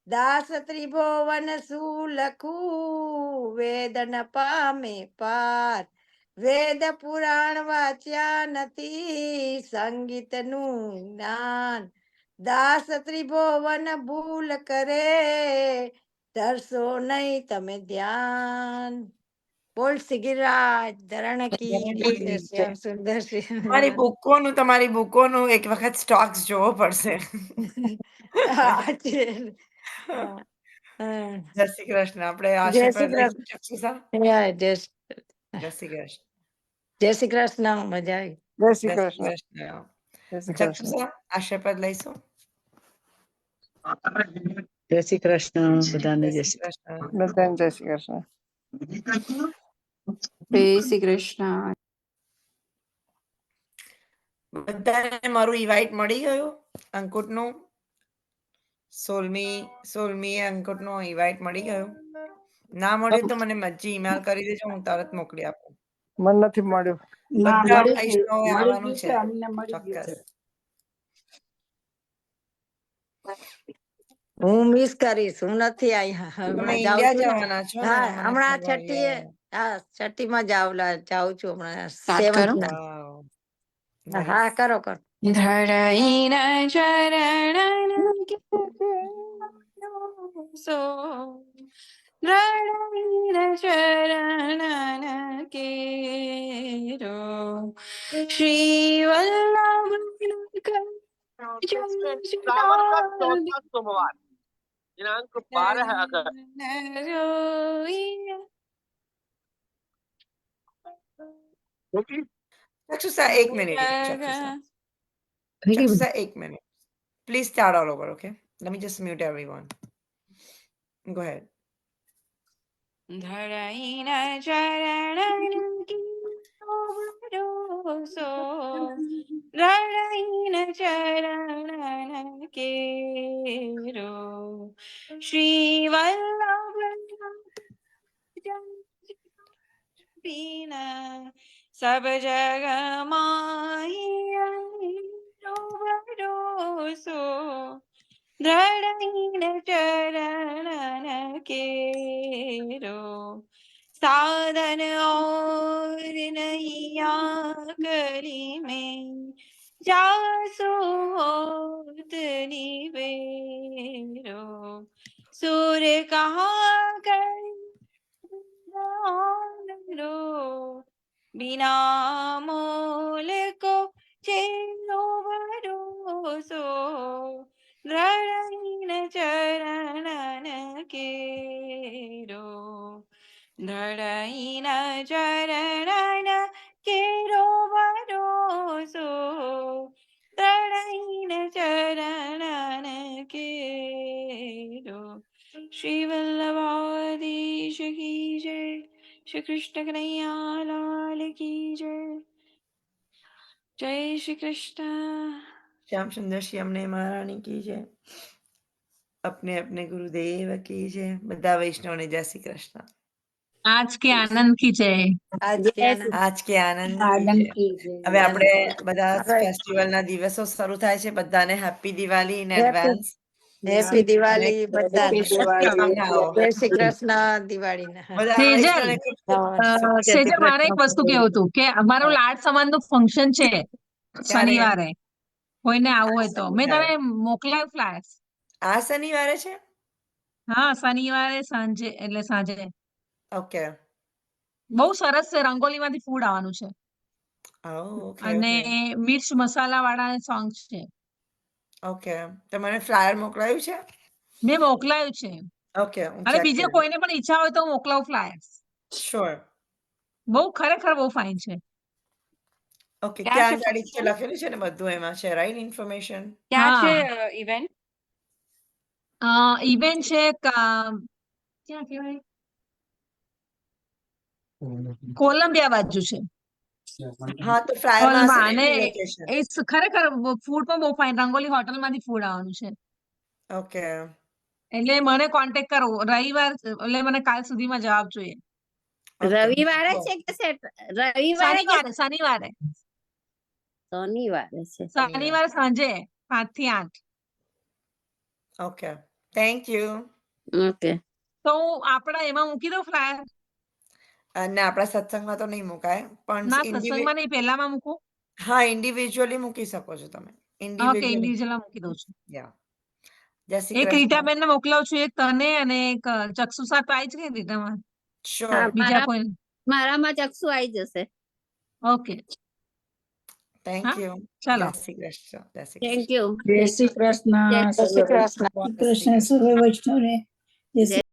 દાસ ત્રિભુવન શું લખું વેદ ન પામે પાર, વેદ પુરાણ વાંચ્યા નથી સંગીતનું જ્ઞાન, દાસ ત્રિભુવન ભૂલ કરે ધરશો નહીં તમે ધ્યાન. બોલ સિગિરાજ ધરણ કી જય, શ્યામ સુંદર તમારી બુકોનું એક વખત સ્ટોક્સ જોવો પડશે. હા છે. હા. જય શ્રી કૃષ્ણ. આપણે જય આશીર્વાદ શ્રી લઈશું, કૃષ્ણ. ચક્ષુસા? જય જય શ્રી કૃષ્ણ. જય શ્રી કૃષ્ણ, મજા આવી. જય શ્રી જય શ્રી કૃષ્ણ. કૃષ્ણ. જય શ્રી કૃષ્ણ. ચક્ષુસા આશીર્વાદ લઈશું. જય શ્રી કૃષ્ણ બધાને. જય શ્રી કૃષ્ણ. બધાને જય શ્રી કૃષ્ણ. જય શ્રી કૃષ્ણ. બધાને મારું ઇન્વાઇટ મળી ગયું? અંકુટનું 16મી અંકુટનું ઇન્વાઇટ મળી ગયું? ના મળ્યું તો મને મಜ್જી ઈમેલ કરી દેજો, હું તરત મોકલી આપું. મને નથી મળ્યું. ના, બધા મળી વૈષ્ણવે ગયું આવવાનું છે, છે, અમને મળી ગયું ચોક્કસ. છે. હું મિસ કરીશ, હું નથી અહીંયા. તમે હમણાં જાઉં ઇન્ડિયા છું ને. જવાના છો ને? હા, મને હમણાં ખબર, છઠ્ઠીએ, હા છઠ્ઠીમાં જાઉં છું હમણાં. સ્ટાર્ટ કરો. સેવન્થના. વાવ, હા નાઈસ. કરો કરો. ધરણીના ચરણ સો ધરણીના ચરણ કેરો શ્રી વલ્લભ दिनांक 12 अगस्त ચક્ષુસા, એક મિનિટ. ચક્ષુસા, એક minute. Please start all over, okay? Let me just mute everyone. Go ahead. ધરણીના ચરણ ભરોસો ધરણીના ચરણ કેરો શ્રી વલ્લભ સબ જગ ભરોસો ધરણીના ચરણ કેરો साधन और नहीं करी में जासो होत निवेरो सूर्य कहाँ करो बिना मोल को चेलो भरोसो धरण चरण केरो ધરણીના ચરણ કેરો ભરોસો ધરણીના ચરણ કેરો શ્રી વલ્લભાધીશ કી જય શ્રી કૃષ્ણ કનૈયા લાલ કી જય જય શ્રી કૃષ્ણ. श्याम सुंदर श्याम ने महारानी की जय. अपने अपने गुरुदेव की जय. બધા વૈષ્ણવને જય શ્રી કૃષ્ણ. આજ કે આનંદ કી જય. આજ કે આનંદ. આજ કે આનંદ આનંદ કી કી જય. જય. હવે આપણે બધા હવે ફેસ્ટિવલ ના દિવસો શરૂ થાય છે. બધાને happy Diwali in Happy- advance. Happy Diwali બધાને. હેપી દિવાળી. શુભકામનાઓ. જય શ્રી કૃષ્ણ દિવાળીના. બધા સેજલ, વૈષ્ણવને ખૂબ ખૂબ સેજલ મારે એક વસ્તુ કેવું હતું કે અમારું લાડ સમાન નું ફંક્શન છે ક્યારે? શનિવારે. કોઈને આવવું હોય તો મેં શનિવારે. તને મોકલાયું ફ્લાયર્સ. આ શનિવારે છે? હા, શનિવારે સાંજે એટલે સાંજે. ઓકે. બહુ સરસ છે. રંગોલીમાંથી ફૂડ આવવાનું છે ઓકે અને ઓકે મિર્ચ મસાલા વાળા સોંગ છે. ઓકે. તો મને ફ્લાયર મોકલાયું છે? મેં મોકલાયું છે ઓકે, હું અને ચેક બીજે કરી કોઈને પણ ઈચ્છા હોય તો હું મોકલાવું ફ્લાયર્સ. શ્યોર. બહુ ખરેખર બહુ ફાઇન છે. ઓકે, ક્યાં છે ક્યાં ગાડી છે function? લખેલું છે ને બધું એમાં છે રાઈટ ઇન્ફોર્મેશન? ક્યાં છે હા, ઇવેન્ટ? ઇવેન્ટ છે ક્યાં કહેવાય કોલંબિયા બાજુ છે. હા, તો ફ્લાયરમાં હશે હોલમાં ને અને એની લોકેશન. ખરેખર ફૂડ પણ બહુ ફાઇન. રંગોલી હોટલમાંથી ફૂડ આવવાનું છે. ઓકે. એટલે મને કોન્ટેક્ટ કરો રવિવાર એટલે મને કાલ સુધીમાં જવાબ જોઈએ. રવિવારે છે કે રવિવારે કે શનિવારે શનિવારે શનિવારે છે? શનિવારે સાંજે 5 થી 8. Okay, thank you. ઓકે. તો હું આપણા એમાં મૂકી દઉં ફ્લાયર? અને આપણા સત્સંગમાં તો નહીં મુકાય પણ ના, સત્સંગમાં નહીં, પહેલામાં મૂકું? હા, ઇન્ડિવિજ્યુઅલી મૂકી શકો છો તમે. Okay, individually. ઇન્ડિવિજ્યુઅલ મૂકી દઉં છું. યા. જય શ્રી એક કૃષ્ણ. રીટાબેનને મોકલાવું છું, એક તને અને એક ચક્ષુ સાથે આવી છે કે રીટામાં? શ્યોર. બીજા કોઈ? મારામાં ચક્ષુ આવી જશે. ઓકે, થેન્ક હા, યુ. ચાલો. જય શ્રી કૃષ્ણ. જય શ્રી થેન્ક કૃષ્ણ. યુ. જય શ્રી કૃષ્ણ. જય જય શ્રી કૃષ્ણ. સર્વે કૃષ્ણ સર્વે વૈષ્ણવને જય શ્રી